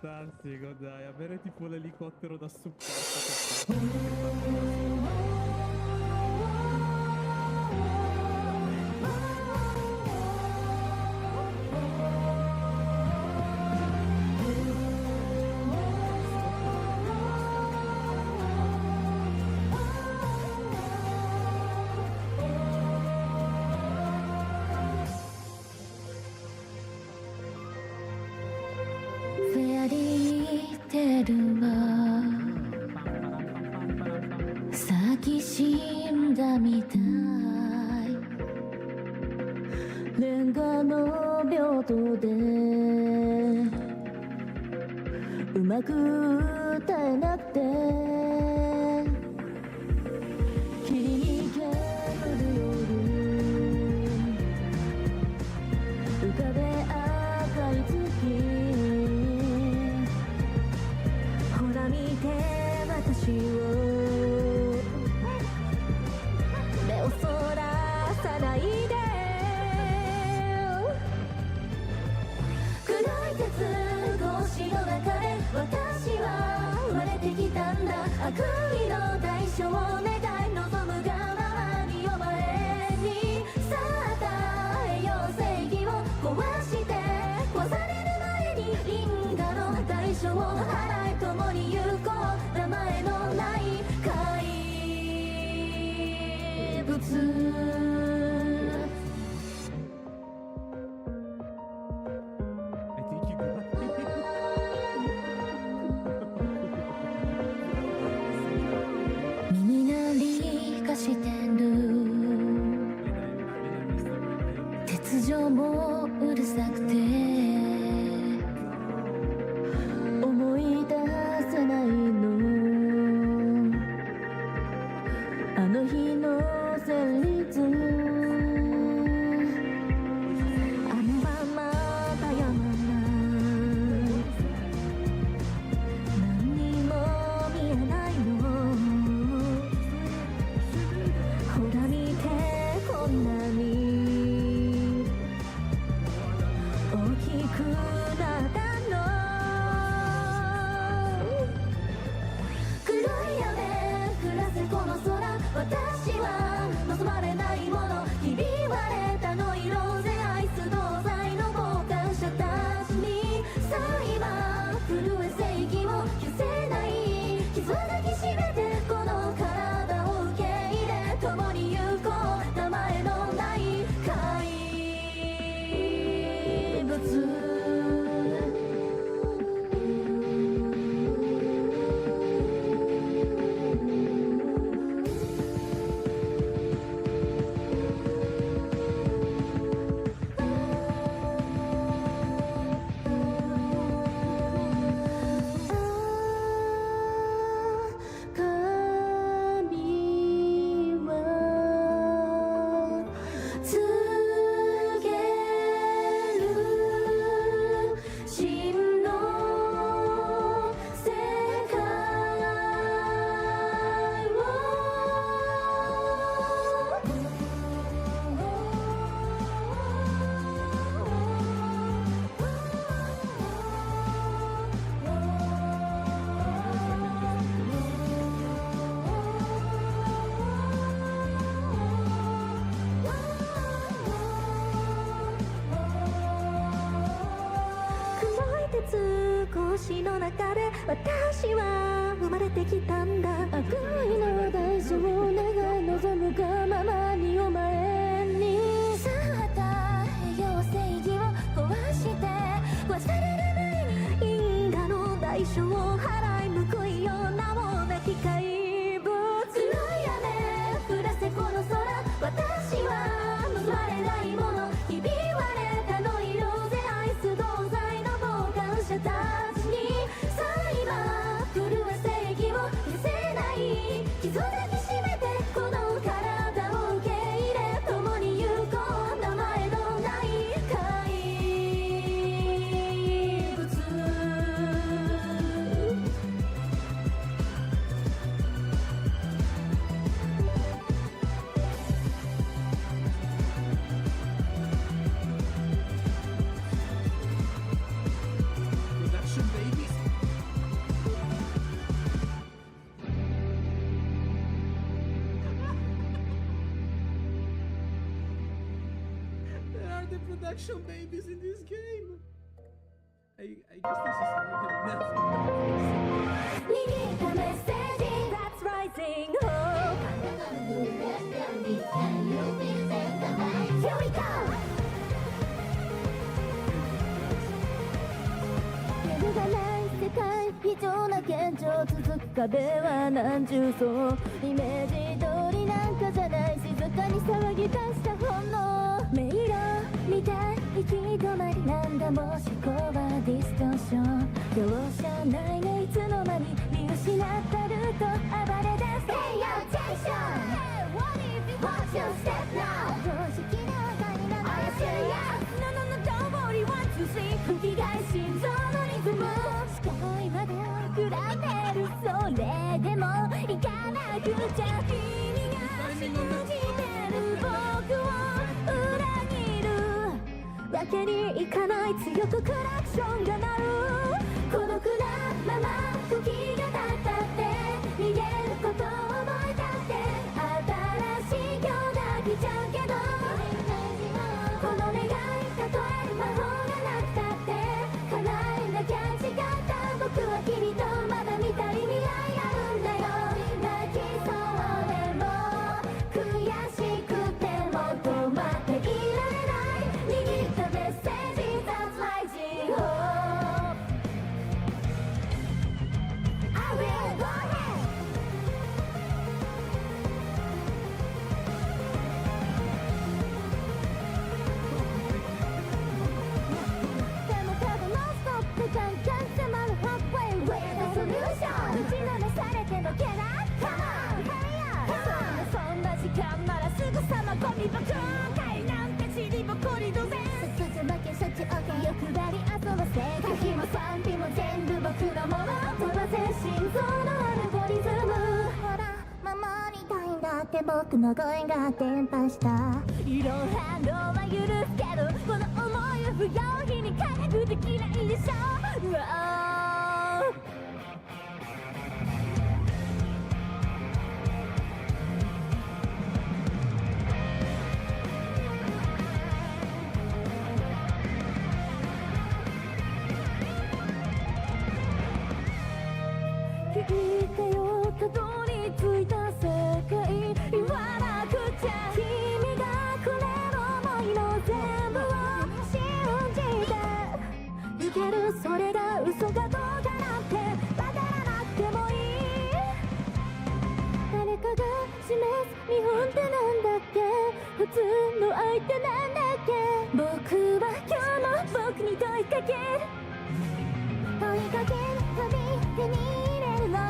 Fantastico, dai, avere tipo l'elicottero da supporto che parte.フェアリーテルは咲き死んだみたい。レンガの病棟でうまく歌えなくて霧に煙る夜浮かべ赤い月ほら見て私を目をそらさないで黒い鉄格子の中で私は生まれてきたんだ。悪意の代償を願い望むがままにお前にさあ耐えよう正義を壊して壊される前に因果の代償を払い共に行こう。名前のない怪物耳鳴りがしてる鉄条もうるさくて思い出せないのあの日の旋律あのまま悩まない何にも見えないのほら見てこんなに大きくなったの黒い雨降らせこの空私は望まれないものひび割れたの色でアイス同罪の傍観者たちにさあ今震え正義を消せない傷を抱きしめてこの体を受け入れ共に行こう。名前のない怪物格子の中で私は生まれてきたんだ。悪意の代償を願い望むがままにお前にさあ耐えよう正義を壊して壊される前に因果の代償を払い報いよう名もなき怪物。黒い雨降らせこの空私は望まれないものひび割れたの色でアイス同罪の傍観者たちにさあ今震え正義を消せない傷を抱きしめてこの体を受け入れ action babies in this game. I guess this is like a nephilim. 握ったメッセージ That's rising hope Here we go 揺るがない世界非常な現状続く壁は何重層イメージ通りなんかじゃない静かに騒ぎ出した本能迷路みたい行き止まりなんだもう思考はディストーション容赦ないがいつの間に見失ったルート暴れ出す Pay attention Hey what if you watch your step now 常識の中にな怪しいや No no no don't worry one two three 吹き返し心臓のリズム視界まで膨らんでるそれでも行かなくちゃ君が信じてる僕を裏切るわけにいかない強くクラクションが鳴る孤独なまま時が経ったって逃げることを覚えたって新しい今日だけちゃうけどこの願い例える魔法がなくたって叶えなきゃ違った僕は君とまだ見たい未来あるんだよ泣きそうでも悔しくても止まっていられない握ったメッセージ That's rising hope I will go ahead でもただノンストップガンガン迫る Halfway Where's the solution 打ちのめされてのけない Come on Hurry upそんな時間ならすぐさまゴミ箱かいなんてちりぼこりどぜそっち負けそっち OK 欲張り遊ばせ可否も賛否も全部僕のもの飛ばせ心臓のアルゴリズムほら守りたいんだって僕の声が伝播した異論反論は許すけどこの思いを不要意に軽くできないでしょうわ聞いてよたどり着いた世界言わなくちゃ君がくれる想いの全部を信じていけるそれが嘘がどうかなんてわからなくてもいい誰かが示す見本ってなんだっけ普通の愛ってなんだっけ僕は今日も僕に問いかける問いかける旅手に入れるのは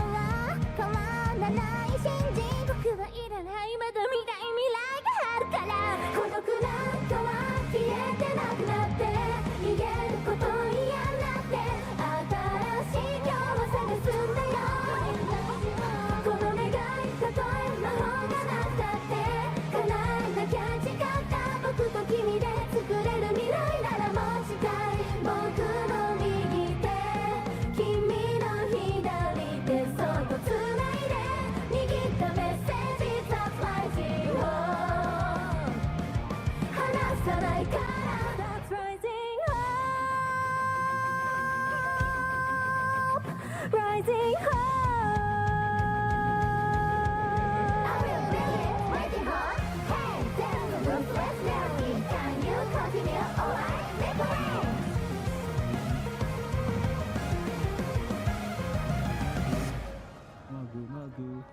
変わらない信じ僕はいらないまだ未来があるから孤独な人は消えてなくなって逃げること嫌になって新しい今日を探すんだよこの願い例え魔法がなくたって叶えなきゃ違った僕と君で作れる未来ならもう近い僕の右手君の左手そっとつないで握ったメッセージ That's rising hope 離さないから That's rising hope Rising hope I will be waiting hard Hey there's a ruthless melody Can you continue? Alright make a way Magu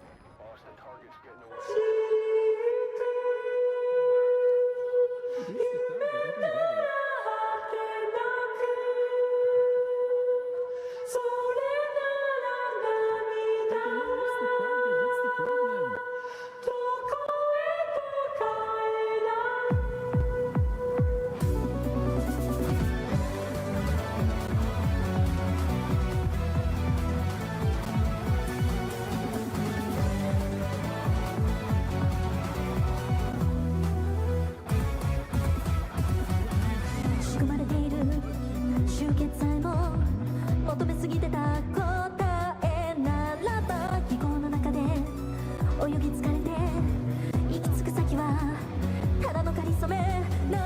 仕組まれている集結さえも求めすぎてた答えならば気候の中で泳ぎ疲れて行き着く先はただのかりそめ流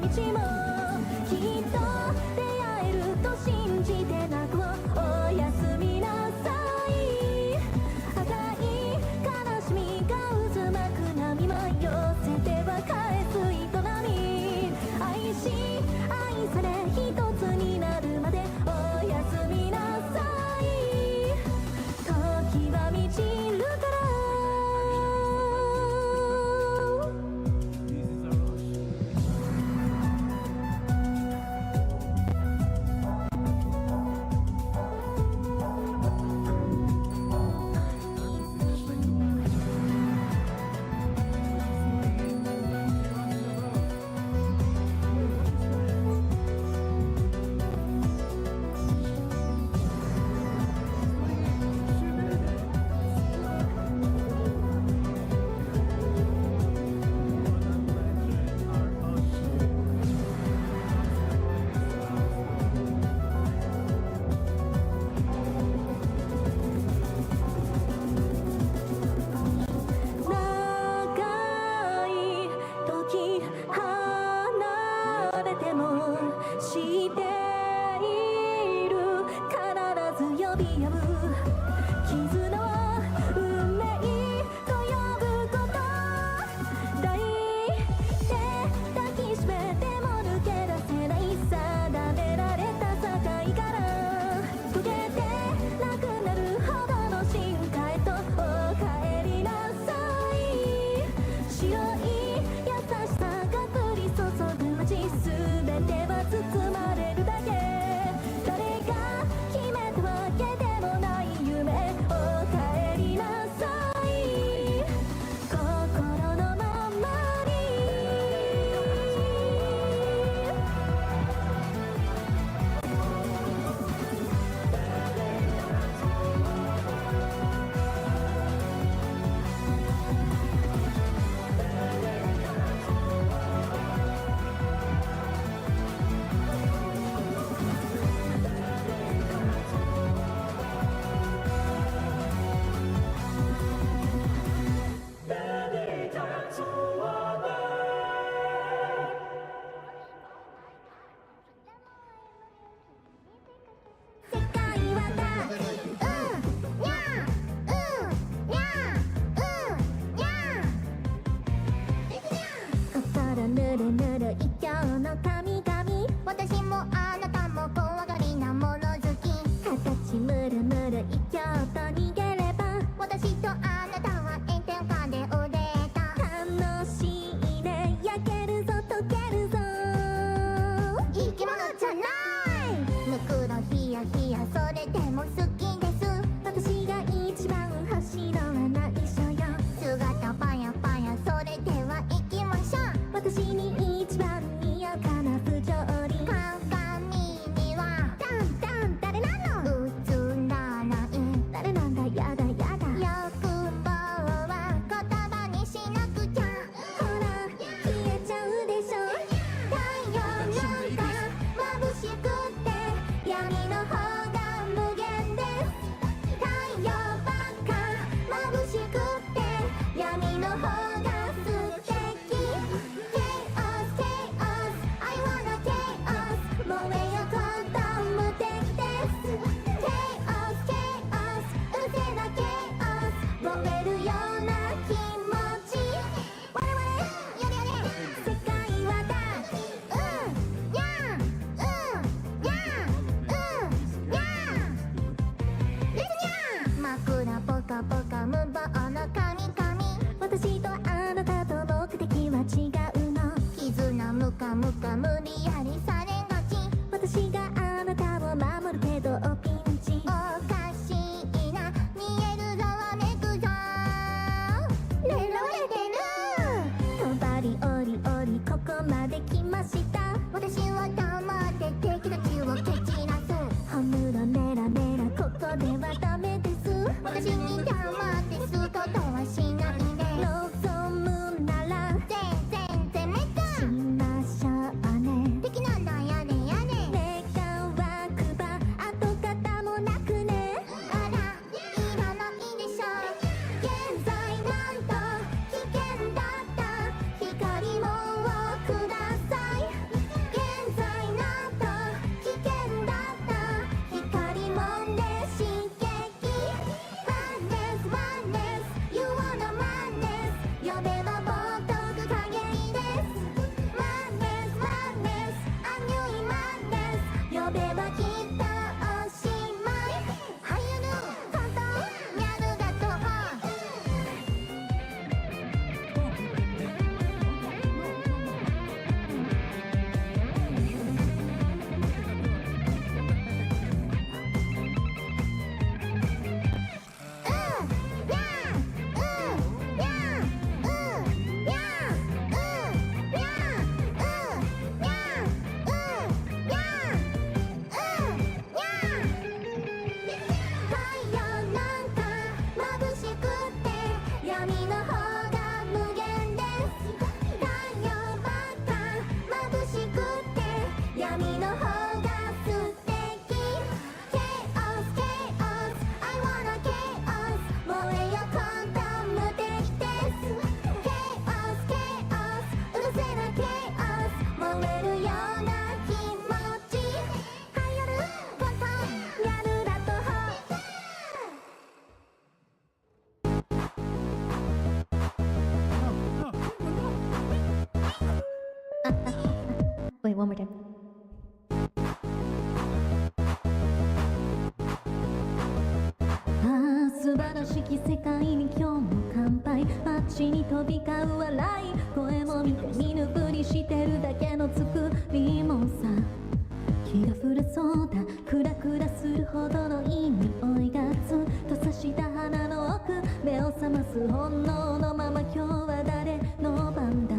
道もきっと出会えると信じて泣くおやすみなさい赤い悲しみが渦巻く波も寄せては返す営み愛し愛され一つになるまでおやすみなさい時は満ちるから 望むなら全然攻めたしましょうね Wait, one more time. 素晴らしき世界に今日も乾杯街に飛び交う笑い声も見て見ぬふりしてるだけの作りもさ気が古そうだクラクラするほどのいい匂いがずっと差した鼻の奥目を覚ます本能のまま今日は誰の番だ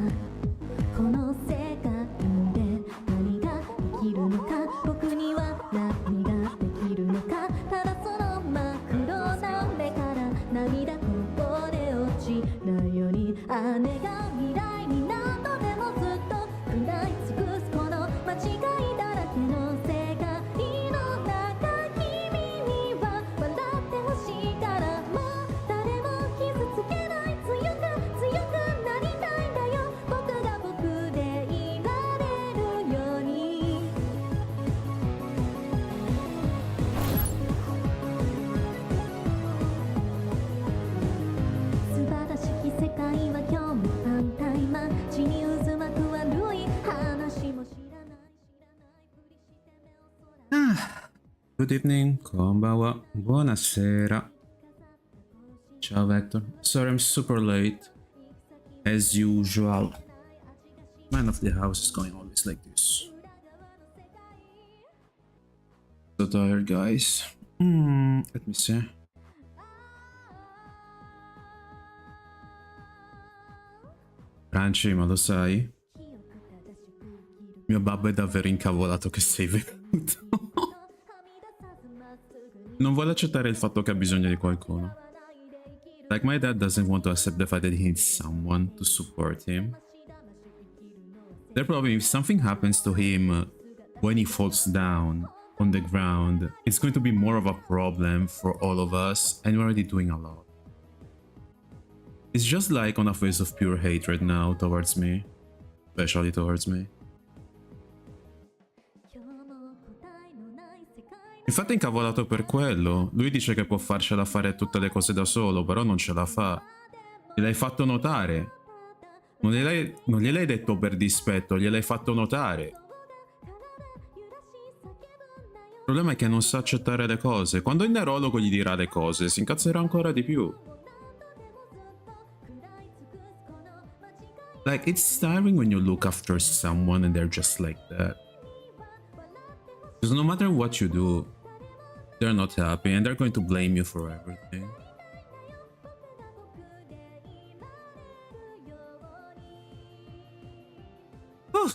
この世界で何ができるのか僕には何ができるのかただその真っ黒な目から涙こぼれ落ちないように姉が未来に何度でもずっと食らい尽くすこの間違いだらけの世界の中君には笑ってほしいからもう誰も傷つけない強くなりたいんだよ僕が僕でいられるように素晴らしき世界は今日も反対街に渦巻く悪い話も知らないふりして目を空 Good evening, konbanwa, buonasera. Ciao Vector. Sorry I'm super late. As usual. Man of the house is going always like this. So tired guys. Let me see. Franci, ma lo sai? Mio babbo è davvero incavolato che sei venuto. Non vuole accettare il fatto che ha bisogno di qualcuno. Like my dad doesn't want to accept the fact that he needs someone to support him. The problem if something happens to him when he falls down on the ground, it's going to be more of a problem for all of us and we're already doing a lot. It's just like on a face of pure hatred now towards me. Especially towards me. Infatti è incavolato per quello. Lui dice che può farcela fare tutte le cose da solo, però non ce la fa. Gliel'hai fatto notare. Non gliel'hai detto per dispetto, gliel'hai fatto notare. Il problema è che non sa accettare le cose. Quando il neurologo gli dirà le cose, si incazzerà ancora di più. Like, it's tiring when you look after someone and they're just like that. Because no matter what you do, they're not happy and they're going to blame you for everything. Oh.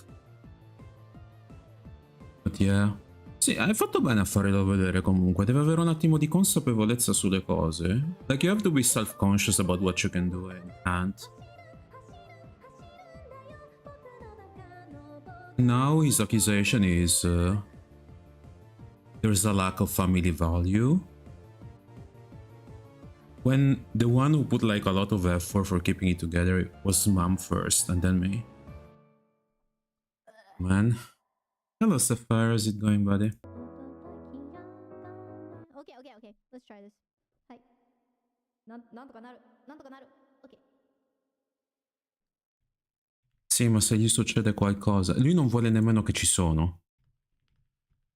But yeah. Sì, hai fatto bene a farlo vedere comunque. Deve avere un attimo di consapevolezza sulle cose. Like, you have to be self-conscious about what you can do and can't. Now his accusation is there's a lack of family value. When the one who put like a lot of effort for keeping it together was mom first and then me. Man. Hello Sapphire, how's it going, buddy? Okay. Let's try this. Hi. なんとかなる。Okay. Sì, ma se gli succede qualcosa... Lui non vuole nemmeno che ci sono.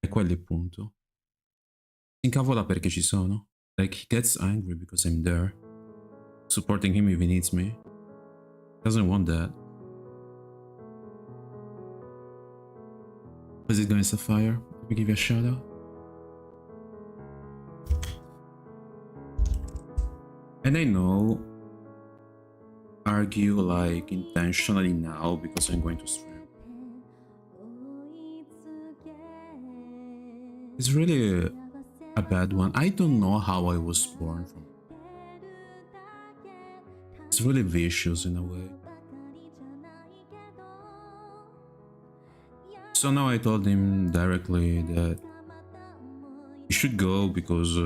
E quello è il punto. Si incavola perché ci sono. Like, he gets angry because I'm there. Supporting him if he needs me. Doesn't want that. How's it going, Sapphire? Let me give you a shout out. And I know... argue like intentionally now because I'm going to stream. It's really a bad one. I don't know how I was born from. It's really vicious in a way. So now I told him directly that he should go because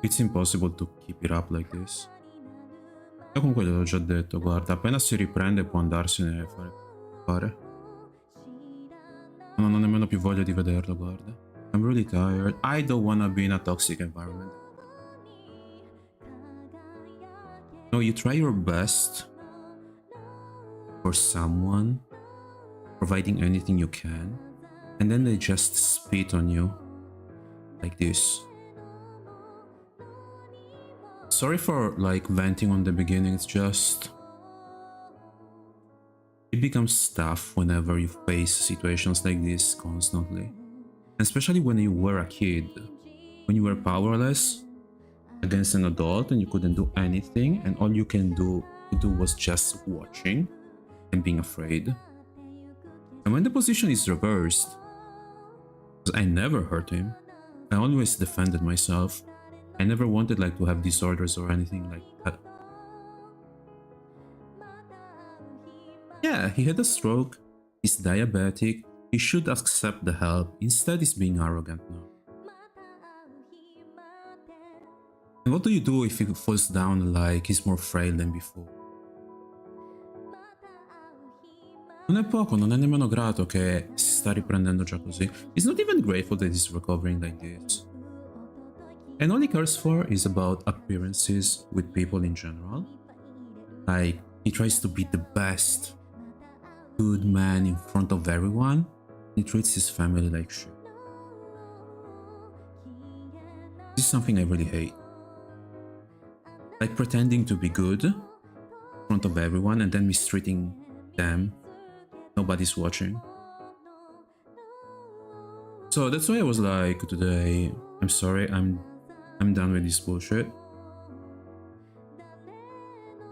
it's impossible to keep it up like this. Io comunque gliel'ho già detto, guarda, appena si riprende può andarsene e fare. Non ho nemmeno più voglia di vederlo, guarda. I'm really tired. I don't wanna be in a toxic environment. No, you try your best for someone, providing anything you can, and then they just spit on you like this. Sorry for like venting on the beginning, it's just it becomes tough whenever you face situations like this constantly, especially when you were a kid, when you were powerless against an adult and you couldn't do anything, and all you can do was just watching and being afraid. And when the position is reversed, because I never hurt him, I always defended myself. I never wanted like to have disorders or anything like that. Yeah, he had a stroke, he's diabetic, he should accept the help, instead he's being arrogant now. And what do you do if he falls down like he's more frail than before? Non è poco, non è nemmeno grato che si sta riprendendo già così. He's not even grateful that he's recovering like this. And all he cares for is about appearances with people in general. Like, he tries to be the best good man in front of everyone. He treats his family like shit. This is something I really hate. Like pretending to be good in front of everyone and then mistreating them. Nobody's watching. So that's why I was like today, I'm sorry, I'm done with this bullshit.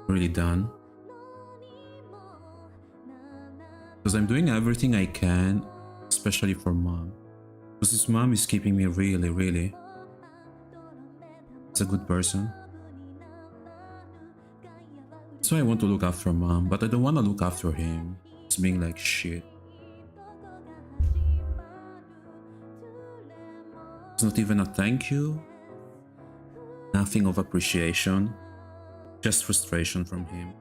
Really done. Because I'm doing everything I can, especially for mom. Because his mom is keeping me really as a good person. So I want to look after mom, but I don't want to look after him. It's being like shit. It's not even a thank you. Nothing of appreciation. Just frustration from him.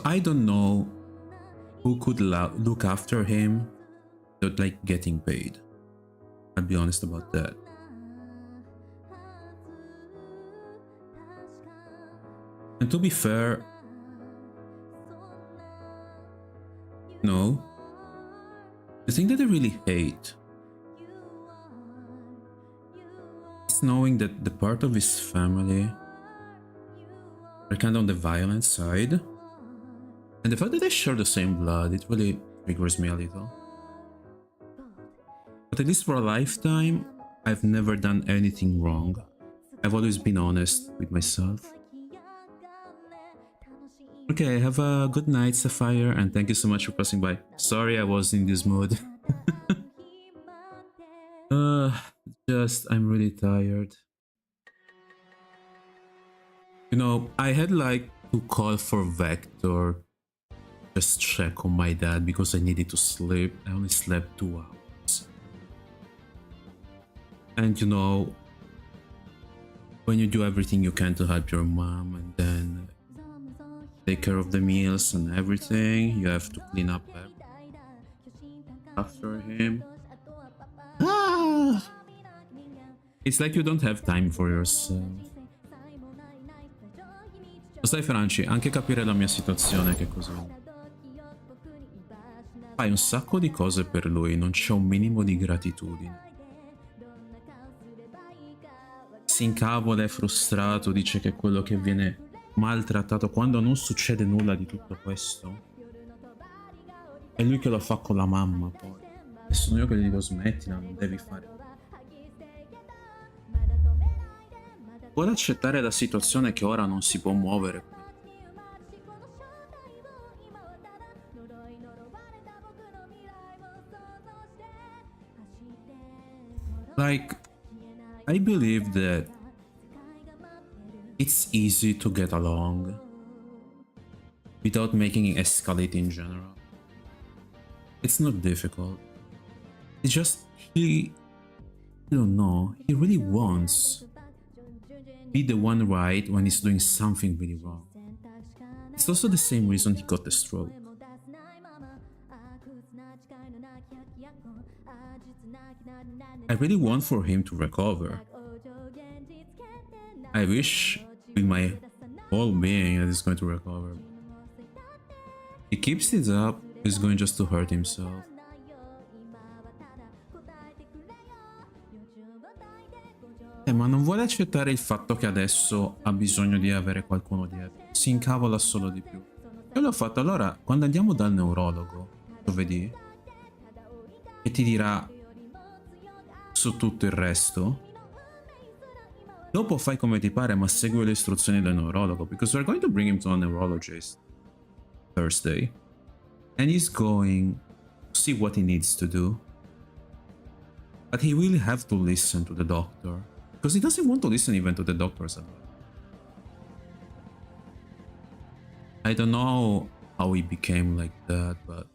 I don't know who could look after him without like getting paid. I'll be honest about that. And to be fair, no. The thing that I really hate is knowing that the part of his family are kind of on the violent side. And the fact that they share the same blood, it really triggers me a little. But at least for a lifetime, I've never done anything wrong. I've always been honest with myself. Okay, have a good night, Sapphire, and thank you so much for passing by. Sorry I was in this mood. I'm really tired. You know, I had like to call for Vector, just check on my dad because I needed to sleep. I only slept 2 hours. And you know, when you do everything you can to help your mom and then take care of the meals and everything, you have to clean up after him. It's like you don't have time for yourself. Lo sai Franci, anche capire la mia situazione che così. Fai un sacco di cose per lui, non c'è un minimo di gratitudine. Si incavola, è frustrato, dice che è quello che viene maltrattato quando non succede nulla di tutto questo. È lui che lo fa con la mamma poi. E sono io che gli dico smettila, non devi fare. Vuole accettare la situazione che ora non si può muovere. Like, I believe that it's easy to get along without making it escalate in general. It's not difficult. It's just I don't know, he really wants to be the one right when he's doing something really wrong. It's also the same reason he got the stroke. I really want for him to recover. I wish with my whole being that he's going to recover. he keeps it up, he's going just to hurt himself. Ma non vuole accettare il fatto che adesso ha bisogno di avere qualcuno dietro. Si incavola solo di più. Io l'ho fatto, allora, quando andiamo dal neurologo, giovedì, e ti dirà su tutto il resto, dopo fai come ti pare, ma segui le istruzioni del neurologo, because we're going to bring him to a neurologist Thursday, and he's going to see what he needs to do, but he will have to listen to the doctor, because he doesn't want to listen even to the doctors. I don't know how he became like that, but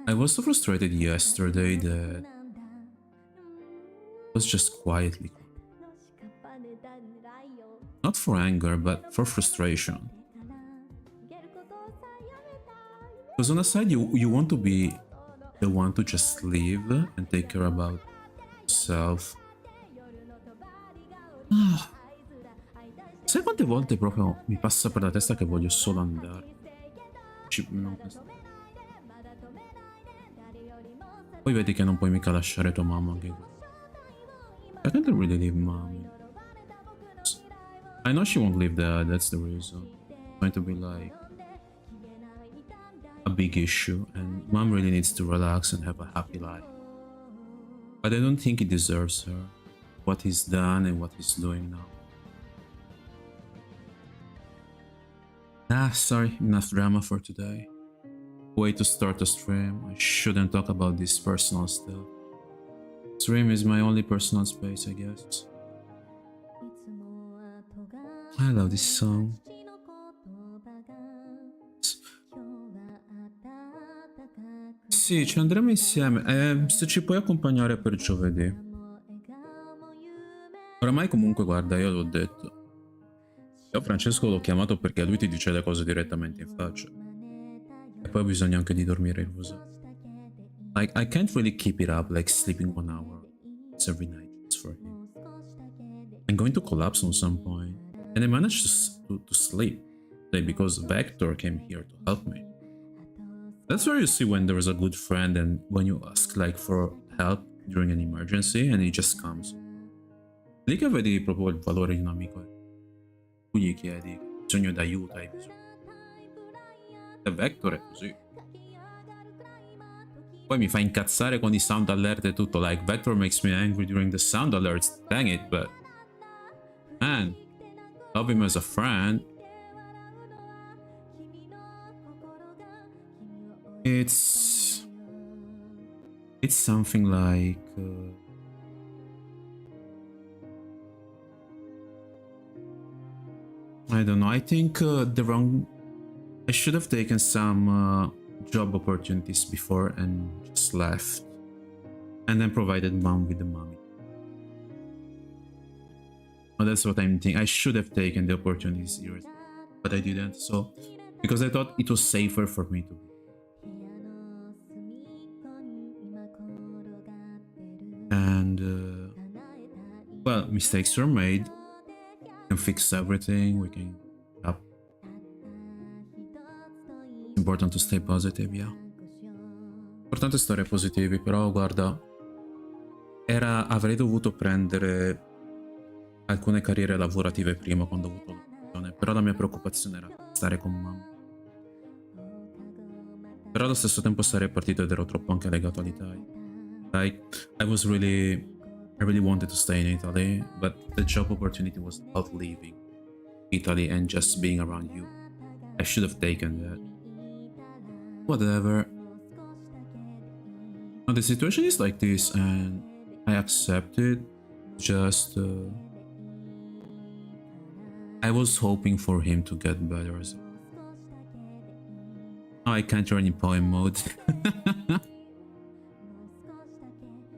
I was so frustrated yesterday that I was just quietly. Not for anger, but for frustration. Because on the side, you want to be the one to just live and take care about yourself. Sai quante volte proprio mi passa per la testa che voglio solo andare? Poi vedi che non puoi mica lasciare tua mamma anche qui. I can't really leave mommy. I know she won't leave dad, that's the reason. It's going to be like a big issue, and mom really needs to relax and have a happy life. But I don't think he deserves her, what he's done and what he's doing now. Sorry, enough drama for today. Way to start a stream. I shouldn't talk about this personal stuff. Stream is my only personal space, I guess. I love this song. Sì, ci andremo insieme. Se ci puoi accompagnare per giovedì. Oramai comunque, guarda, io l'ho detto. Io Francesco l'ho chiamato perché lui ti dice le cose direttamente in faccia. E poi bisogna anche di dormire il riposo. Like, I can't really keep it up, like sleeping 1 hour every night. It's for him. I'm going to collapse on some point. And I managed to sleep. Like, because Vector came here to help me. That's where you see when there is a good friend and when you ask like for help during an emergency and he just comes. Lì che vedi proprio il valore di un amico. Tu gli chiedi, hai bisogno d'aiuto, hai bisogno. E Vector è così. Poi mi fa incazzare con i sound alert e tutto, like Vector makes me angry during the sound alerts, dang it, but man, love him as a friend. It's something like I don't know. I think I should have taken some job opportunities before and just left, and then provided mom with the money. Well, that's what I'm thinking. I should have taken the opportunities seriously, but I didn't. So because I thought it was safer for me to. And well, mistakes were made. We can fix everything. We can up. It's important to stay positive, yeah. Importante stare positivi, però guarda, avrei dovuto prendere alcune carriere lavorative prima quando ho avuto l'opzione, però la mia preoccupazione era stare con mamma. Però allo stesso tempo sarei partito ed ero troppo anche legato all'Italia. Like, I really wanted to stay in Italy, but the job opportunity was about leaving Italy and just being around you. I should have taken that. Whatever. Now the situation is like this and I accept it. Just I was hoping for him to get better. Oh, I can't turn in poem mode.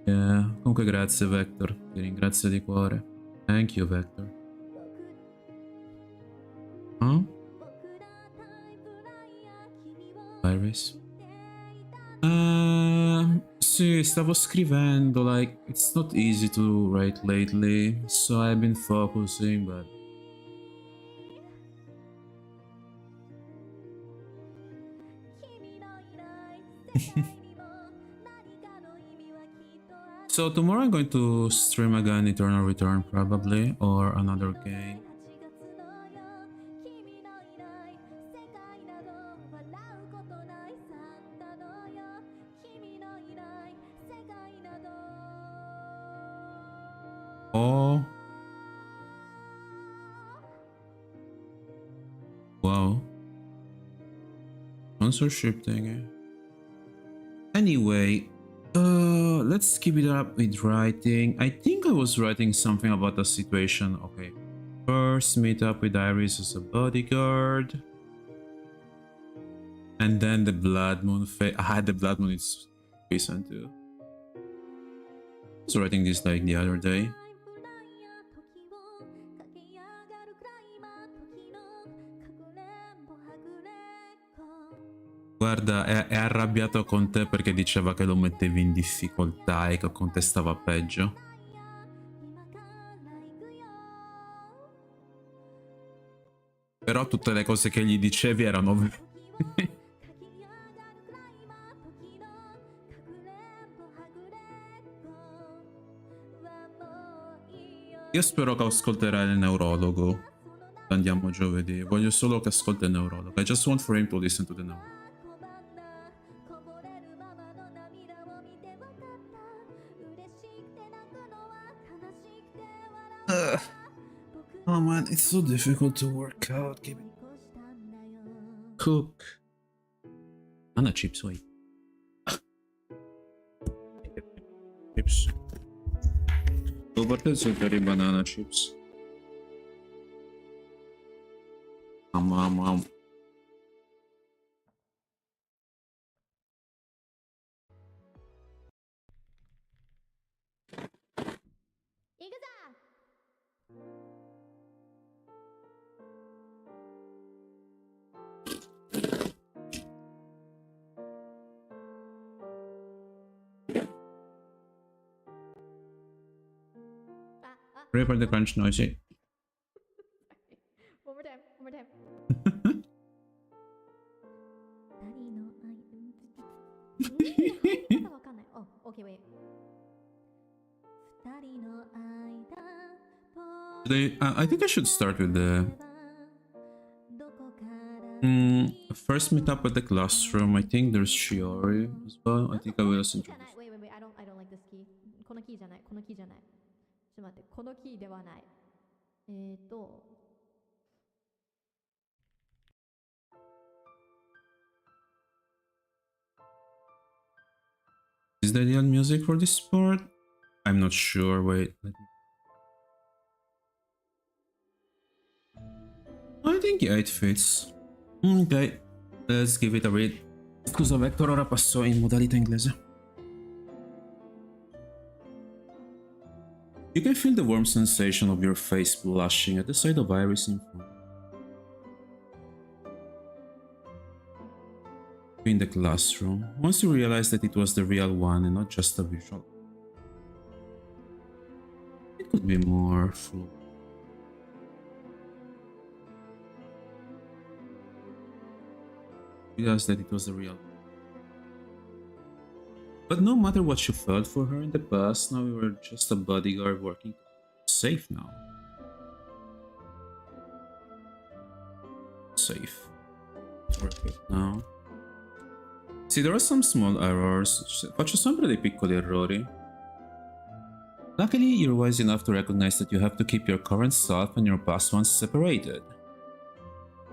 Yeah, comunque grazie Vector, ti ringrazio di cuore. Thank you Vector. Huh? Iris? Sì, stavo scrivendo, like, it's not easy to write lately, so I've been focusing, but So tomorrow I'm going to stream again Eternal Return probably, or another game. Oh. Wow. Sponsorship thingy. Anyway, let's keep it up with writing. I think I was writing something about the situation. Okay. First, meet up with Iris as a bodyguard. And then the Blood Moon phase. The Blood Moon is recent too. I was writing this like the other day. Guarda, è arrabbiato con te perché diceva che lo mettevi in difficoltà e che con te stava peggio. Però tutte le cose che gli dicevi erano vere. Io spero che ascolterai il neurologo. Andiamo giovedì. Voglio solo che ascolti il neurologo. I just want for him to listen to the neurologo. Oh man, it's so difficult to work out. Cook. Banana chips, wait. Chips. What is it? Banana chips. Mom. Pray for the crunch noise. One more time. Oh, okay, wait. I think I should start with the first meet up at the classroom. I think there's Shiori as well. I think I will listen to this. Wait, I don't like this key. このキーじゃない。ちょっと待って、このキーではない。Is the ideal music for this part? I'm not sure. Wait, let me... I think yeah, it fits. Ok, let's give it a read. Scusa Vector, ora passo in modalità inglese. You can feel the warm sensation of your face blushing at the sight of Iris in front. In the classroom, once you realize that it was the real one and not just a visual. It could be more fluid. Realize that it was the real one. But no matter what you felt for her in the past, now you were just a bodyguard working safe now. Safe. Perfect now. See, there are some small errors. Faccio sempre dei piccoli errori. Luckily, you're wise enough to recognize that you have to keep your current self and your past one separated.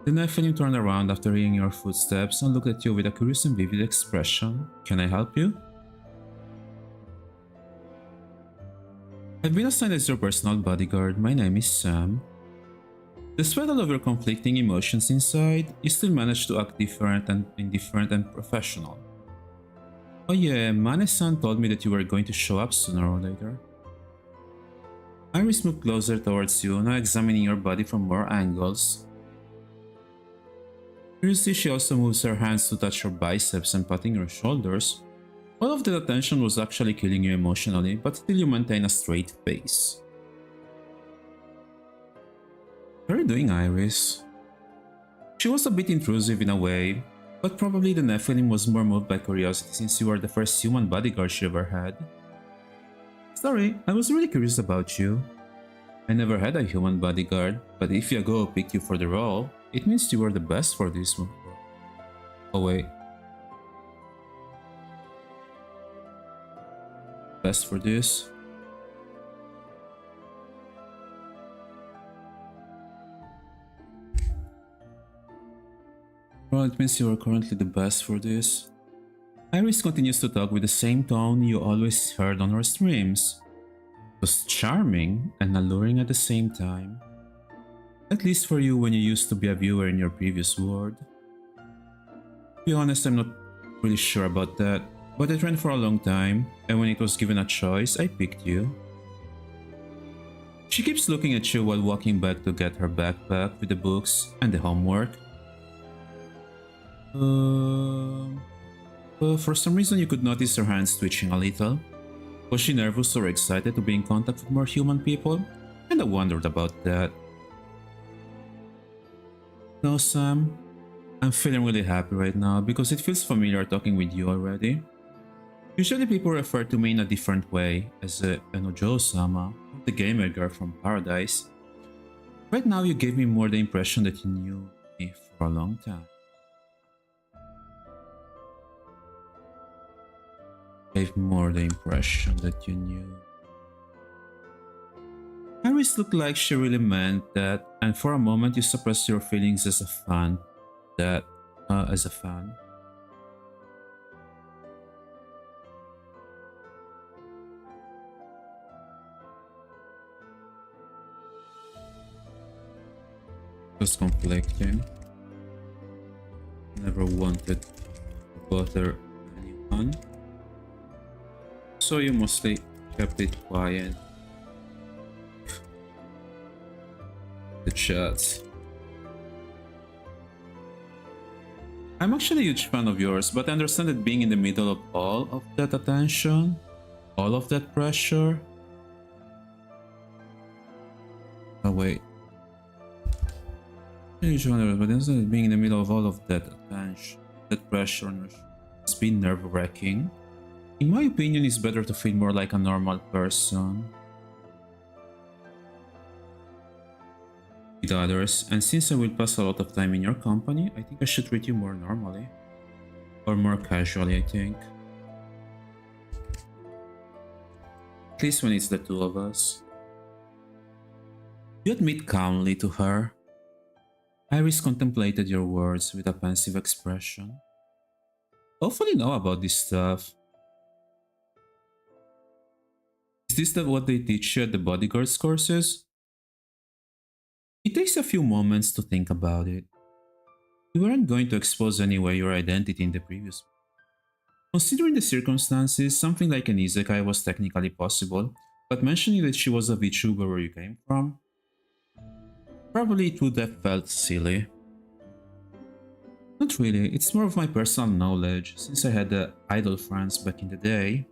The nephilim turned around after hearing your footsteps and looked at you with a curious and vivid expression. Can I help you? I've been assigned as your personal bodyguard. My name is Sam. Despite all of your conflicting emotions inside, you still manage to act different and indifferent and professional. Oh yeah, Mane-san told me that you were going to show up sooner or later. Iris moved closer towards you, now examining your body from more angles. Curiously, she also moves her hands to touch your biceps and patting your shoulders. All of that attention was actually killing you emotionally, but still you maintain a straight face. How are you doing, Iris? She was a bit intrusive in a way. But probably the nephilim was more moved by curiosity since you were the first human bodyguard she ever had. Sorry, I was really curious about you. I never had a human bodyguard, but if Yago picked you for the role, it means you were the best for this one. Oh wait. Best for this? Well, it means you are currently the best for this. Iris continues to talk with the same tone you always heard on her streams. It was charming and alluring at the same time. At least for you when you used to be a viewer in your previous world. To be honest, I'm not really sure about that, but it ran for a long time, and when it was given a choice, I picked you. She keeps looking at you while walking back to get her backpack with the books and the homework. For some reason you could notice her hands twitching a little. Was she nervous or excited to be in contact with more human people? And I wondered about that. No, Sam. I'm feeling really happy right now because it feels familiar talking with you already. Usually people refer to me in a different way as Enojo-sama, the gamer girl from Paradise. Right now you gave me more the impression that you knew me for a long time. Gave more the impression that you knew. Iris looked like she really meant that, and for a moment you suppressed your feelings as a fan. As a fan. It was conflicting. Never wanted to bother anyone. So you mostly kept it quiet. The chats. I'm actually a huge fan of yours, but I understand that being in the middle of all of that attention, all of that pressure. Oh wait. But I understand that being in the middle of all of that attention, that pressure must be nerve-wracking. In my opinion, it's better to feel more like a normal person with others, and since I will pass a lot of time in your company, I think I should treat you more normally. Or more casually, I think. At least when it's the two of us. You admit calmly to her. Iris contemplated your words with a pensive expression. Hopefully know about this stuff. Is this what they teach you at the bodyguards courses? It takes a few moments to think about it. You weren't going to expose anyway your identity in the previous one. Considering the circumstances, something like an isekai was technically possible, but mentioning that she was a VTuber where you came from? Probably it would have felt silly. Not really, it's more of my personal knowledge, since I had idol friends back in the day.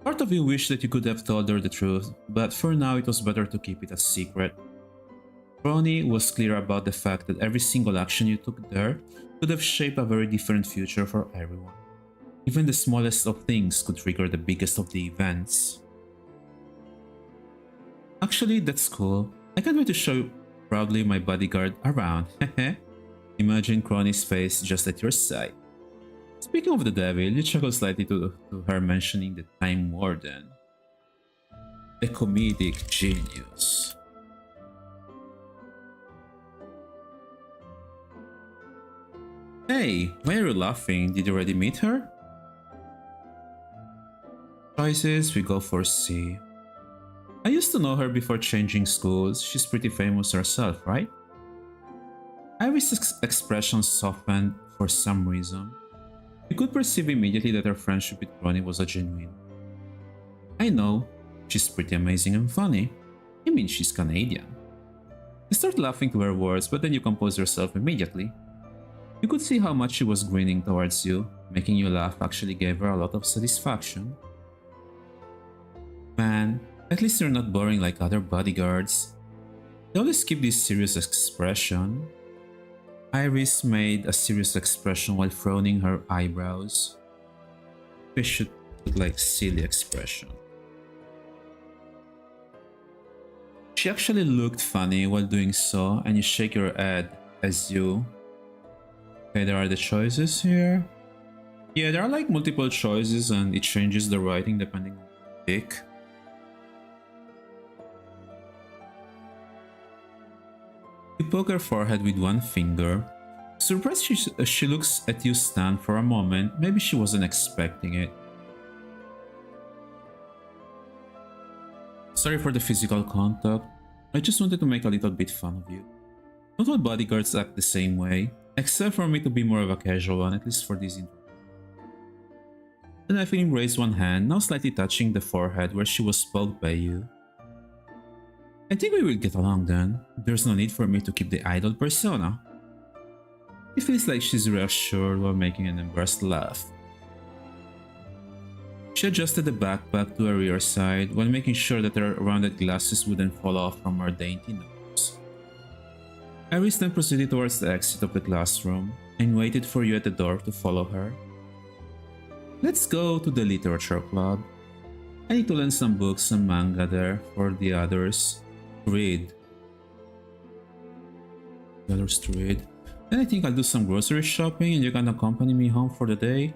Part of you wished that you could have told her the truth, but for now it was better to keep it a secret. Ronnie was clear about the fact that every single action you took there could have shaped a very different future for everyone. Even the smallest of things could trigger the biggest of the events. Actually, that's cool. I can't wait to show proudly my bodyguard around. Imagine Crony's face just at your side. Speaking of the devil, you chuckle slightly to her mentioning the Time Warden. The comedic genius. Hey, why are you laughing? Did you already meet her? Choices, we go for C. I used to know her before changing schools. She's pretty famous herself, right? Iris' expression softened for some reason. You could perceive immediately that her friendship with Ronnie was a genuine. I know, she's pretty amazing and funny. I mean, she's Canadian. You start laughing to her words, but then you compose yourself immediately. You could see how much she was grinning towards you. Making you laugh actually gave her a lot of satisfaction. Man, at least you're not boring like other bodyguards. They always keep this serious expression. Iris made a serious expression while frowning her eyebrows. It should look like silly expression. She actually looked funny while doing so, and you shake your head as you... Okay, there are the choices here. Yeah, there are like multiple choices and it changes the writing depending on the pick. You poke her forehead with one finger. Surprised she looks at you stand for a moment. Maybe she wasn't expecting it. Sorry for the physical contact. I just wanted to make a little bit fun of you. Not all bodyguards act the same way, except for me to be more of a casual one, at least for this intro. The nephilim raised one hand, now slightly touching the forehead where she was poked by you. I think we will get along then. There's no need for me to keep the idol persona. It feels like she's reassured while making an embarrassed laugh. She adjusted the backpack to her rear side while making sure that her rounded glasses wouldn't fall off from her dainty nose. Iris then proceeded towards the exit of the classroom and waited for you at the door to follow her. Let's go to the literature club. I need to lend some books and manga there for the others to read. Then I think I'll do some grocery shopping and you can accompany me home for the day.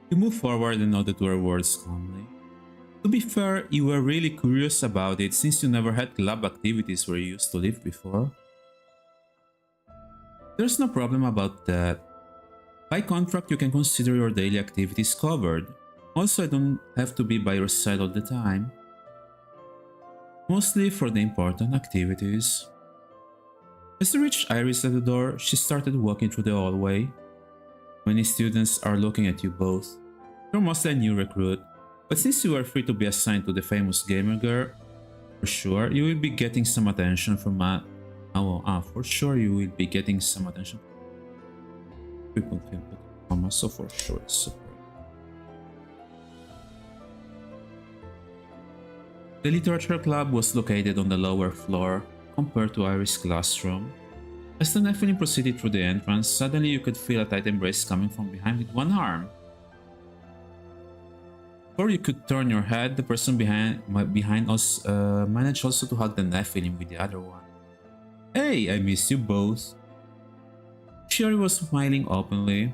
You move forward and nodded to her words calmly. To be fair, you were really curious about it since you never had club activities where you used to live before. There's no problem about that. By contract, you can consider your daily activities covered. Also, I don't have to be by your side all the time. Mostly for the important activities. As you reached Iris at the door, she started walking through the hallway. Many students are looking at you both. You're mostly a new recruit, but since you are free to be assigned to the famous gamer girl, for sure you will be getting some attention from for sure you will be getting some attention. People can put comma, so for sure it's super. The literature club was located on the lower floor compared to Iris' classroom. As the nephilim proceeded through the entrance, suddenly you could feel a tight embrace coming from behind with one arm. Before you could turn your head, the person behind us managed also to hug the nephilim with the other one. Hey, I miss you both. Shiori was smiling openly.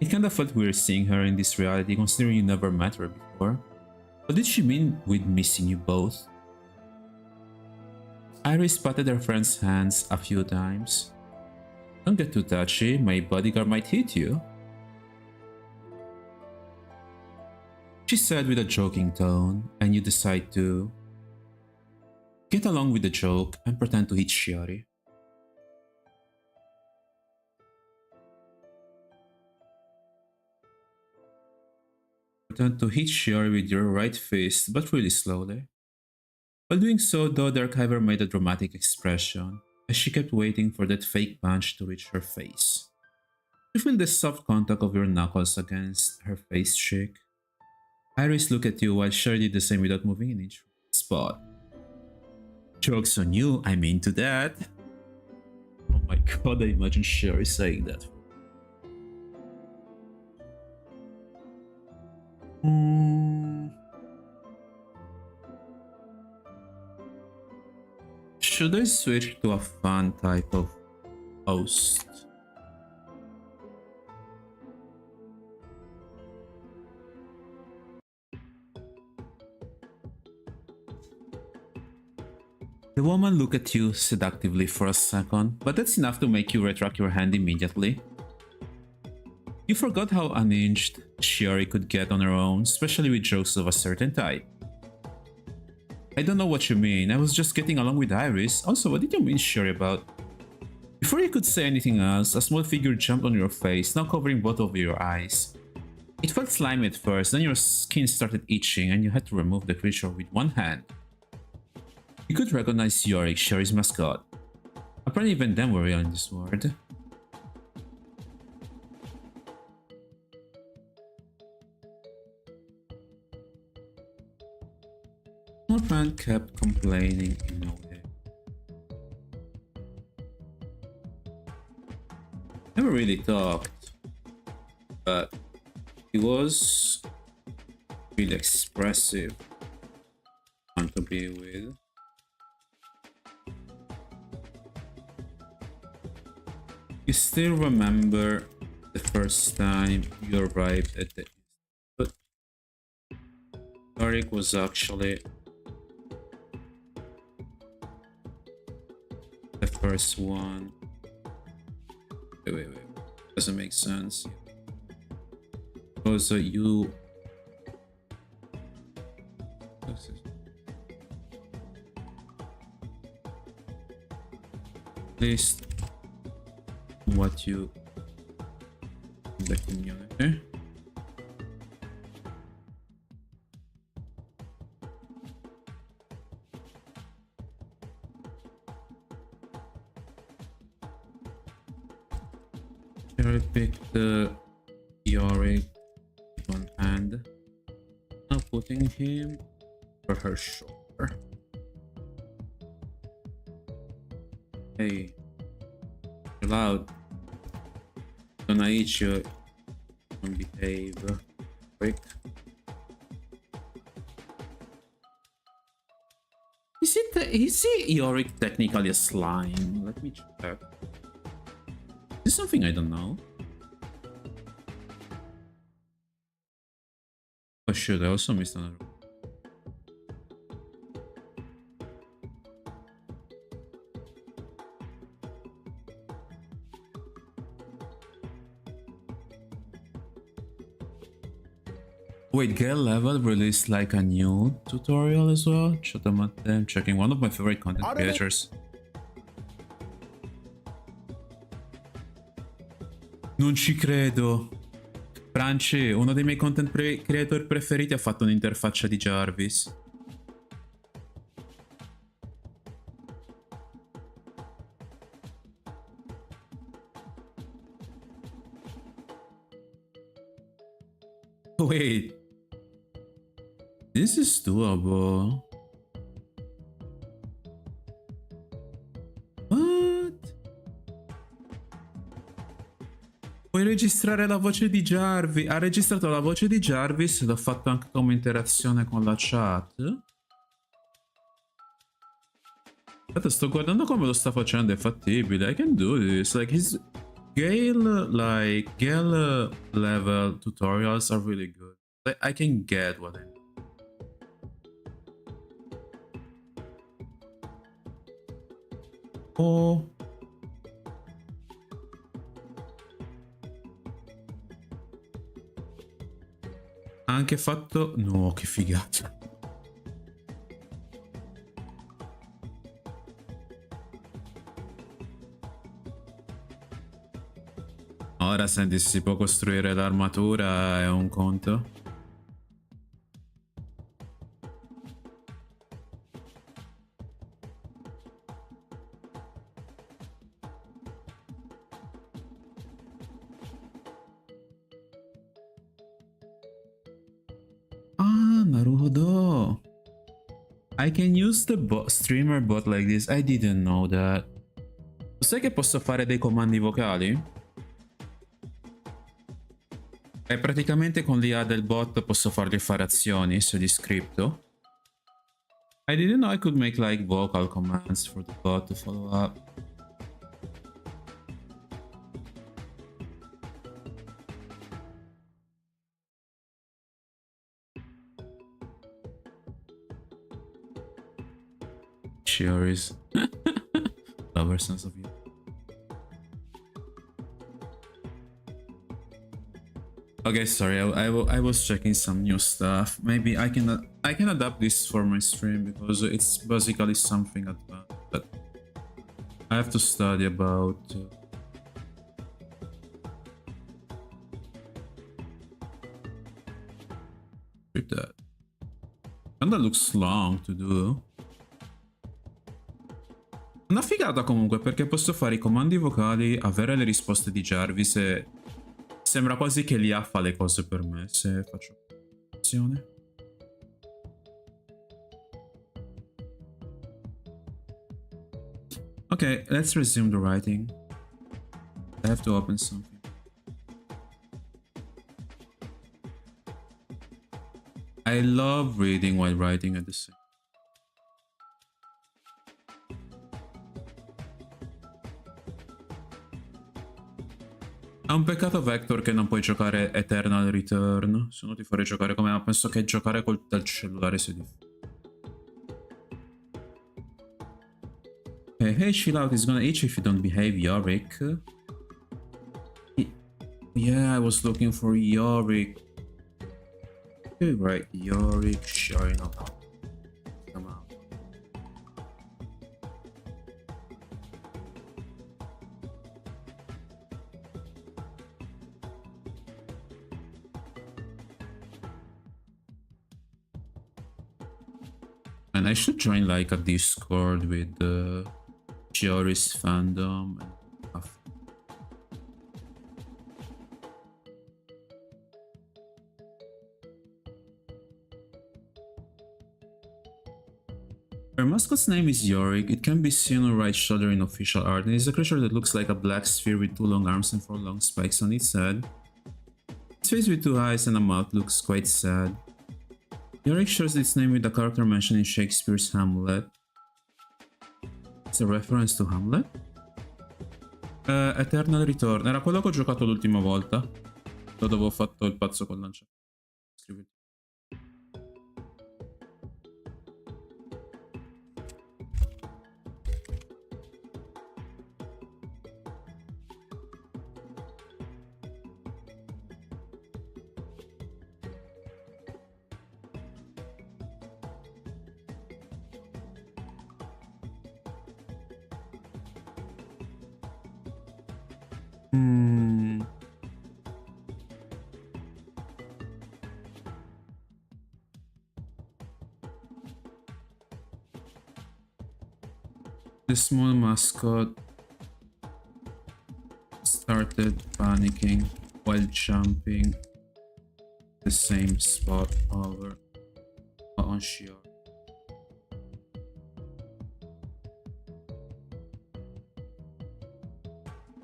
It kinda felt weird seeing her in this reality considering you never met her before. What did she mean with missing you both? Iris patted her friend's hands a few times. Don't get too touchy, my bodyguard might hit you. She said with a joking tone, and you decide to get along with the joke and pretend to hit Shiori. Pretend to hit Shiori with your right fist, but really slowly. While doing so, though, the archiver made a dramatic expression as she kept waiting for that fake punch to reach her face. You feel the soft contact of your knuckles against her face cheek. Iris looked at you while Shiori did the same without moving an inch from the spot. Joke's on you, I'm into that. Oh my god, I imagine Shiori saying that. Should I switch to a fun type of host? The woman looked at you seductively for a second, but that's enough to make you retract your hand immediately. You forgot how unhinged Shiori could get on her own, especially with jokes of a certain type. I don't know what you mean, I was just getting along with Iris. Also, what did you mean Shiori about? Before you could say anything else, a small figure jumped on your face, now covering both of your eyes. It felt slimy at first, then your skin started itching and you had to remove the creature with one hand. You could recognize Yorick, Shiori's mascot. Apparently even them were real in this world. Small friend kept complaining in a way. Never really talked, but he was really expressive. Fun to be with. You still remember the first time you arrived at the institute? Tariq was actually the first one. Wait. Doesn't make sense. Because you... At least what you... the community. Cherry pick the Yorick one hand. Now putting him over her shoulder. Hey, you're loud. Gonna eat you. Don't behave. Quick. Is Yorick technically a slime? Let me check. Is this something I don't know? Oh shoot, I also missed another. Wait, Gale Level released like a new tutorial as well? Shut them at them. Checking one of my favorite content creators. Non ci credo. Franci, uno dei miei content creator preferiti ha fatto un'interfaccia di Jarvis. Wait. This is doable. What? Puoi registrare la voce di Jarvis. Ha registrato la voce di Jarvis e l'ha fatto anche come interazione con la chat. Aspetta, sto guardando come lo sta facendo, è fattibile. I can do this. Like his Gale level tutorials are really good. Like, I can get what I mean. Oh. Ha anche fatto... No, che figata. Ora senti, se si può costruire l'armatura è un conto. Ah, Naruto. I can use the streamer bot like this. I didn't know that. Sai che posso fare dei comandi vocali? E praticamente con l'IA del bot posso fargli fare azioni su di scritto. I didn't know I could make like vocal commands for the bot to follow up. Sure is. Lover sense of you. Okay, sorry, I was checking some new stuff. Maybe I can adapt this for my stream because it's basically something advanced, but I have to study about that. And that looks long to do. Una figata comunque, perché posso fare i comandi vocali, avere le risposte di Jarvis e sembra quasi che l'IA fa le cose per me se faccio azione. Ok, let's resume the writing. I have to open something. I love reading while writing at the same. È un peccato Vector che non puoi giocare Eternal Return, se no ti farei giocare come... Ma penso che giocare dal cellulare sia difficile. Hey, chill out, it's gonna itch if you don't behave, Yorick. Yeah, I was looking for Yorick. Okay, right, Yorick, sure enough. Come on. And I should join like a Discord with the Joris fandom and stuff. Her mascot's name is Yorick. It can be seen on right shoulder in official art, and is a creature that looks like a black sphere with 2 long arms and 4 long spikes on its head. Its face with 2 eyes and a mouth looks quite sad. Yorick shares its name with a character mentioned in Shakespeare's Hamlet. It's a reference to Hamlet? Eternal Return. Era quello che ho giocato l'ultima volta. Dove avevo fatto il pazzo col lanciato. Scrivete. The small mascot started panicking while jumping the same spot over on Shior.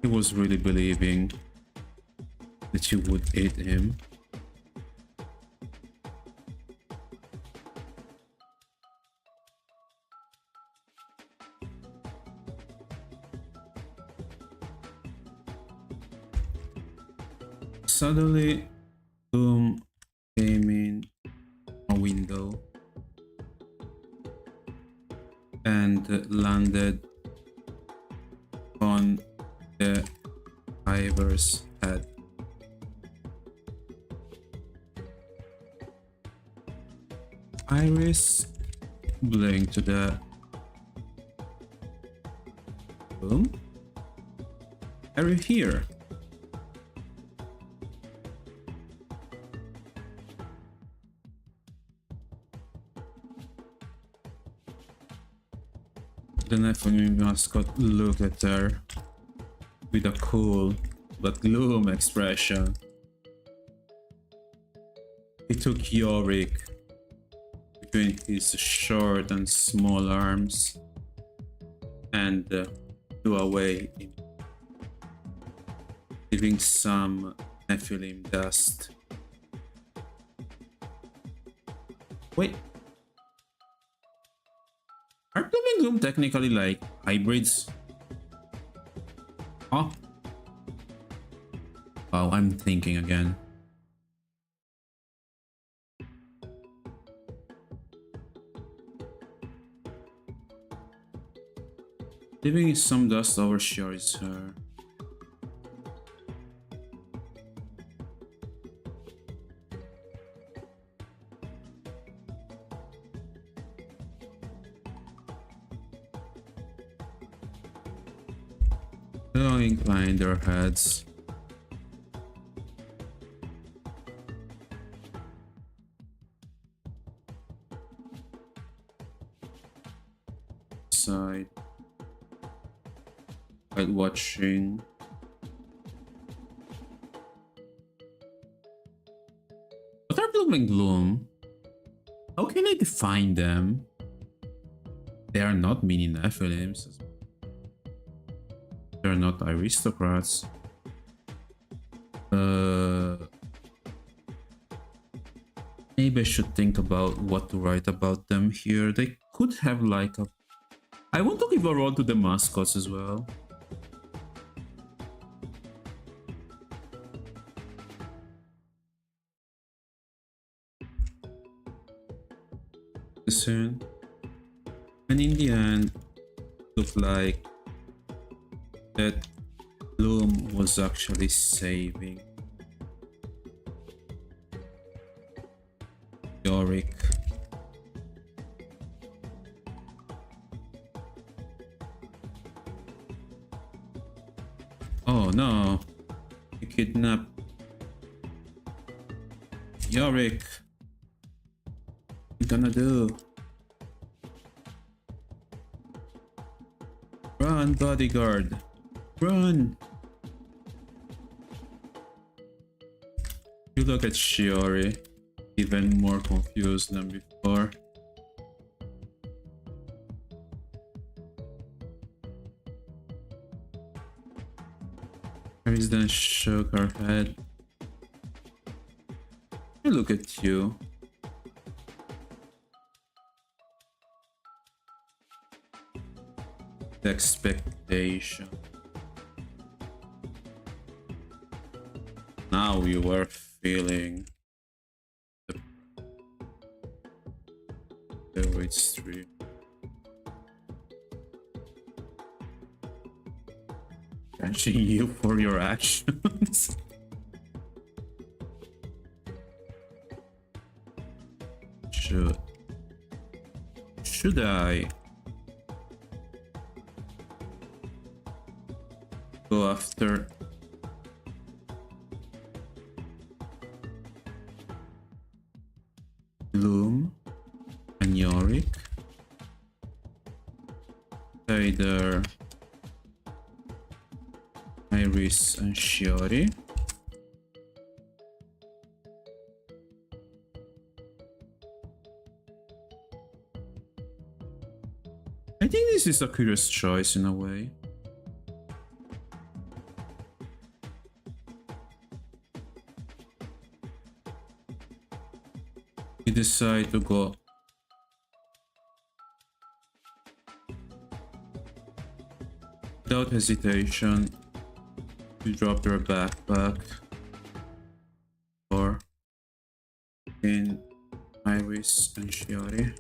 He was really believing that you would eat him. Suddenly, Doom came in a window and landed on the Ivor's head. Iris blinked to the Doom. Are you here? The nephilim mascot looked at her with a cool but gloom expression. He took Yorick between his short and small arms and flew away, leaving some nephilim dust. Wait. Are Doom and Gloom technically like hybrids? Huh? Wow, I'm thinking again. Leaving some dust over Shiori's hair. They all incline their heads. Side. While watching. What are Doom and Gloom? How can I define them? They are not mini Nephilims. They're not aristocrats. Maybe I should think about what to write about them here. They could have like a... I want to give a role to the mascots as well. Soon. And in the end, looked like that Bloom was actually saving Yorick. Oh no, he kidnapped Yorick. What you gonna do? Run, bodyguard! Run! You look at Shiori, even more confused than before. Aris then shook her head. I look at you. The expectation. Now you are feeling the weight stream. Catching you for your actions. Should I go after Bloom and Yorick? Either Iris and Shiori. I think this is a curious choice in a way. We decide to go without hesitation. You drop your backpack or in Iris and Shiori.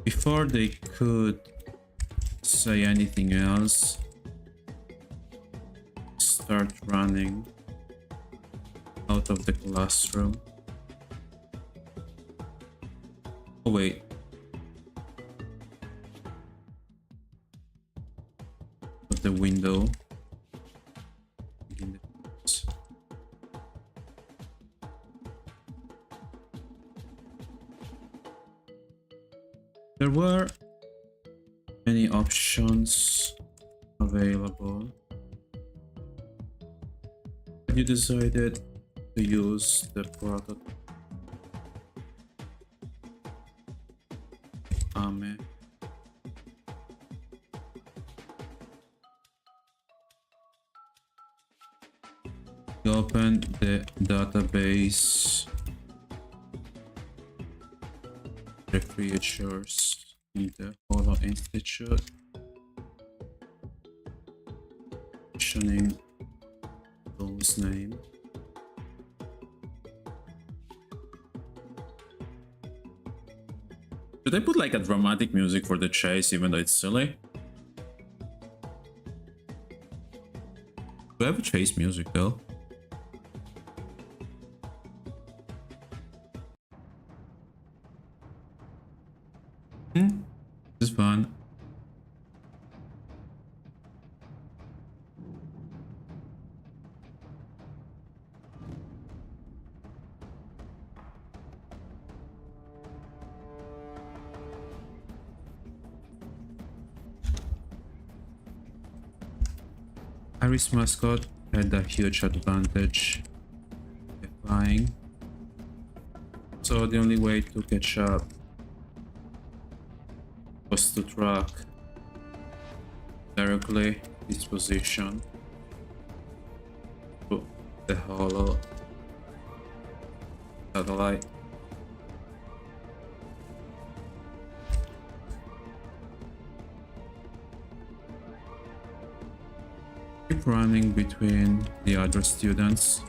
Before they could say anything else, start running out of the classroom. Oh wait. Of the window. There were many options available, but you decided to use the prototype. You open the database, the creatures in the Holo Institute, mentioning those names. Should I put like a dramatic music for the chase even though it's silly? Do I have a chase music though? This is fun. Iris mascot had a huge advantage by flying, so the only way to catch up was to track directly this position to the hollow satellite. Keep running between the other students.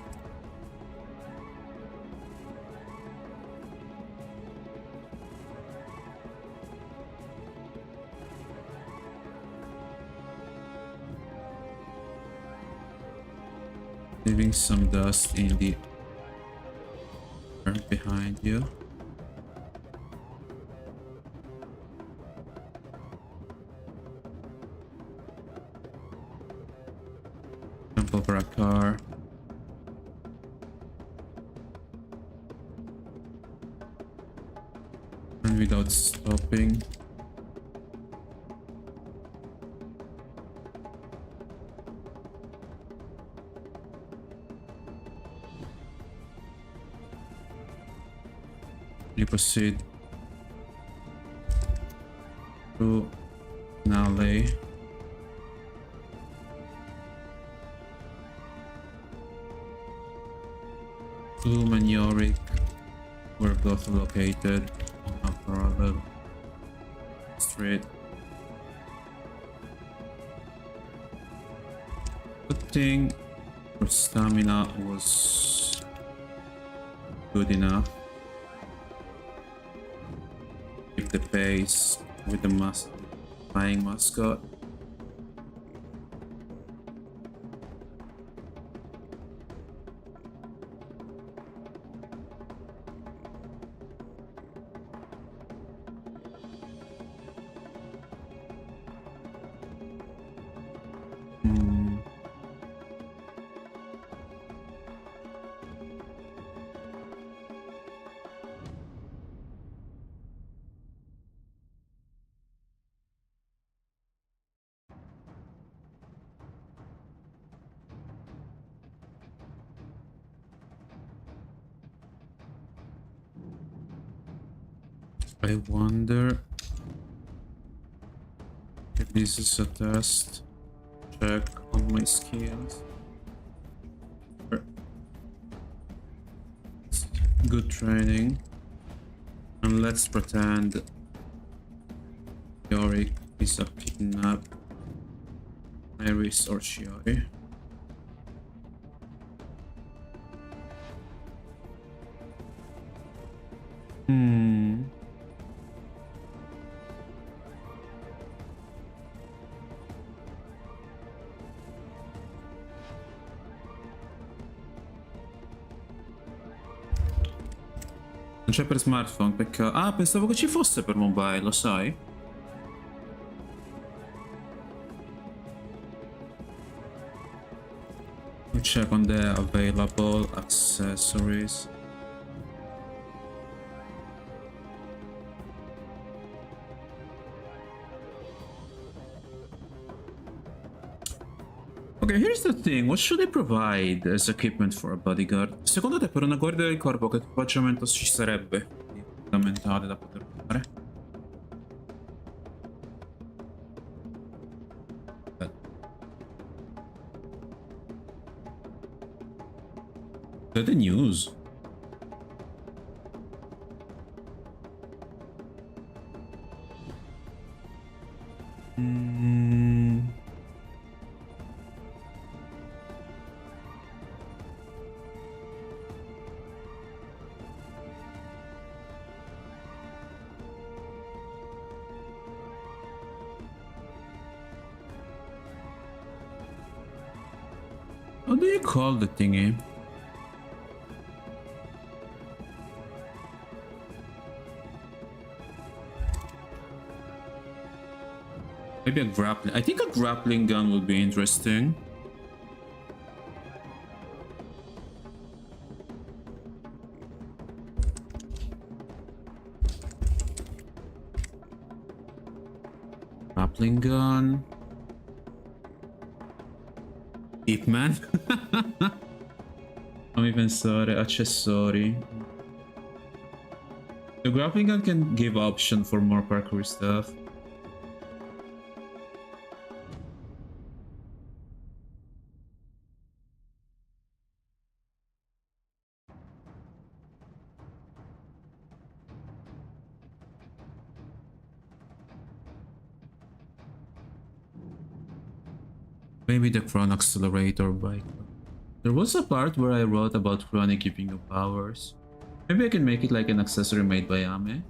Leaving some dust in the air behind you. Jump over a car. Run without stopping. You proceed through an alley. Bloom and Yorick were both located on a parallel street. Good thing your stamina was good enough. Keep the pace with the flying mascot. I wonder if this is a test check on my skills. Good training. And let's pretend Yorick is a kidnapped Iris or Shiori. Non c'è per smartphone, peccato. Ah, pensavo che ci fosse per mobile, lo sai? Check on the available accessories. Okay, here's the thing. What should I provide as equipment for a bodyguard? Secondo te per una guardia del corpo che equipaggiamento ci sarebbe di fondamentale da poter fare? The news. What do you call the thingy? Maybe a grappling. I think a grappling gun would be interesting. Grappling gun. Hitman. Fammi pensare, accessori. The grappling gun can give option for more parkour stuff. Maybe the Chron Accelerator bike. There was a part where I wrote about Chronic giving you powers. Maybe I can make it like an accessory made by Ame.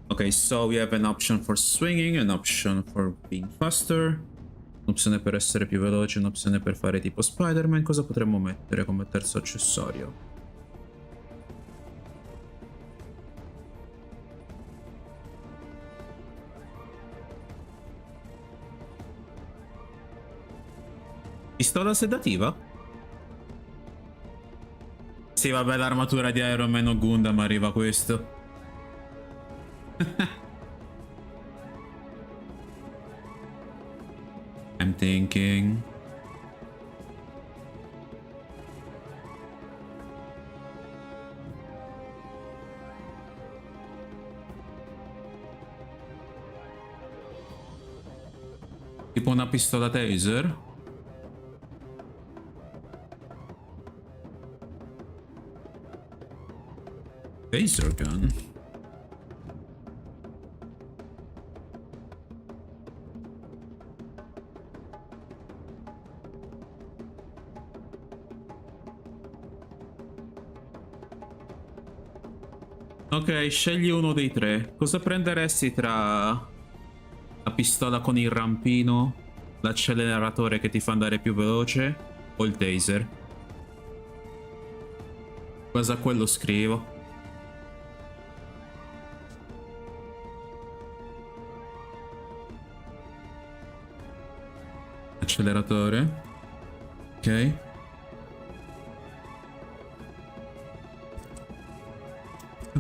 Ok, so we have an option for swinging, an option for being faster, un'opzione per essere più veloci, un'opzione per fare tipo Spider-Man. Cosa potremmo mettere come terzo accessorio? Pistola sedativa? Sì, vabbè, l'armatura di Iron Man o Gundam arriva questo. I'm thinking. Tipo una pistola taser? Taser gun. Ok, scegli uno dei tre. Cosa prenderesti tra la pistola con il rampino, l'acceleratore che ti fa andare più veloce o il taser? Cosa quello scrivo? Acceleratore. Ok.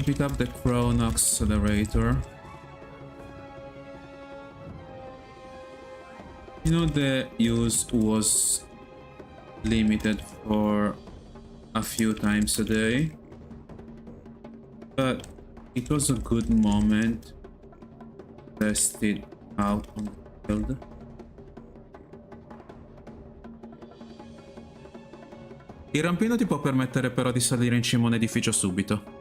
Pick up the Chron Accelerator. You know the use was limited for a few times a day, but it was a good moment to test it out on the field. Il rampino ti può permettere però di salire in cima a un edificio subito.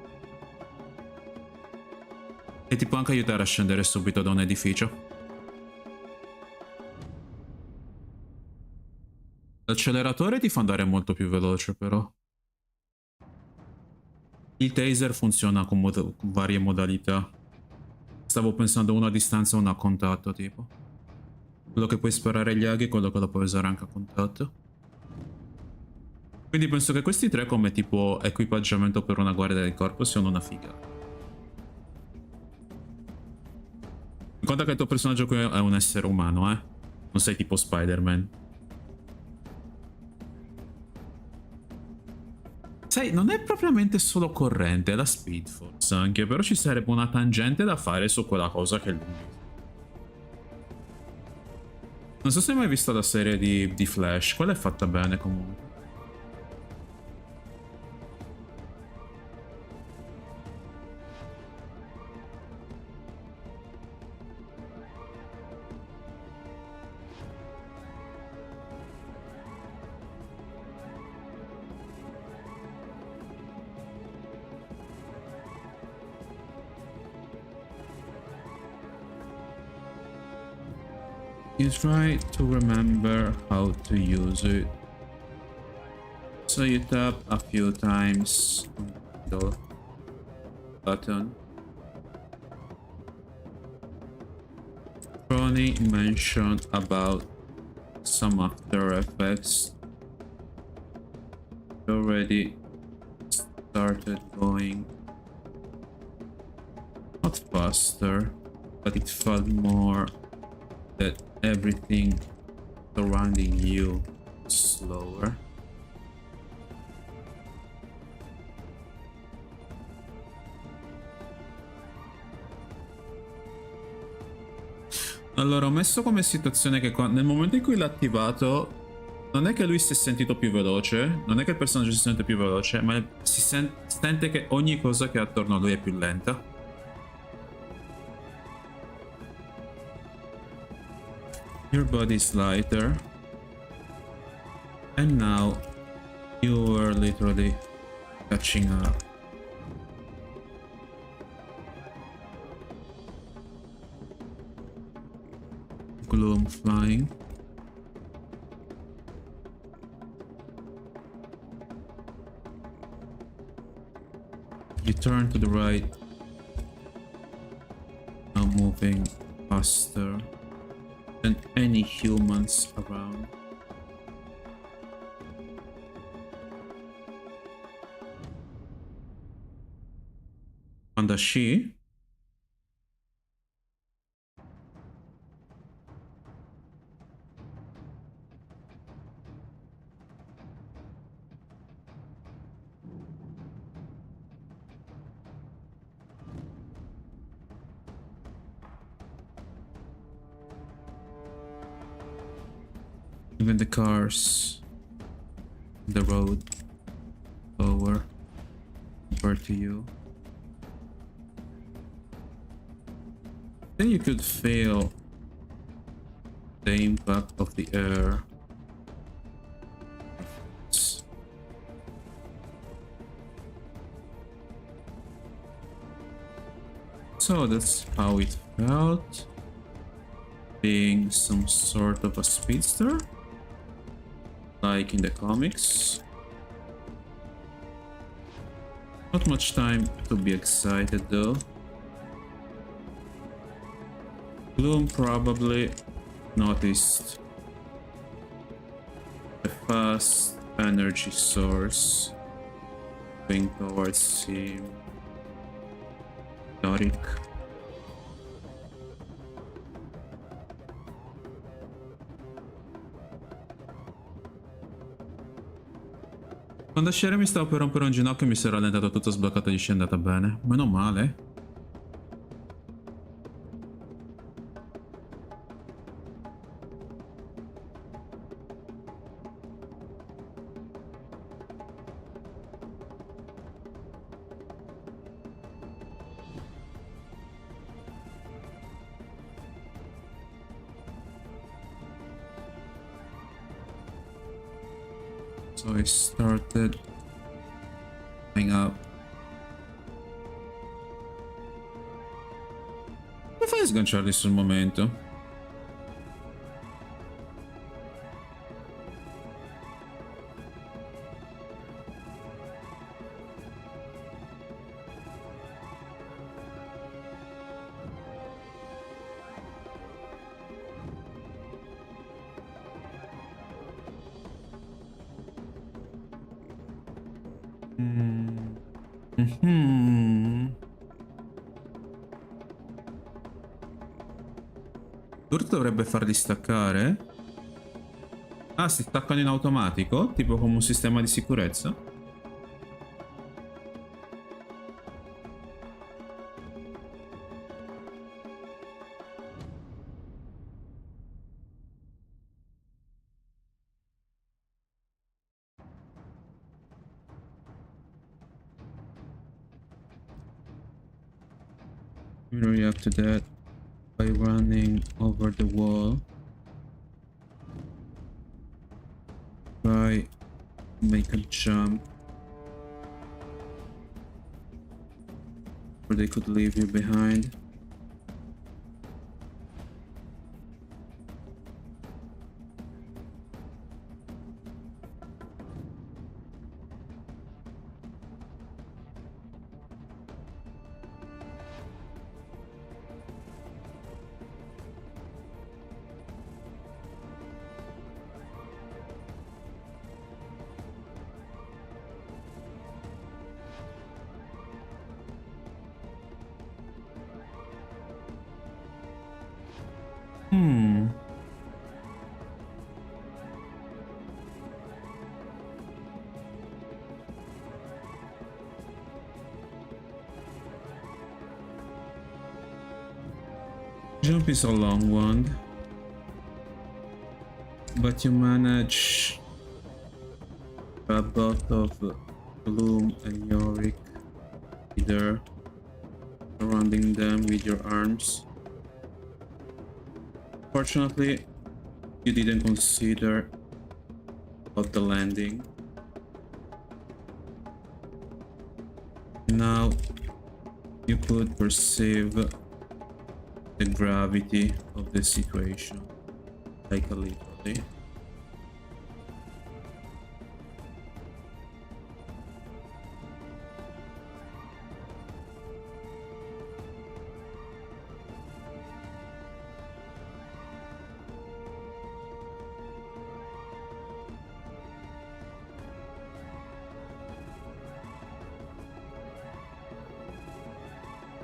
E ti può anche aiutare a scendere subito da un edificio. L'acceleratore ti fa andare molto più veloce però. Il taser funziona con varie modalità. Stavo pensando uno a distanza e uno a contatto tipo. Quello che puoi sparare agli aghi e quello che lo puoi usare anche a contatto. Quindi penso che questi tre come tipo equipaggiamento per una guardia del corpo siano una figata. Conta che il tuo personaggio qui è un essere umano, non sei tipo Spider-Man. Sai, non è propriamente solo corrente, è la Speed Force anche, però ci sarebbe una tangente da fare su quella cosa che è lui. Non so se hai mai visto la serie di Flash, quella è fatta bene comunque. You try to remember how to use it. So you tap a few times on the button. Ronnie mentioned about some After Effects. It already started going not faster, but it felt more that everything surrounding you is slower. Allora ho messo come situazione che nel momento in cui l'ha attivato non è che lui si è sentito più veloce, non è che il personaggio si sente più veloce, ma si sente che ogni cosa che è attorno a lui è più lenta. Your body is lighter, and now you are literally catching up. Gloom flying. You turn to the right. Now moving faster than any humans around. And she even the cars, the road, lower compared to you. Then you could feel the impact of the air. So that's how it felt, being some sort of a speedster, like in the comics. Not much time to be excited though. Gloom probably noticed the fast energy source going towards him. Yorick. Quando a scena mi stavo per rompere un ginocchio mi si è rallentato tutto sbloccato di sci, è andata bene. Meno male. So I started hang up. Come fai a sganciarli sul momento? Turto dovrebbe farli staccare. Ah, si staccano in automatico? Tipo come un sistema di sicurezza? We react to that by running over the wall. Try make a jump where they could leave you behind. Jump is a long one, but you manage both of Bloom and Yorick, either surrounding them with your arms. Fortunately, you didn't consider about the landing. Now you could perceive the gravity of the situation. Like a literally.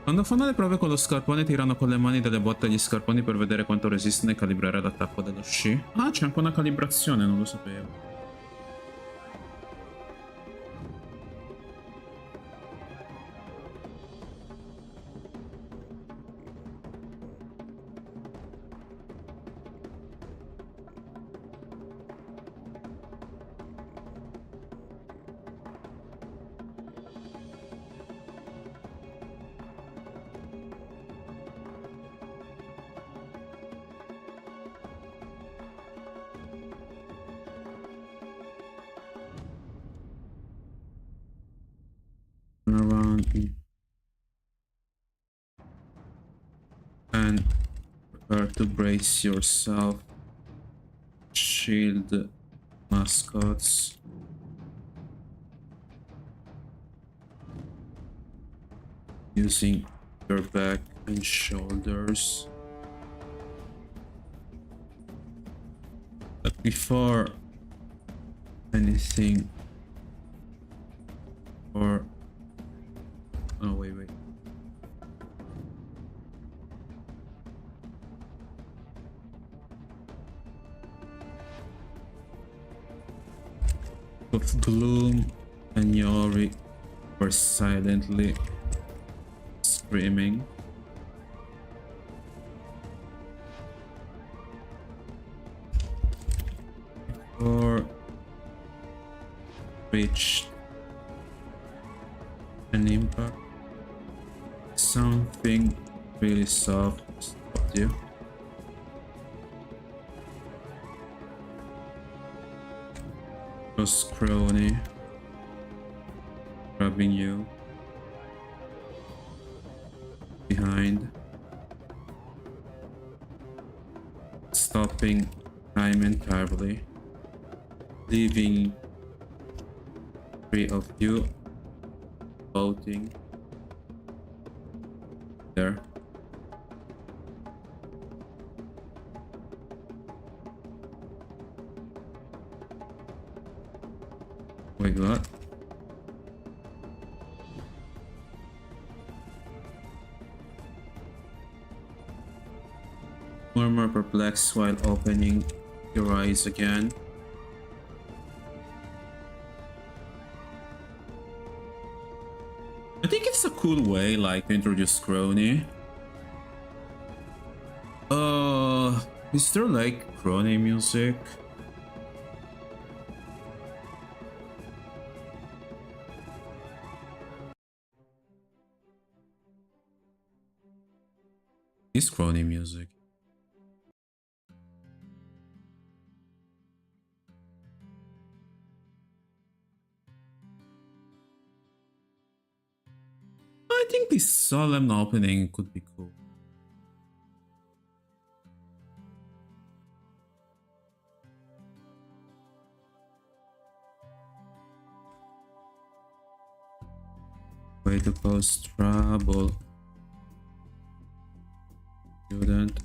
Quando fanno le prove con lo scarpone tirano con le mani delle botte agli scarponi per vedere quanto resistono e calibrare l'attacco dello sci. Ah, c'è anche una calibrazione, non lo sapevo. Around and prepare to brace yourself. Shield mascots. Using your back and shoulders. But before anything, or oh wait. Of Gloom and Yori were silently screaming. Or reached an impact. Something really soft stopped you. It was Crony grabbing you behind, stopping time entirely, leaving three of you floating there. Wait, what? More perplexed while opening your eyes again. I think it's a cool way, like, to introduce Crony. Is there like Crony music? Is Crony music? I think this solemn opening could be cool. Way to cause trouble. Student.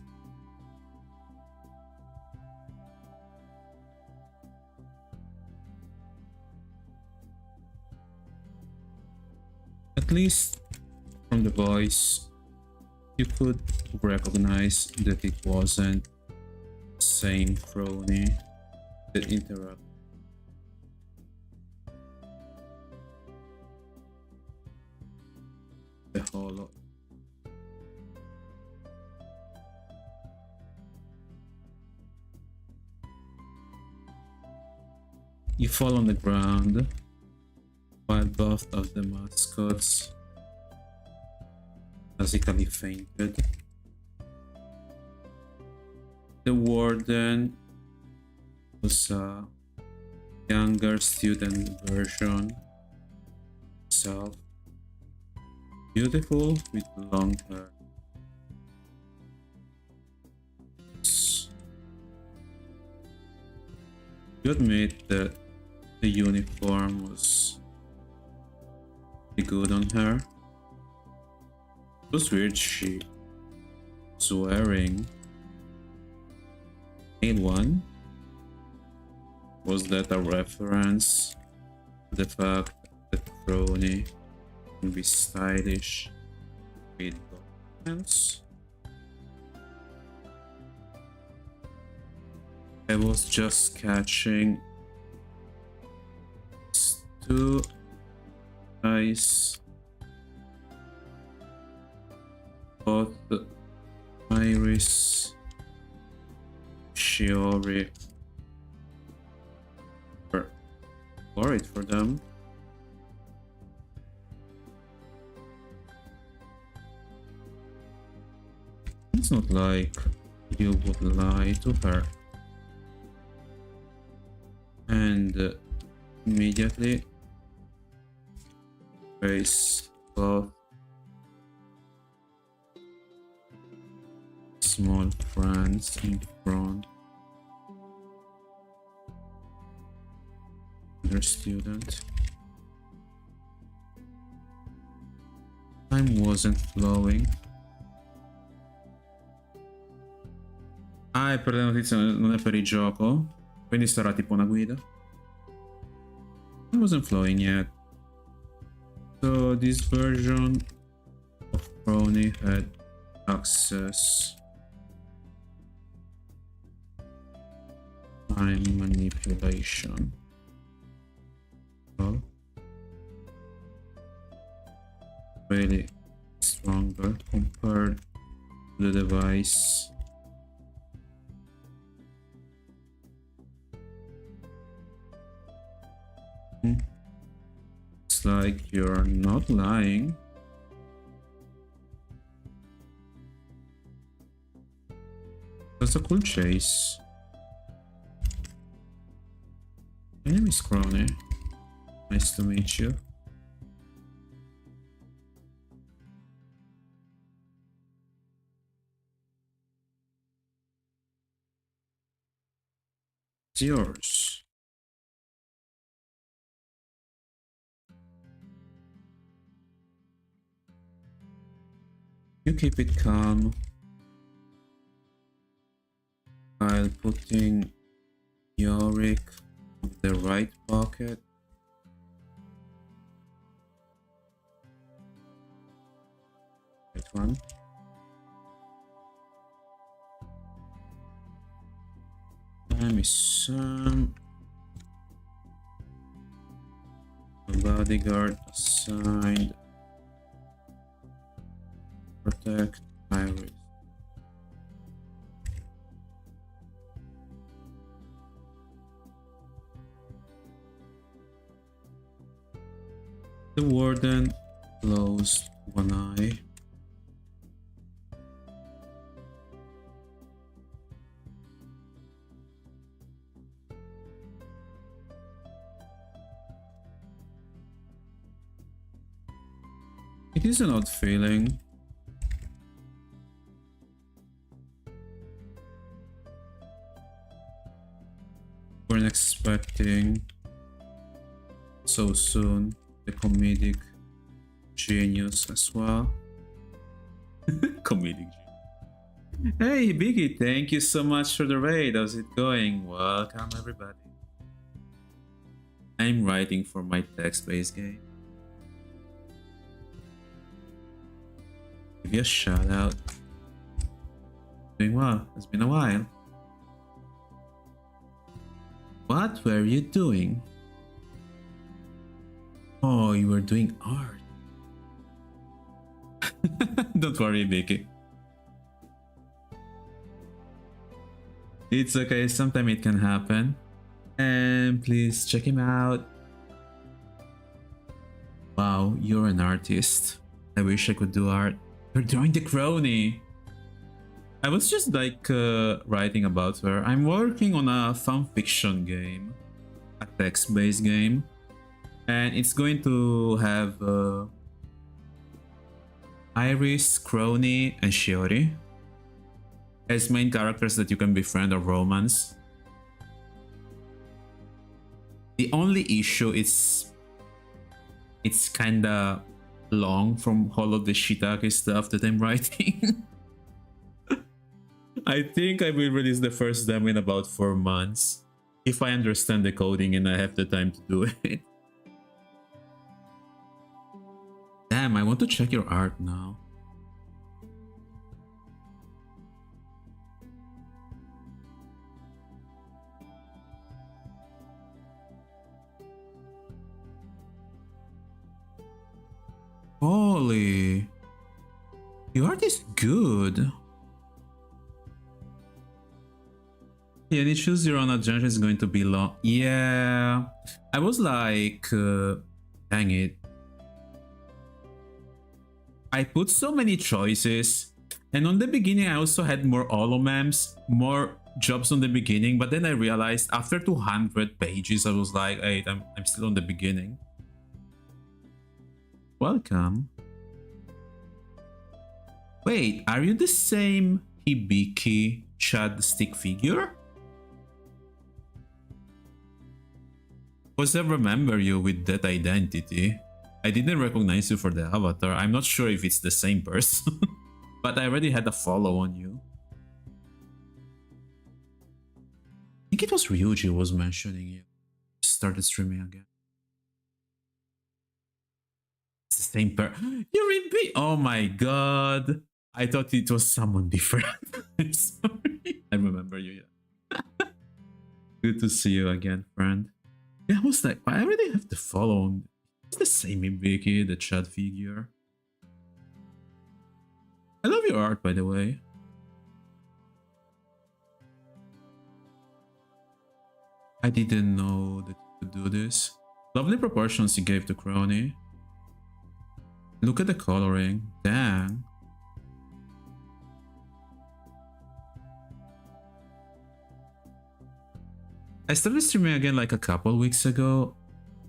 At least from the voice, you could recognize that it wasn't the same Crony that interrupted. The holo. You fall on the ground while both of the mascots basically fainted. The warden was a younger student version himself, beautiful with long hair. You admit that the uniform was pretty good on her. It was weird she was wearing A1. Was that a reference to the fact that crony can be stylish with documents? I was just catching these two guys, both Iris, Shiori. Worried for them. It's not like you would lie to her and immediately face both small friends in front. Your student. Time wasn't flowing. Ah, è per le notizie, non è per il gioco. Quindi sarà tipo una guida. Time wasn't flowing yet. So this version of Crony had access. Time manipulation. Really stronger compared to the device. It's like you're not lying. That's a cool chase. My name is Crony. Nice to meet you. It's yours. You keep it calm while putting Yorick in the right pocket. Right one. Time is some bodyguard assigned. Protect Iris. The warden closed one eye. It is an odd feeling. Weren't expecting so soon the comedic genius as well. Comedic genius. Hey Biggie, thank you so much for the raid. How's it going? Welcome everybody. I'm writing for my text-based game. Give you a shout out. Doing well. It's been a while. What were you doing? Oh, you were doing art. Don't worry, Vicky. It's okay, sometimes it can happen. And please check him out. Wow, you're an artist. I wish I could do art. You're drawing the crony. I was just like writing about her. I'm working on a fanfiction game, a text-based game, and it's going to have Iris, Crony, and Shiori as main characters that you can befriend or romance. The only issue is it's kinda long from all of the shiitake stuff that I'm writing. I think I will release the first demo in about 4 months. If I understand the coding and I have the time to do it. Damn, I want to check your art now. Holy. Your art is good. Yeah, the choose your own adventure is going to be long. Yeah. I was like, dang it. I put so many choices. And on the beginning, I also had more holomams, more jobs on the beginning. But then I realized after 200 pages, I was like, hey, I'm still on the beginning. Welcome. Wait, are you the same Hibiki Chad stick figure? Because I remember you with that identity. I didn't recognize you for the avatar. I'm not sure if it's the same person. But I already had a follow on you. I think it was Ryuji was mentioning you. Started streaming again. It's the same You're in B. Oh my god. I thought it was someone different. I'm sorry. I remember you, yeah. Good to see you again, friend. Yeah, I was like, I already have to follow on. It's the same Ibiki, the Chad figure. I love your art, by the way. I didn't know that you could do this. Lovely proportions you gave to Crony. Look at the coloring. Dang. I started streaming again like a couple weeks ago.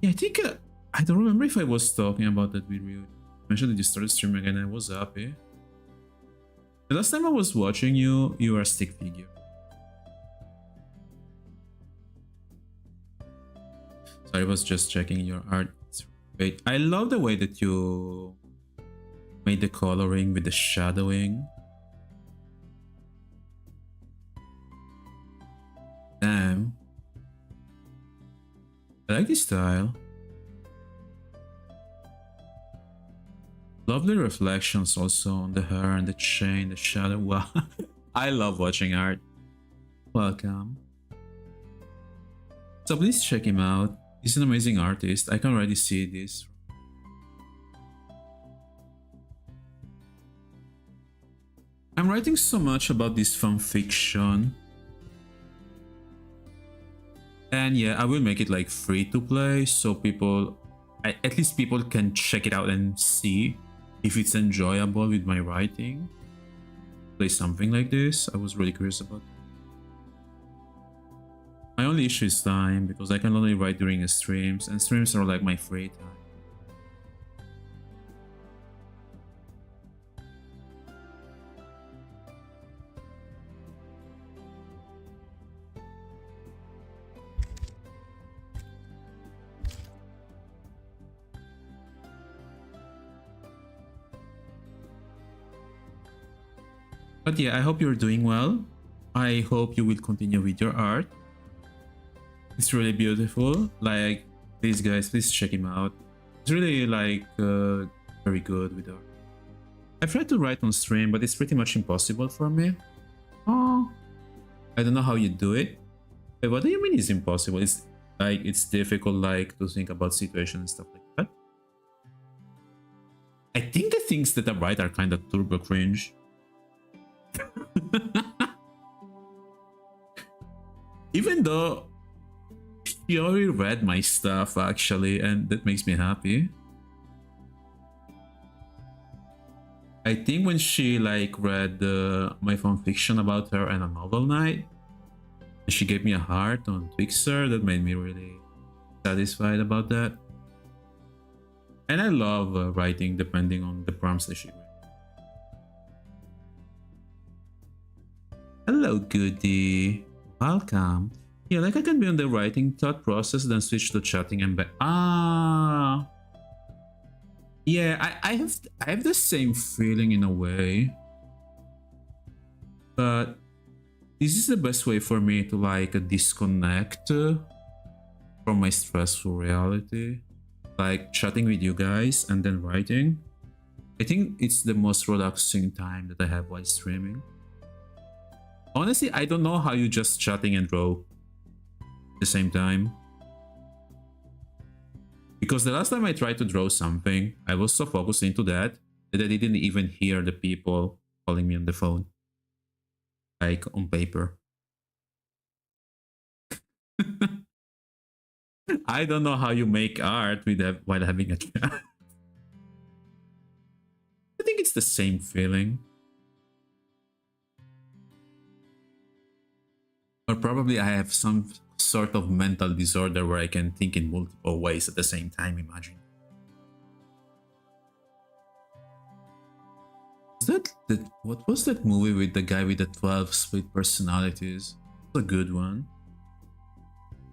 Yeah, I think I don't remember if I was talking about that with you. I mentioned that you started streaming again and I was happy. The last time I was watching you, you were a stick figure. So I was just checking your art. Wait, I love the way that you made the coloring with the shadowing. Damn. I like this style. Lovely reflections also on the hair and the chain, the shadow. Wow. I love watching art. Welcome. So please check him out. He's an amazing artist. I can already see this. I'm writing so much about this fanfiction. And yeah, I will make it like free to play so people, at least people can check it out and see if it's enjoyable with my writing. Play something like this. I was really curious about it. My only issue is time because I can only write during streams and streams are like my free time. But yeah, I hope you're doing well. I hope you will continue with your art. It's really beautiful. Like, please guys, please check him out. It's really like very good with art. I've tried to write on stream, but it's pretty much impossible for me. Oh, I don't know how you do it. Wait, what do you mean it's impossible? It's like it's difficult like to think about situations and stuff like that. I think the things that I write are kind of turbo cringe. Even though she already read my stuff actually, and that makes me happy. I think when she like read my fanfiction about her and a novel night, and she gave me a heart on Twixer, that made me really satisfied about that. And I love writing depending on the prompts that she read. Hello, Goody. Welcome. Yeah, like I can be on the writing thought process, then switch to chatting and back. Ah, yeah, I have the same feeling in a way, but this is the best way for me to like disconnect from my stressful reality, like chatting with you guys and then writing. I think it's the most relaxing time that I have while streaming. Honestly, I don't know how you just chatting and draw at the same time. Because the last time I tried to draw something, I was so focused into that that I didn't even hear the people calling me on the phone. Like on paper. I don't know how you make art with that while having a chat. I think it's the same feeling. Or probably I have some sort of mental disorder where I can think in multiple ways at the same time, imagine. What was that movie with the guy with the 12 split personalities? It was a good one.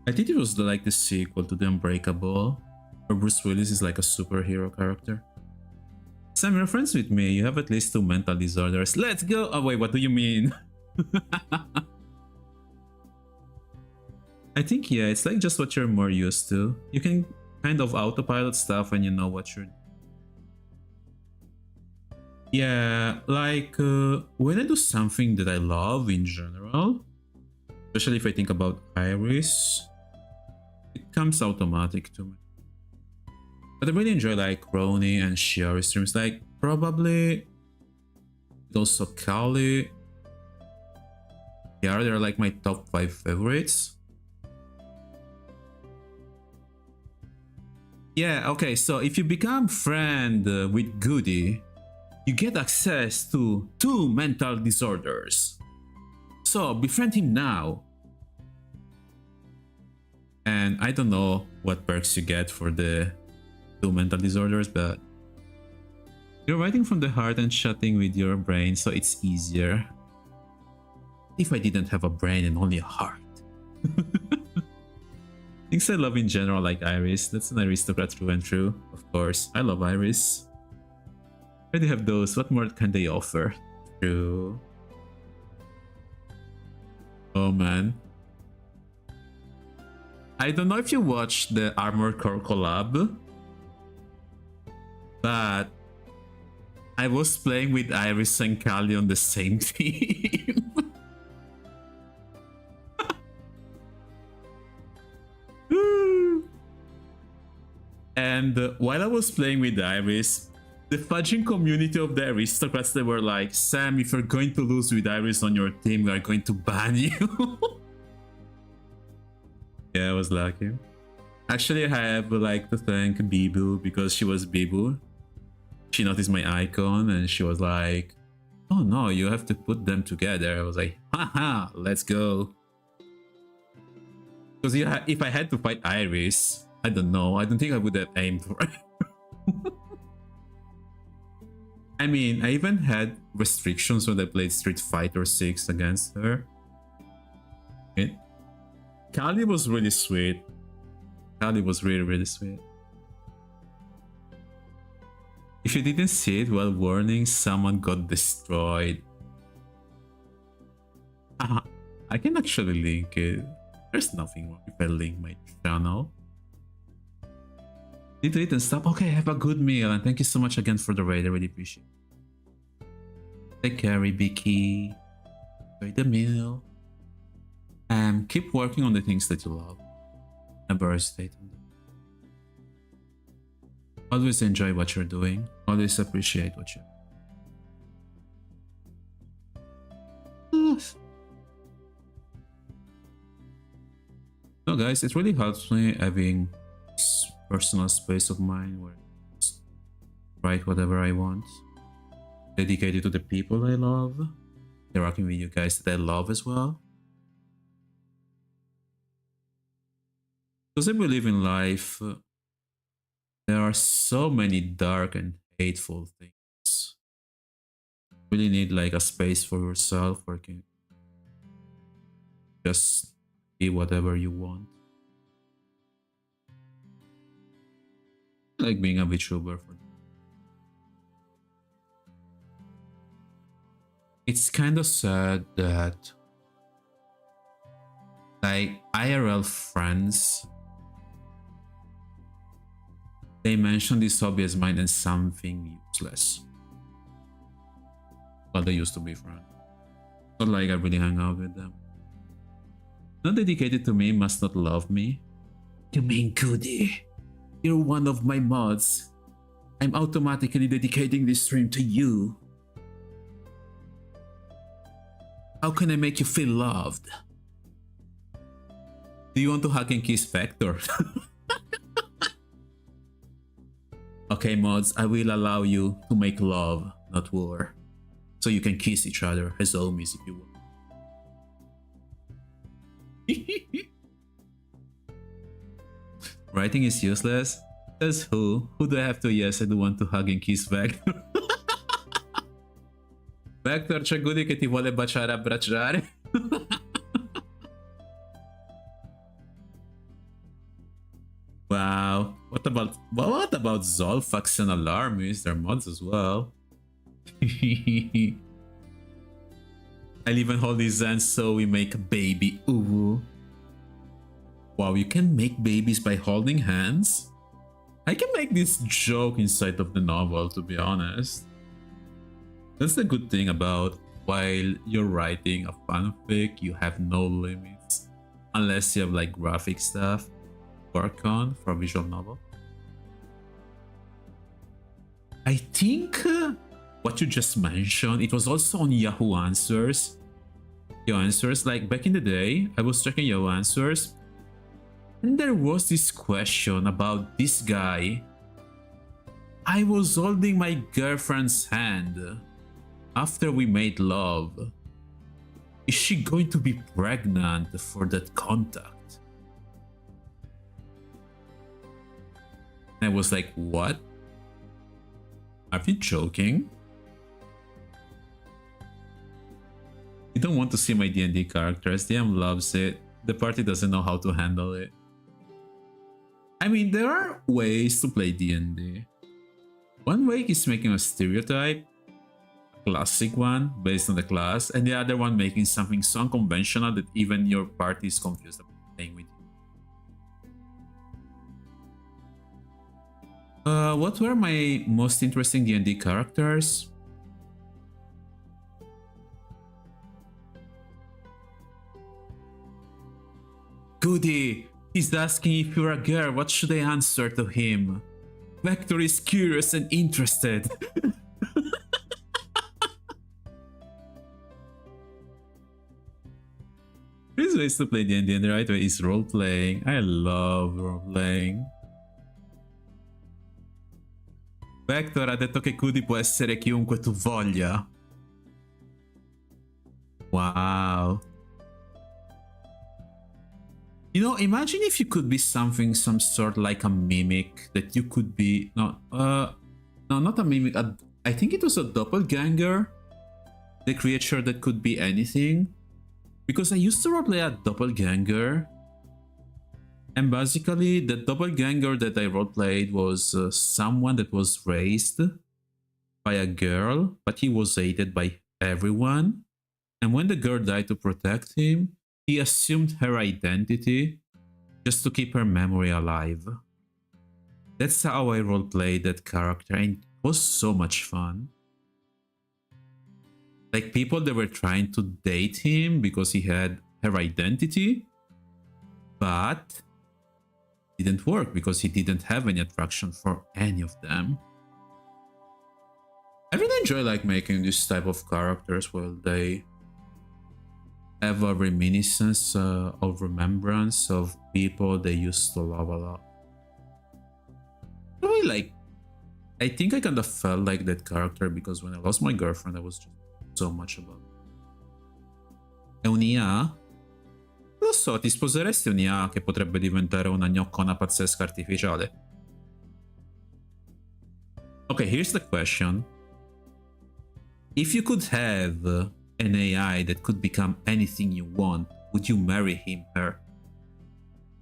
I think it was like the sequel to The Unbreakable, where Bruce Willis is like a superhero character. Sam, you're friends with me. You have at least 2 mental disorders. Let's go! Oh wait, what do you mean? I think, yeah, it's like just what you're more used to. You can kind of autopilot stuff when you know what you're doing. Yeah, like when I do something that I love in general, especially if I think about Iris, it comes automatic to me. But I really enjoy like Roni and Shiori streams, like probably also Kali. Yeah, they're like my top 5 favorites. Yeah, okay, so if you become friend with Goody, you get access to 2 mental disorders. So befriend him now. And I don't know what perks you get for the 2 mental disorders, but you're writing from the heart and chatting with your brain, so it's easier. If I didn't have a brain and only a heart. Things I love in general, like Iris. That's an aristocrat through and through. Of course, I love Iris. I already have those. What more can they offer? True. Oh man. I don't know if you watched the Armored Core collab, but I was playing with Iris and Kali on the same team. And while I was playing with Iris, the fudging community of the aristocrats, they were like, Sam, if you're going to lose with Iris on your team, we are going to ban you. Yeah, I was lucky. Actually, I have like to thank Bibu because she was Bibu. She noticed my icon and she was like, oh no, you have to put them together. I was like, haha, let's go. Because if I had to fight Iris, I don't know. I don't think I would have aimed for it. I mean, I even had restrictions when I played Street Fighter 6 against her. Kali was really sweet. Kali was really, really sweet. If you didn't see it, well, warning, someone got destroyed. I can actually link it. There's nothing wrong if I link my channel. Need to eat and stop. Okay, have a good meal and thank you so much again for the raid. I really appreciate it. Take care, Ibiki. Enjoy the meal. And keep working on the things that you love. Never hesitate on them. Always enjoy what you're doing. Always appreciate what you're. So guys, it really helps me having this personal space of mine where I just write whatever I want. Dedicated to the people I love. Interacting with you guys that I love as well. Because I believe in life, there are so many dark and hateful things. You really need like a space for yourself where you can just Be whatever you want. I like being a VTuber for it's kind of sad that like IRL friends, they mention this hobby as mine as something useless. But they used to be friends. Not like I really hang out with them. Not dedicated to me must not love me. You mean Goody? You're one of my mods. I'm automatically dedicating this stream to you. How can I make you feel loved? Do you want to hug and kiss Vector? Okay, mods, I will allow you to make love, not war. So you can kiss each other as homies if you want. Writing is useless? Says who? Who do I have to yes? I do want to hug and kiss Vector. Vector, c'è Goody che ti vuole baciare e abbracciare. Wow. What about Zolfax and Alarmis? They're mods as well. I'll even hold his hand so we make a baby. Ooh. Wow, you can make babies by holding hands? I can make this joke inside of the novel, to be honest. That's the good thing about while you're writing a fanfic, you have no limits. Unless you have like graphic stuff to work on for a visual novel. I think what you just mentioned, it was also on Yahoo Answers. Yahoo Answers, like back in the day, I was checking Yahoo Answers. And there was this question about this guy. I was holding my girlfriend's hand after we made love. Is she going to be pregnant for that contact? And I was like, what? Are you joking? You don't want to see my D&D characters. DM loves it. The party doesn't know how to handle it. I mean, there are ways to play D&D. One way is making a stereotype, a classic one based on the class, and the other one making something so unconventional that even your party is confused about playing with you. What were my most interesting D&D characters? Goody! He's asking if you're a girl, what should I answer to him? Vector is curious and interested. There's ways to play D&D, and the right way is role-playing. I love role-playing. Vector ha detto che Goody può essere chiunque tu voglia. Wow. You know, imagine if you could be something, some sort like a mimic, that you could be, no, not a mimic, I think it was a doppelganger, the creature that could be anything, because I used to roleplay a doppelganger, and basically the doppelganger that I roleplayed was someone that was raised by a girl, but he was hated by everyone, and when the girl died to protect him, he assumed her identity just to keep her memory alive. That's how I roleplayed that character, and it was so much fun. Like people that were trying to date him because he had her identity, but it didn't work because he didn't have any attraction for any of them. I really enjoy like making this type of characters where they have a reminiscence of remembrance of people they used to love a lot. Really, like, I think I kind of felt like that character because when I lost my girlfriend, I was just so much about it. È un'IA? Lo so, ti sposeresti un'IA che potrebbe diventare una gnoccona pazzesca artificiale? Okay, here's the question. If you could have an AI that could become anything you want, would you marry him, her?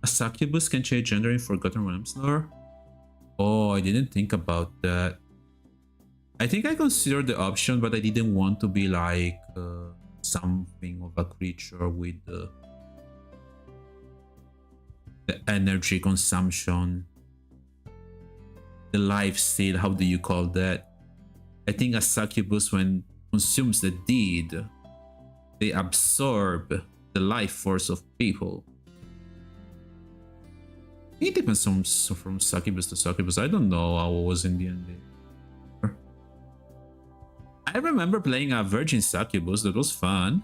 A succubus can change gender in Forgotten Realms lore? Oh, I didn't think about that. I think I considered the option, but I didn't want to be like something of a creature with the energy consumption, the lifesteal, how do you call that? I think a succubus, when consumes the deed, they absorb the life force of people. It depends from succubus to succubus. I don't know how it was in the end. I remember playing a virgin succubus. That was fun.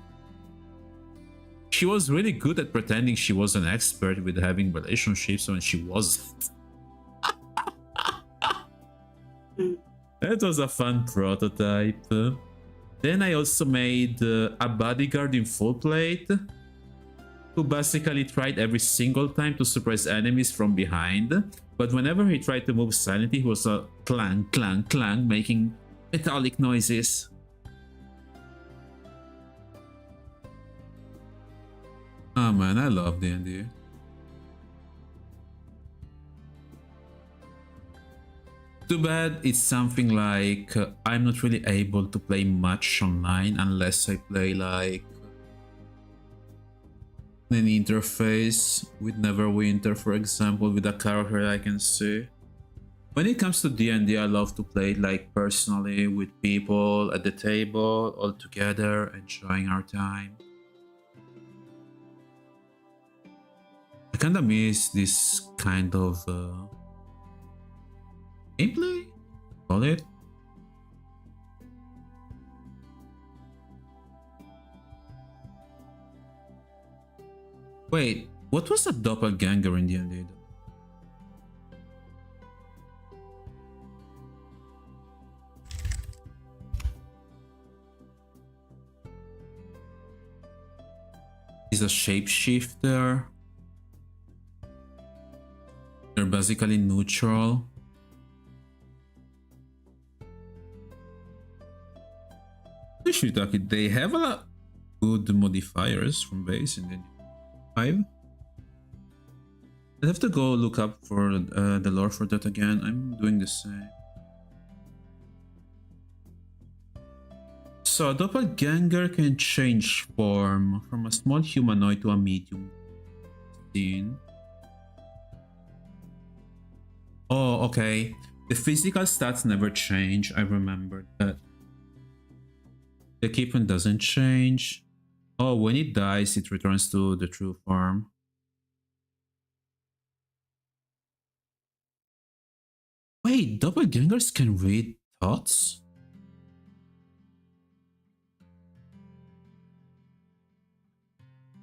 She was really good at pretending she was an expert with having relationships when she wasn't. That was a fun prototype. Then I also made a bodyguard in full plate, who basically tried every single time to suppress enemies from behind, but whenever he tried to move silently, he was a clang, clang, clang, making metallic noises. Oh man, I love D&D. Too bad it's something like I'm not really able to play much online unless I play like an interface with Neverwinter, for example, with a character I can see. When it comes to D&D, I love to play it like personally with people at the table, all together, enjoying our time. I kinda miss this kind of gameplay, call it. Wait, what was a doppelganger in D&D? Is a shapeshifter. They're basically neutral. They have a lot good modifiers from base in the 5. I have to go look up for the lore for that again. I'm doing the same. So a doppelganger can change form from a small humanoid to a medium. Oh, okay. The physical stats never change. I remember that. The equipment doesn't change. Oh, when it dies, it returns to the true form. Wait, doppelgangers can read thoughts?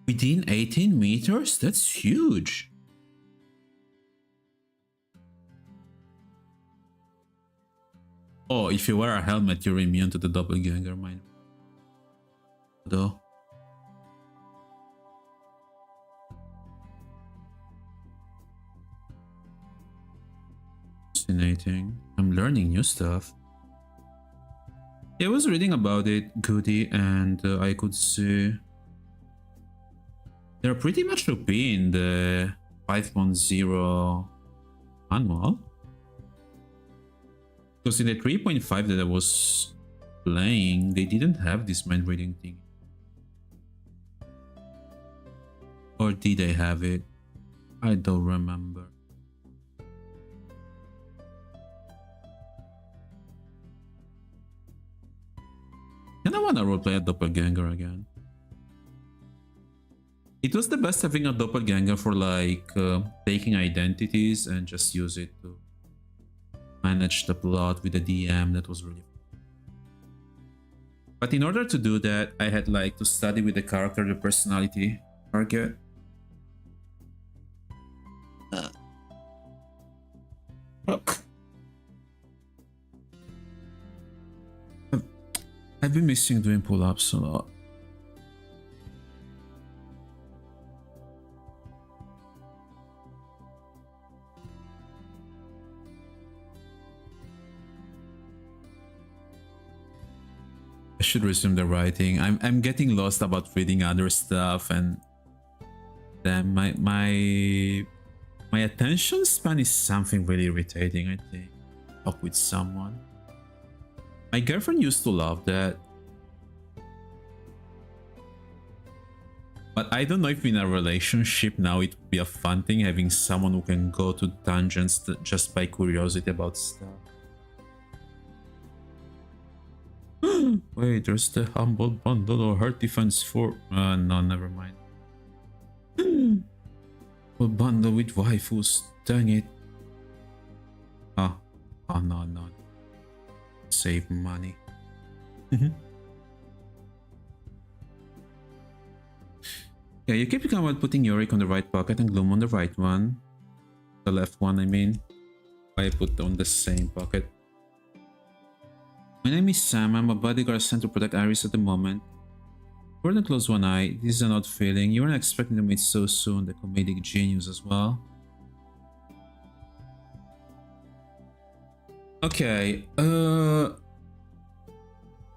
Within 18 meters? That's huge. Oh, if you wear a helmet, you're immune to the doppelganger mind. Though. Fascinating. I'm learning new stuff. Yeah, I was reading about it, Goody, and I could see they're pretty much OP in the 5.0 manual. Because in the 3.5 that I was playing, they didn't have this mind reading thing. Or did they have it? I don't remember. And I wanna roleplay a doppelganger again. It was the best having a doppelganger for like taking identities and just use it to manage the plot with the DM. That was really fun. But in order to do that, I had like to study with the character the personality target. I've been missing doing pull-ups a lot. I should resume the writing. I'm getting lost about reading other stuff, and Damn, my attention span is something really irritating, I think. Talk with someone. My girlfriend used to love that. But I don't know if in a relationship now it would be a fun thing having someone who can go to tangents just by curiosity about stuff. Wait, there's the humble bundle or heart defense 4. No, never mind. A bundle with waifus, dang it. Oh no. Save money. Yeah, you keep talking about putting Yorick on the right pocket and Gloom on the right one. The left one, I mean. I put on the same pocket. My name is Sam. I'm a bodyguard sent to protect Iris at the moment. More than close one eye. This is an odd feeling. You weren't expecting to meet so soon. The comedic genius as well. Okay.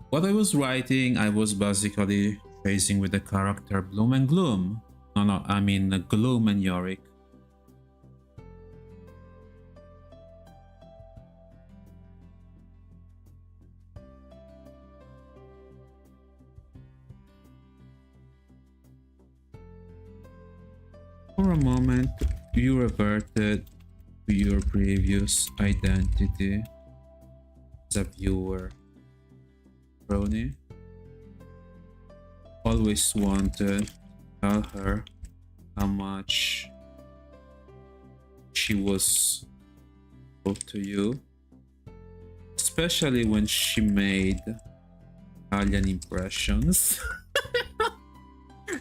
What I was writing, I was basically facing with the character Bloom and Gloom. No, I mean Gloom and Yorick. For a moment, you reverted to your previous identity as a viewer. Brony always wanted to tell her how much she was good to you, especially when she made Italian impressions.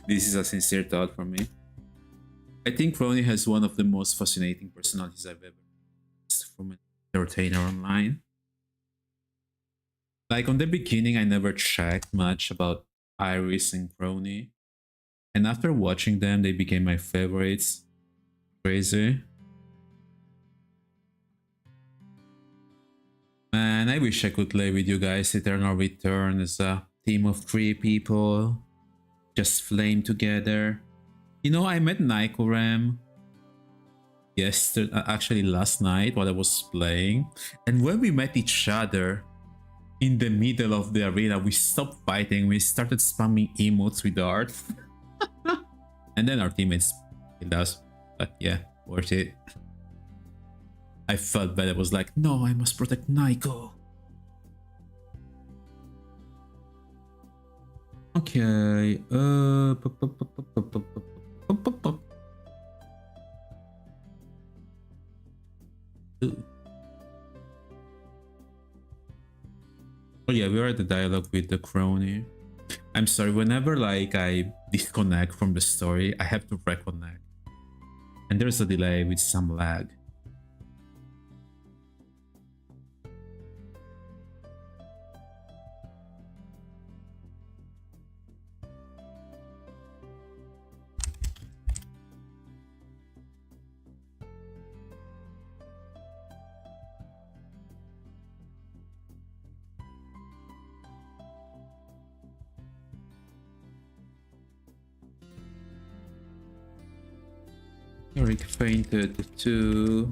This is a sincere thought from me. I think Roni has one of the most fascinating personalities I've ever seen from an entertainer online. Like on the beginning, I never checked much about Iris and Crony, and after watching them, they became my favorites. Crazy. Man, I wish I could play with you guys Eternal Return as a team of 3 people. Just flame together. You know, I met Nicorem yesterday, actually last night while I was playing. And when we met each other in the middle of the arena, we stopped fighting. We started spamming emotes with art. And then our teammates killed us. But yeah, worth it. I felt bad. I was like, no, I must protect Nico. Okay. Oh yeah, we are at the dialogue with the crony. I'm sorry, whenever like I disconnect from the story, I have to reconnect. And there's a delay with some lag. Eric fainted too.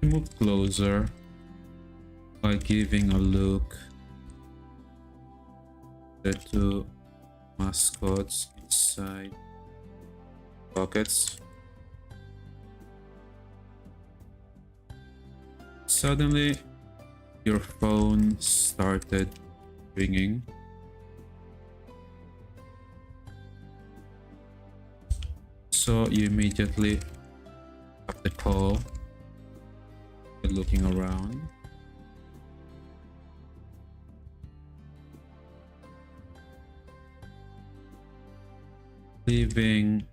Move closer by giving a look at the 2 mascots inside pockets. Suddenly, your phone started ringing. So you immediately have the call. You're looking around. Leaving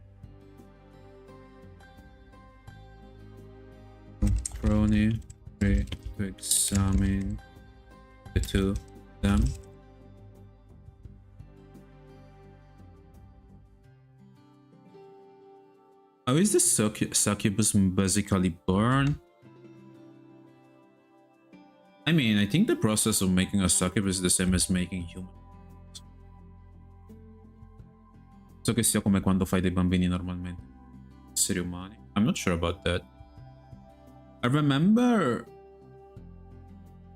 crony to examine the 2 of them. How is the succubus basically born? I mean, I think the process of making a succubus is the same as making human. So che sia come quando fai dei bambini normalmente. Esseri umani. I'm not sure about that. I remember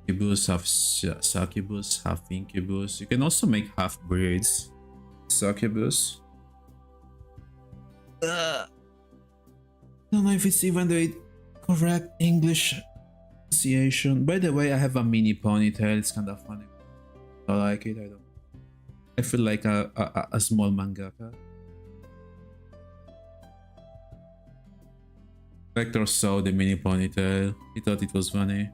succubus, half succubus, half incubus. You can also make half breeds. Succubus. I don't know if it's even the correct English pronunciation. By the way, I have a mini ponytail. It's kind of funny. I like it. I don't. I feel like a small mangaka. Vector saw the mini ponytail. He thought it was funny.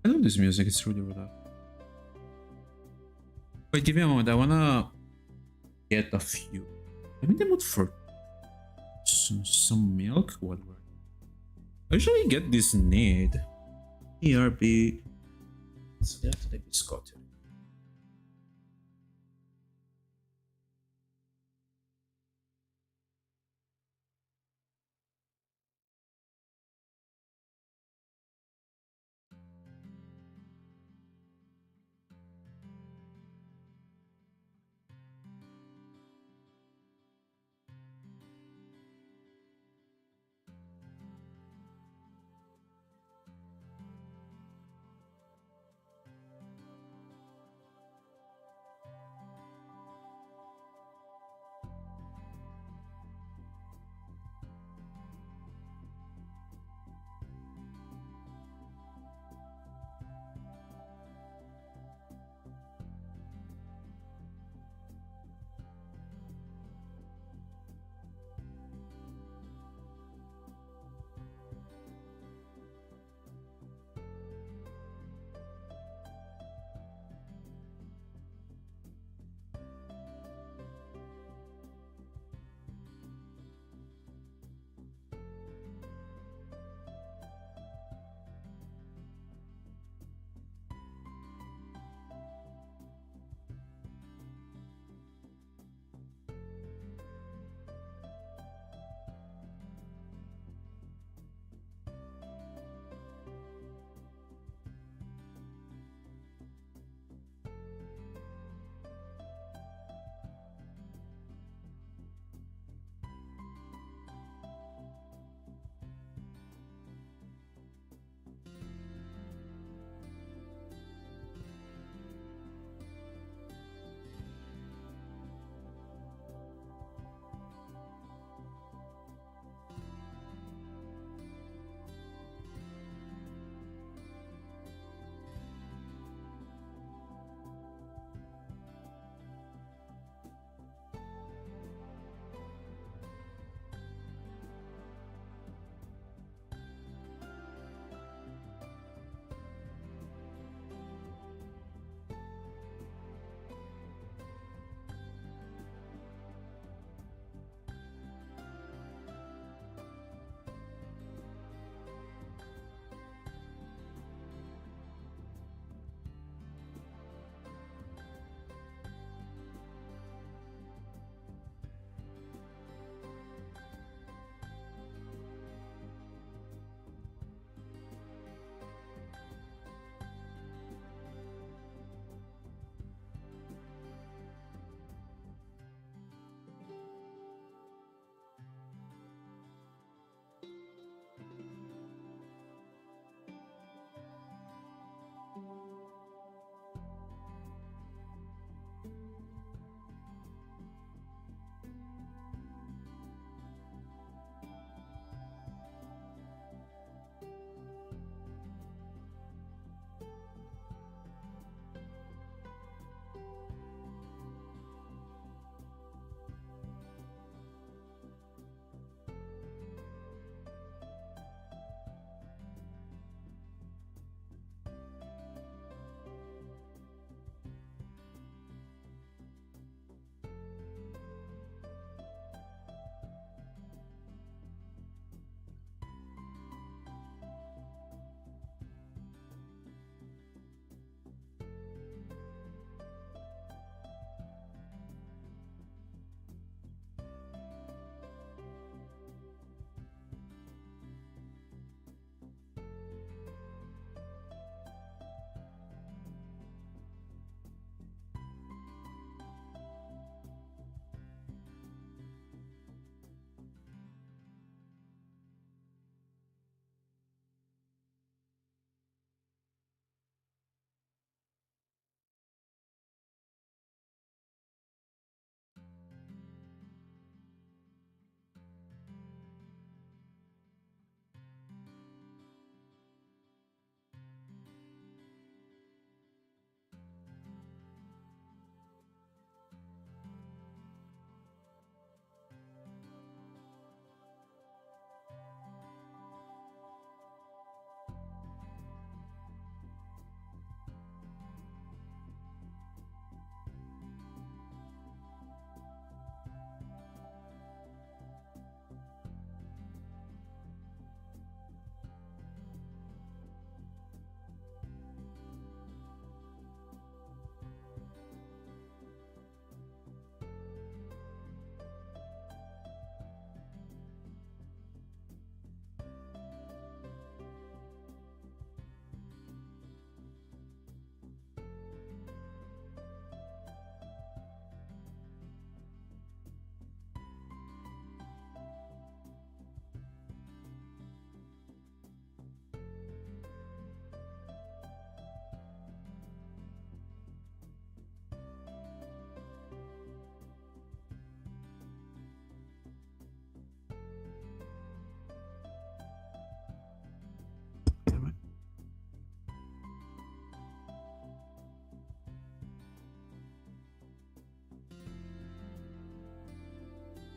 I love this music. It's really relaxing. Wait, give me a moment. I wanna get a few. I'm in the mood for some milk. Whatever. I usually get this need. ERB. So they have to take biscotti.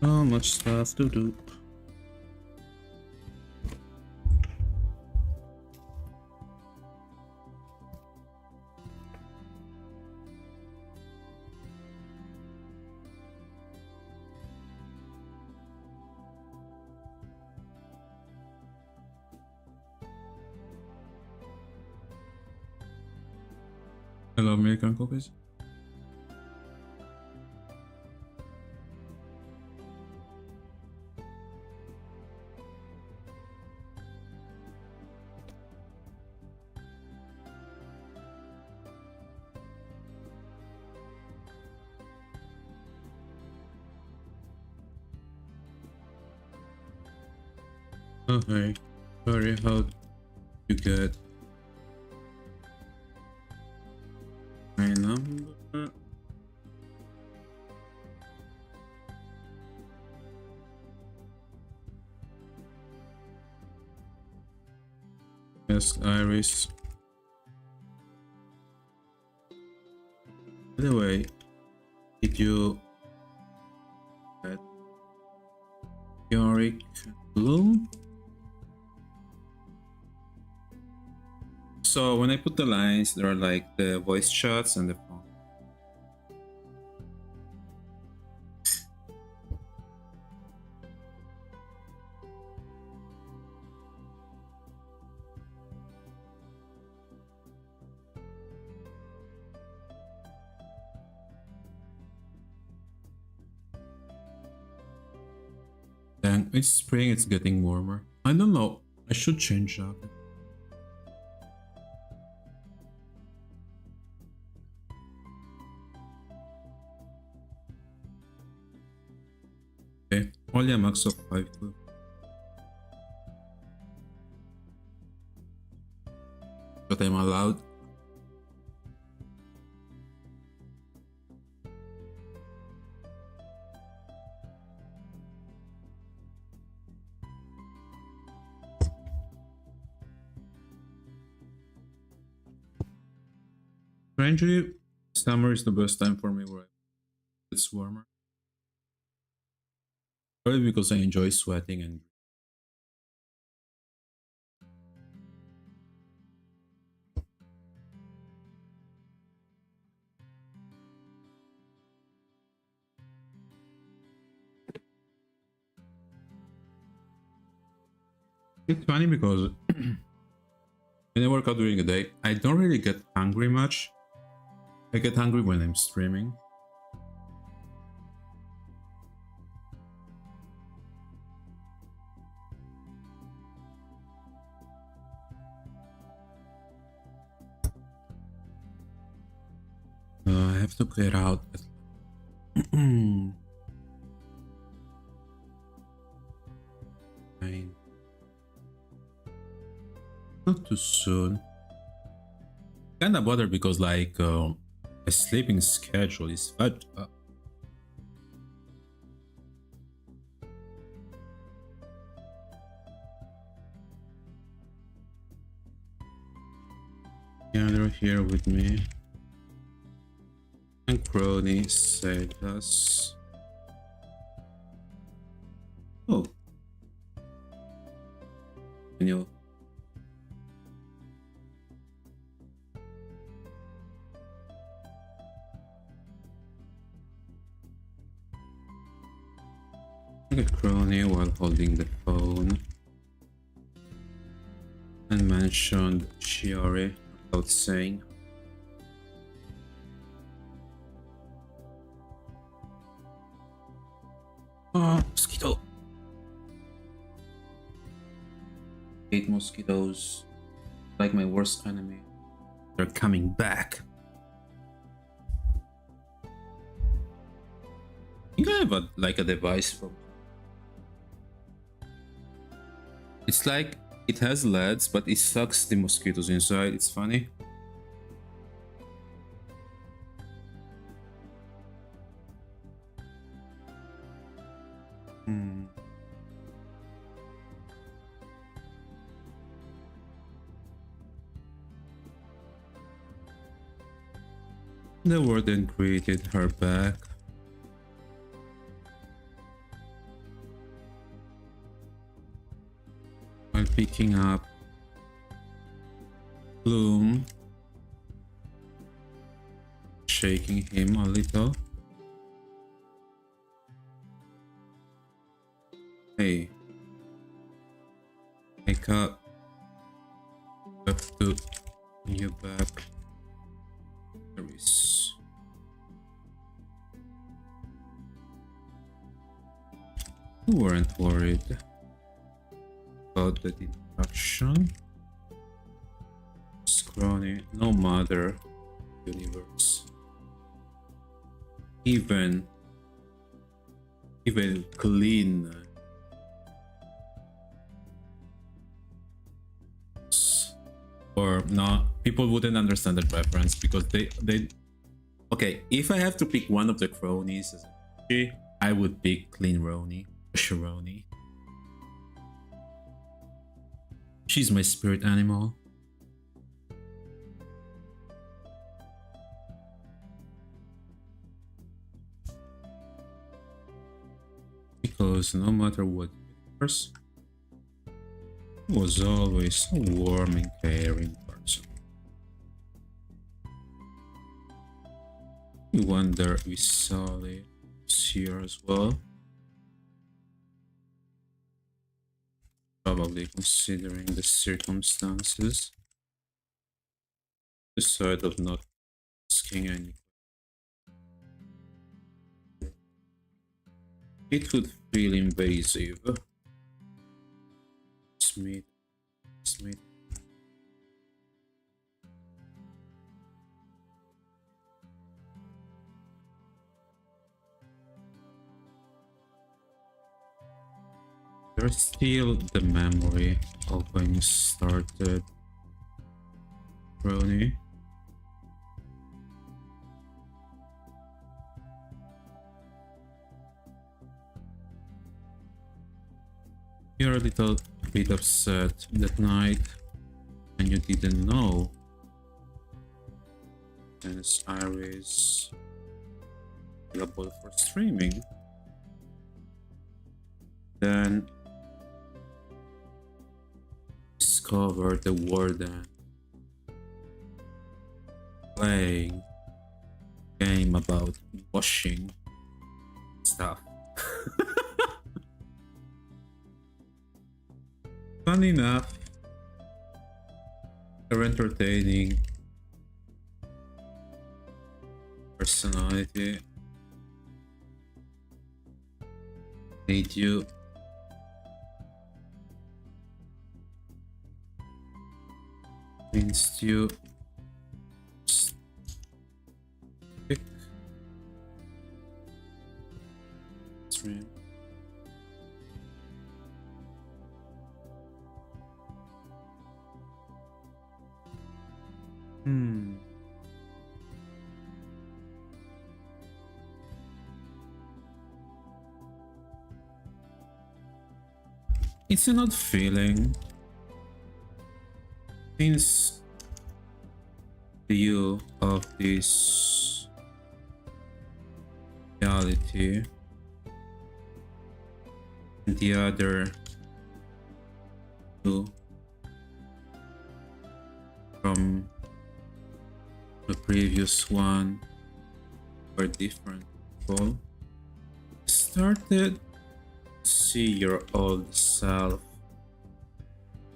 So much stuff to do. I love American cookies. Okay, sorry, how you get my number? Yes, Iris. By the way, did you get Yorick Bloom? So when I put the lines, there are like the voice shots and the phone. Dang, it's spring, it's getting warmer. I don't know, I should change up. Okay, only a max of 5 too. But I'm allowed. Strangely, summer is the best time for me where it's warmer. Probably because I enjoy sweating and it's funny because when I work out during the day, I don't really get hungry much. I get hungry when I'm streaming. I have to clear out. Fine. Not too soon. Kinda bothered because like my sleeping schedule is fucked up. Yeah, they're here with me. And Crony said us. Oh. Daniel. Look at Crony while holding the phone. And mentioned Shiori without saying. Oh, mosquito. Hate mosquitoes. Like my worst enemy. They're coming back. I think I have like a device for. It's like it has LEDs, but it sucks the mosquitoes inside. It's funny. The warden greeted her back. picking up Bloom, shaking him a little. Hey, wake up. Have to bring you back. There is. You weren't worried about the destruction. Scrawny, no matter universe. Even clean or not, people wouldn't understand the reference because they okay, if I have to pick one of the cronies, I would pick Clean Roni, Sharoni. She's my spirit animal. Because no matter what universe, he was always a warm and caring person. You wonder if Sally was here as well. Probably considering the circumstances, decided of not asking any. It would feel invasive. Smith. There's still the memory of when you started, Ronnie. You're a little bit upset that night and you didn't know. Tennis Iris available for streaming. Then discover the warden playing a game about washing stuff. Fun enough, her entertaining personality made you convinced you stick stream. It's an odd feeling since the view of this reality and the other two from the previous one were different people. Started to see your old self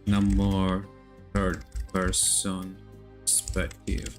in a more third person perspective.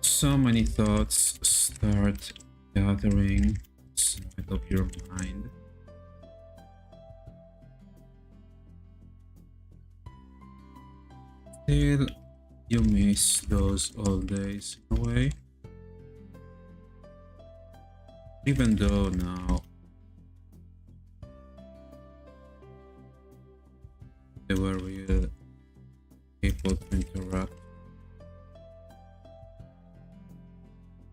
So many thoughts start gathering inside of your mind. Still, you miss those old days in a way. Even though now they were real people to interact.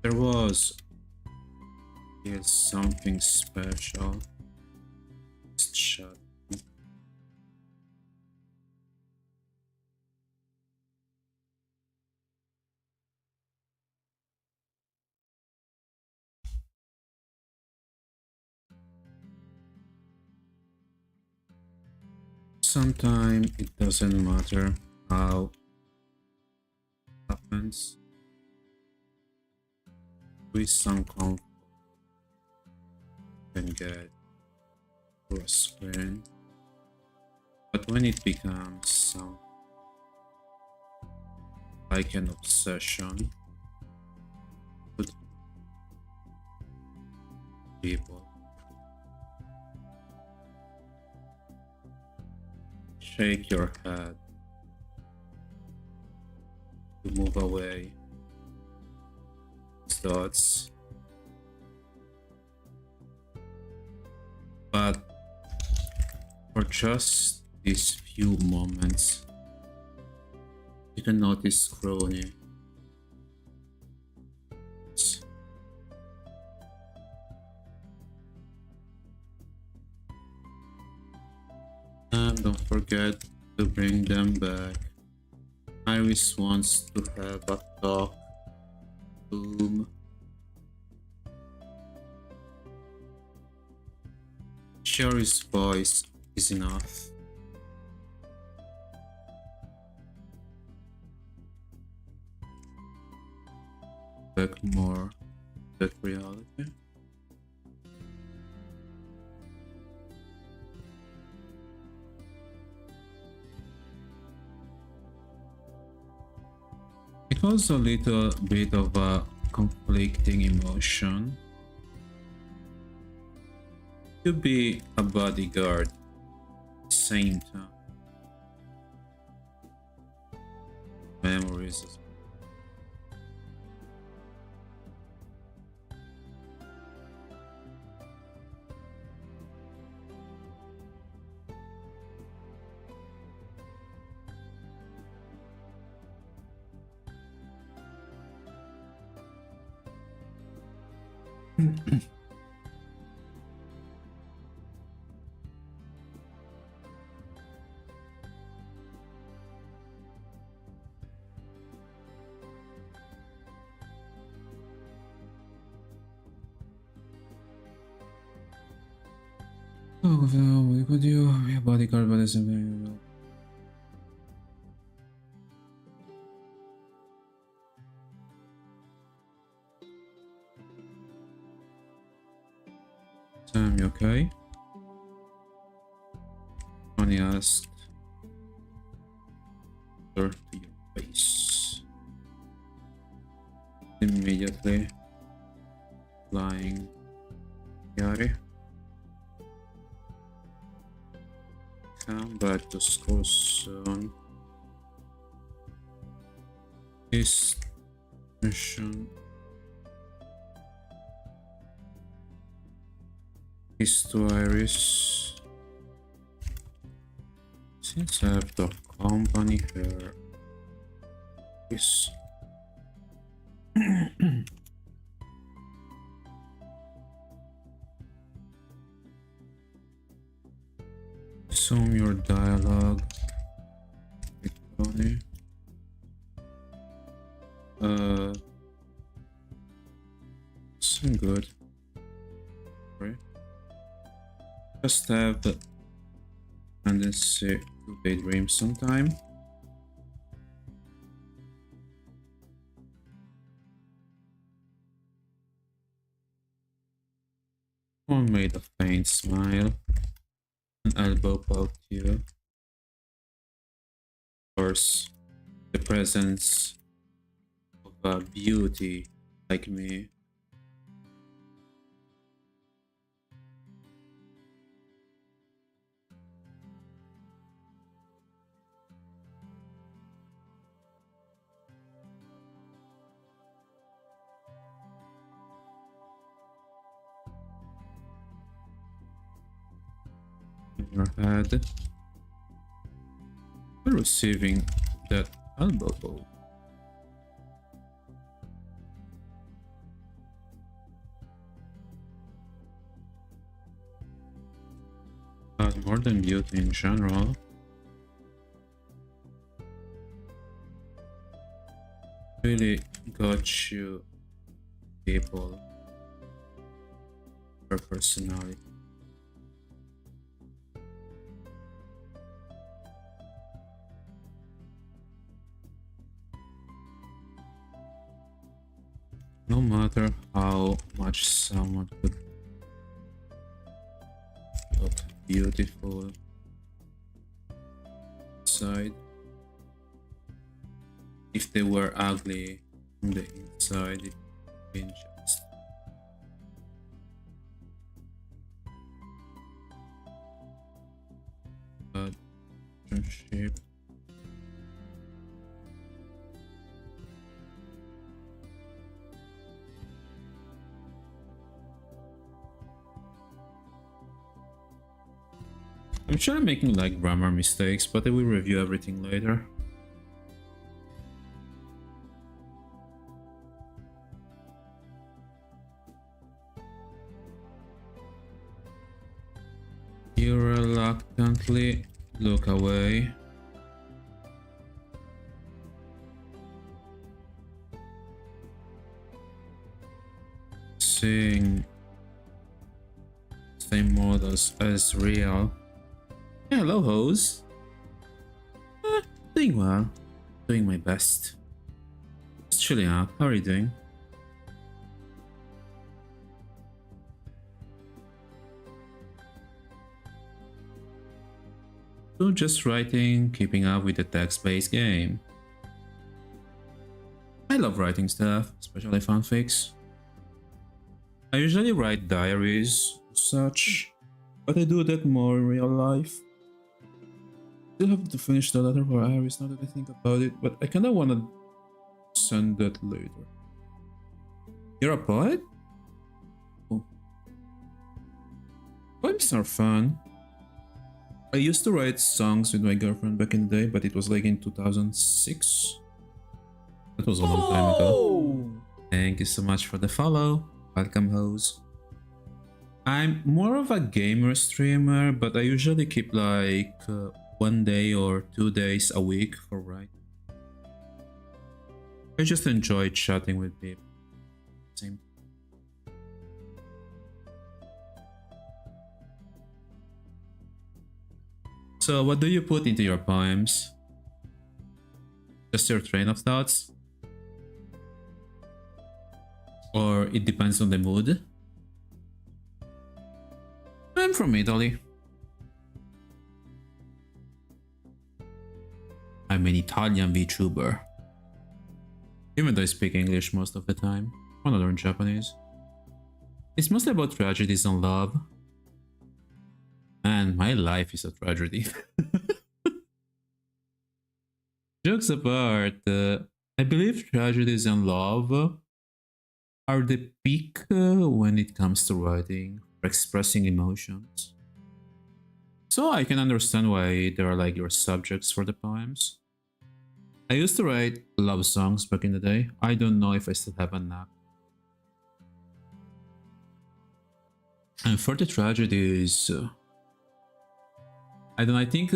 There was still something special. Just shut. Sometimes it doesn't matter how it happens. With some comfort, you can get through a screen. But when it becomes something like an obsession with people, shake your head to move away thoughts. But for just these few moments, you can notice crony. And don't forget to bring them back. Iris wants to have a talk. Boom. Sherry's voice is enough. Back more that reality. It was a little bit of a conflicting emotion to be a bodyguard at the same time. Memories as oh, well, could you be a bodyguard, but it's a very Sam, you okay? Tony asked. Turn to your face. Immediately flying Yari. Come back to school soon. This mission is to Iris. Since I have to accompany her, this assume your dialogue with Tony. Some good. Right? Just have the tendency to daydream sometime. One made a faint smile. An elbow poked you. Of course, the presence of a beauty like me. in your head. We're receiving that elbow blow. More than beauty in general. Really got you people, your personality. No matter how much someone could look beautiful inside, if they were ugly from the inside, it would be just bad relationship. I'm sure I'm making like grammar mistakes, but I will review everything later. You reluctantly look away. Seeing same models as real. Yeah, hello, hoes. Doing well. Doing my best. Just chilling out. How are you doing? So just writing, keeping up with the text-based game. I love writing stuff, especially fanfics. I usually write diaries, such, but I do that more in real life. Still have to finish the letter for Iris now that I think about it, but I kinda wanna send that later. You're a poet? Oh. Poems are fun. I used to write songs with my girlfriend back in the day, but it was like in 2006. That was a long time ago. Thank you so much for the follow. Welcome, hoes. I'm more of a gamer streamer, but I usually keep like 1 day or 2 days a week for writing. I just enjoy chatting with people. Same. So what do you put into your poems? Just your train of thoughts? Or it depends on the mood? I'm from Italy. I'm an Italian VTuber. Even though I speak English most of the time, I wanna learn Japanese. It's mostly about tragedies and love. And my life is a tragedy. Jokes apart, I believe tragedies and love are the peak when it comes to writing or expressing emotions. So I can understand why they are like your subjects for the poems. I used to write love songs back in the day. I don't know if I still have a knack. And for the tragedies, I don't know, I think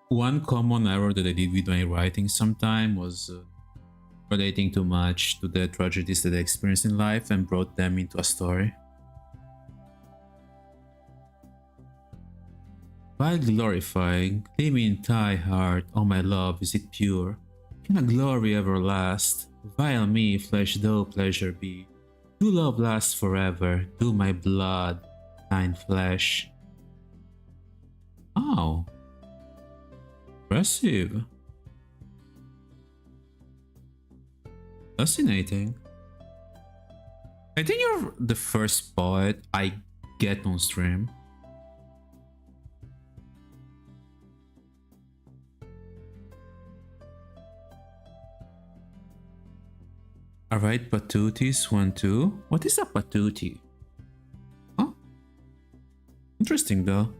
one common error that I did with my writing sometime was relating too much to the tragedies that I experienced in life and brought them into a story. While glorifying, leave me in thy heart, oh my love, is it pure? Can a glory ever last? Vile me, flesh though pleasure be. Do love last forever, do my blood, thine flesh. Oh. Impressive. Fascinating. I think you're the first poet I get on stream. Alright, patooties 1-2. What is a patootie? Huh? Interesting though.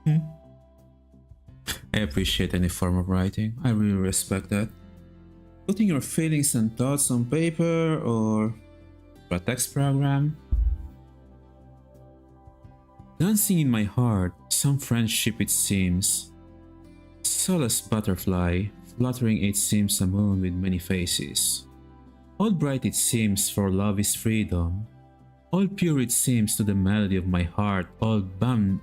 I appreciate any form of writing. I really respect that. Putting your feelings and thoughts on paper or a text program. Dancing in my heart, some friendship it seems. Soulless butterfly, fluttering it seems a moon with many faces. All bright it seems, for love is freedom. All pure it seems to the melody of my heart. All dumb,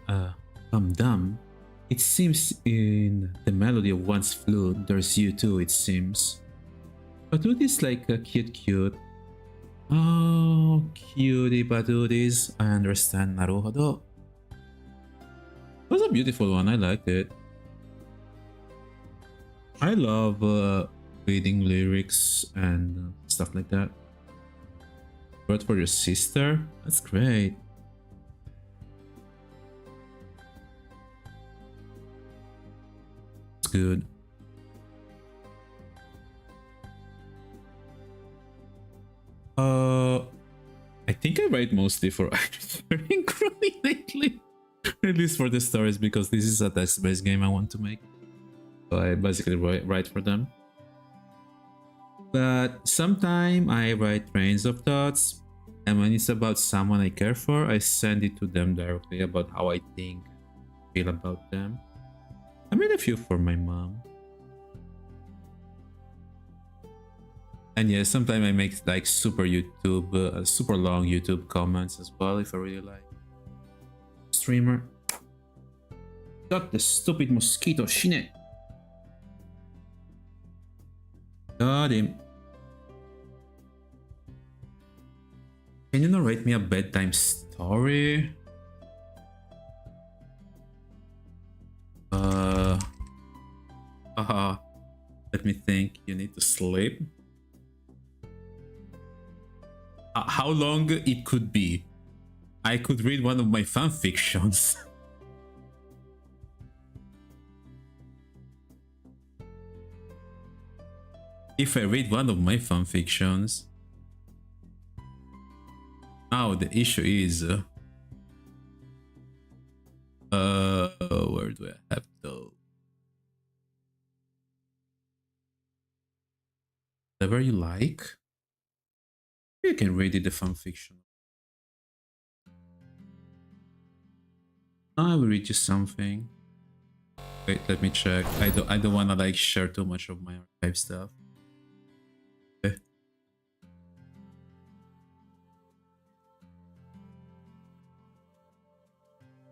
it seems in the melody of one's flute. There's you too, it seems. Patooties like a cute. Oh, cutie patooties. I understand, Naruhodo. It was a beautiful one, I liked it. I love reading lyrics and stuff like that. Wrote for your sister? That's great. It's good. I think I write mostly for actors lately. At least for the stories, because this is a text-based game I want to make. So I basically write for them. But sometimes I write trains of thoughts, and when it's about someone I care for, I send it to them directly about how I think, feel about them. I made a few for my mom. And yeah, sometimes I make like super long YouTube comments as well if I really like. Streamer. Got the stupid mosquito, Shine. Got him. Can you narrate me a bedtime story? Let me think. You need to sleep. How long it could be? I could read one of my fan fictions. If I read one of my fan fictions. Now the issue is where do I have to? Whatever you like. You can read it, the fan fiction. I will read you something. Wait, let me check. I don't wanna like share too much of my archive stuff. Okay.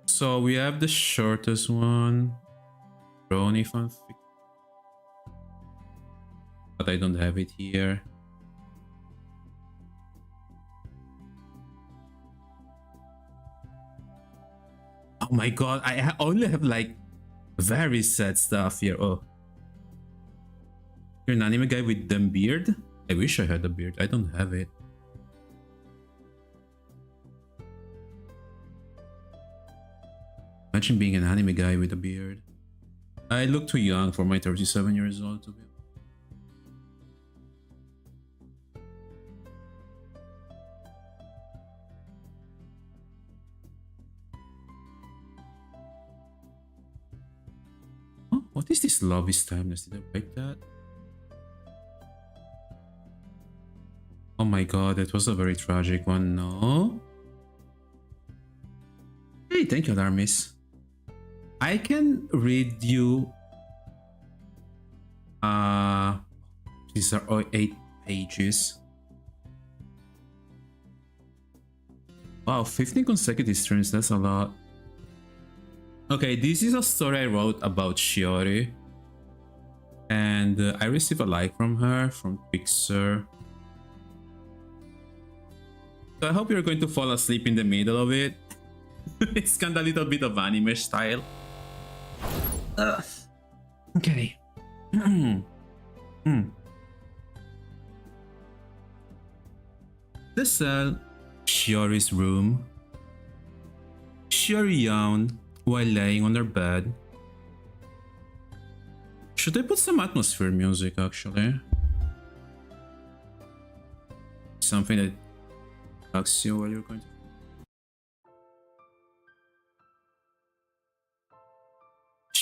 So we have the shortest one. Brony fanfic. But I don't have it here. Oh my god, I only have like very sad stuff here. Oh. You're an anime guy with the beard? I wish I had a beard. I don't have it. Imagine being an anime guy with a beard. I look too young for my 37 years old to be. What is this love is timeless? Did I write that? Oh my god, that was a very tragic one. No? Hey, thank you, Alarmis. I can read you... These are all 8 pages. Wow, 15 consecutive streams, that's a lot. Okay, this is a story I wrote about Shiori. And I received a like from her, from Pixar. So I hope you're going to fall asleep in the middle of it. It's kinda a little bit of anime style. Okay. The cell, Shiori's room. Shiori yawned while laying on her bed. Should I put some atmosphere music actually? Something that talks you while you're going to...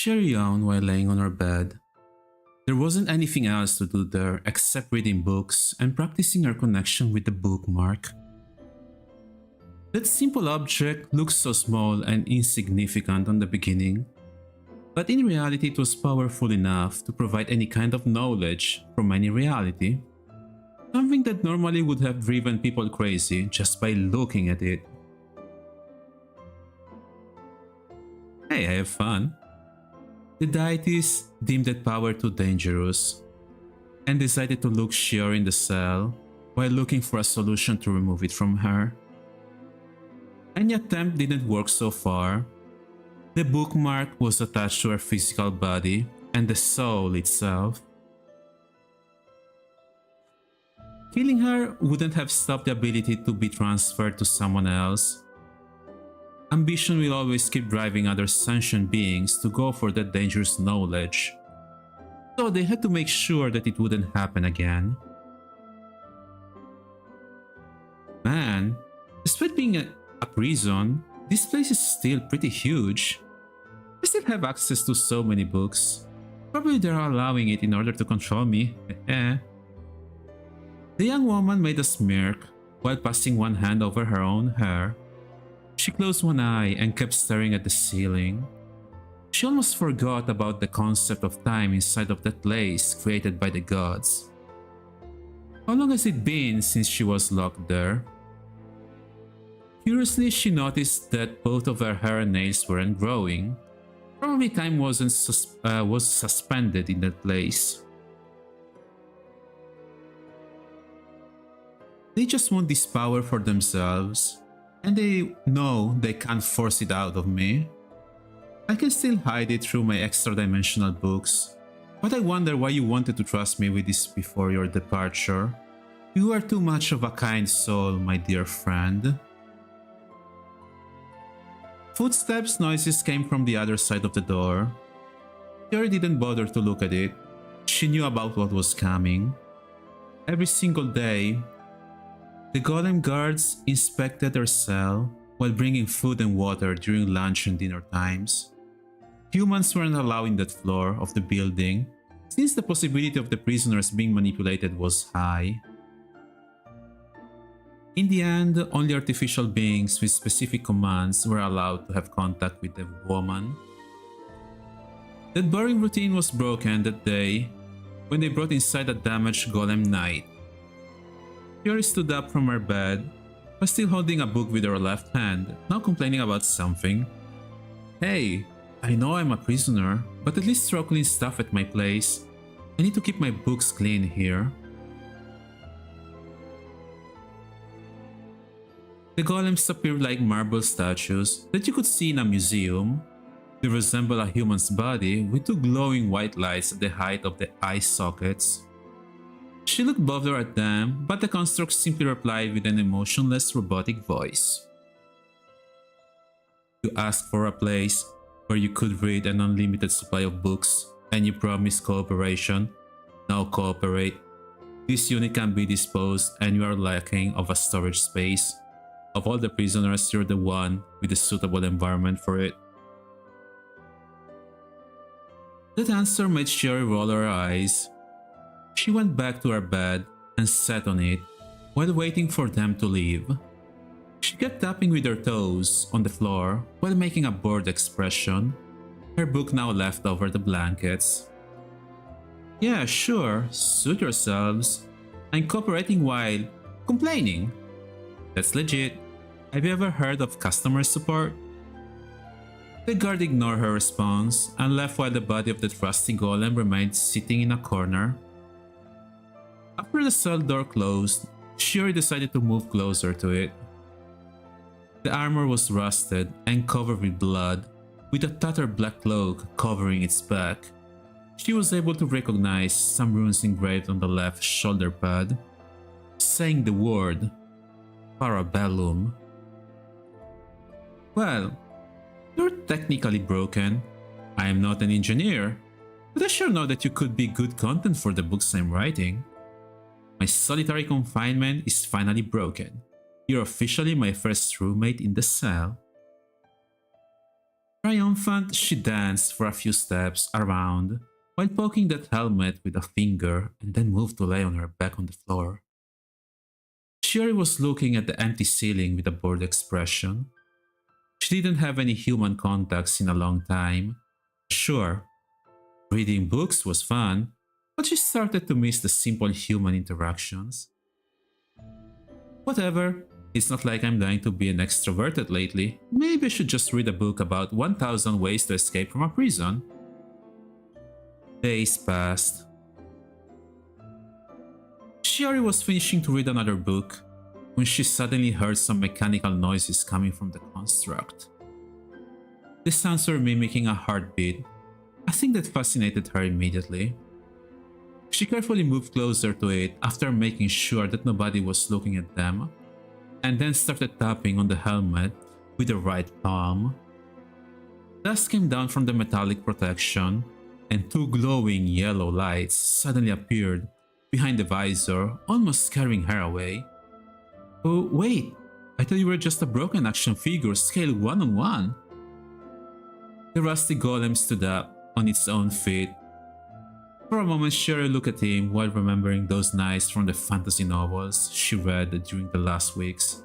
Sherry yawned while laying on her bed. There wasn't anything else to do there except reading books and practicing her connection with the bookmark. That simple object looked so small and insignificant on the beginning, but in reality it was powerful enough to provide any kind of knowledge from any reality. Something that normally would have driven people crazy just by looking at it. Hey, I have fun. The deities deemed that power too dangerous and decided to look Shiori in the cell while looking for a solution to remove it from her. Any attempt didn't work so far. The bookmark was attached to her physical body and the soul itself. Killing her wouldn't have stopped the ability to be transferred to someone else. Ambition will always keep driving other sentient beings to go for that dangerous knowledge, so they had to make sure that it wouldn't happen again. Man, despite being a prison, this place is still pretty huge. I still have access to so many books. Probably they're allowing it in order to control me. The young woman made a smirk while passing one hand over her own hair. She closed one eye and kept staring at the ceiling. She almost forgot about the concept of time inside of that place created by the gods. How long has it been since she was locked there? Curiously, she noticed that both of her hair and nails weren't growing. Probably time was suspended in that place. They just want this power for themselves, and they know they can't force it out of me. I can still hide it through my extra-dimensional books, but I wonder why you wanted to trust me with this before your departure. You are too much of a kind soul, my dear friend. Footsteps noises came from the other side of the door. Shiori didn't bother to look at it. She knew about what was coming. Every single day, the golem guards inspected her cell while bringing food and water during lunch and dinner times. Humans weren't allowed in that floor of the building since the possibility of the prisoners being manipulated was high. In the end, only artificial beings with specific commands were allowed to have contact with the woman. That boring routine was broken that day when they brought inside a damaged golem knight. Shiori stood up from her bed, but still holding a book with her left hand, now complaining about something. Hey, I know I'm a prisoner, but at least throw clean stuff at my place. I need to keep my books clean here. The golems appeared like marble statues that you could see in a museum. They resemble a human's body with two glowing white lights at the height of the eye sockets. She looked bothered at them, but the construct simply replied with an emotionless robotic voice. You asked for a place where you could read an unlimited supply of books, and you promised cooperation. Now cooperate. This unit can be disposed and you are lacking of a storage space. Of all the prisoners, you're the one with a suitable environment for it. That answer made Shiori roll her eyes. She went back to her bed and sat on it while waiting for them to leave. She kept tapping with her toes on the floor while making a bored expression, her book now left over the blankets. Yeah, sure, suit yourselves. I'm cooperating while complaining. That's legit. Have you ever heard of customer support? The guard ignored her response and left while the body of the trusty golem remained sitting in a corner. After the cell door closed, Shiori decided to move closer to it. The armor was rusted and covered with blood, with a tattered black cloak covering its back. She was able to recognize some runes engraved on the left shoulder pad, saying the word Parabellum. Well, you're technically broken. I am not an engineer, but I sure know that you could be good content for the books I'm writing. My solitary confinement is finally broken. You're officially my first roommate in the cell. Triumphant, she danced for a few steps around while poking that helmet with a finger and then moved to lay on her back on the floor. Shiori was looking at the empty ceiling with a bored expression. She didn't have any human contacts in a long time. Sure, reading books was fun, but she started to miss the simple human interactions. Whatever, it's not like I'm dying to be an extroverted lately. Maybe I should just read a book about 1000 ways to escape from a prison. Days passed. Shiori was finishing to read another book when she suddenly heard some mechanical noises coming from the construct. The sounds were mimicking a heartbeat, a thing that fascinated her immediately. She carefully moved closer to it after making sure that nobody was looking at them, and then started tapping on the helmet with the right palm. Dust came down from the metallic protection, and two glowing yellow lights suddenly appeared behind the visor, almost scaring her away. Oh, wait, I thought you were just a broken action figure scale 1-on-1. The rusty golem stood up on its own feet. For a moment, Shiori looked at him while remembering those nights from the fantasy novels she read during the last weeks.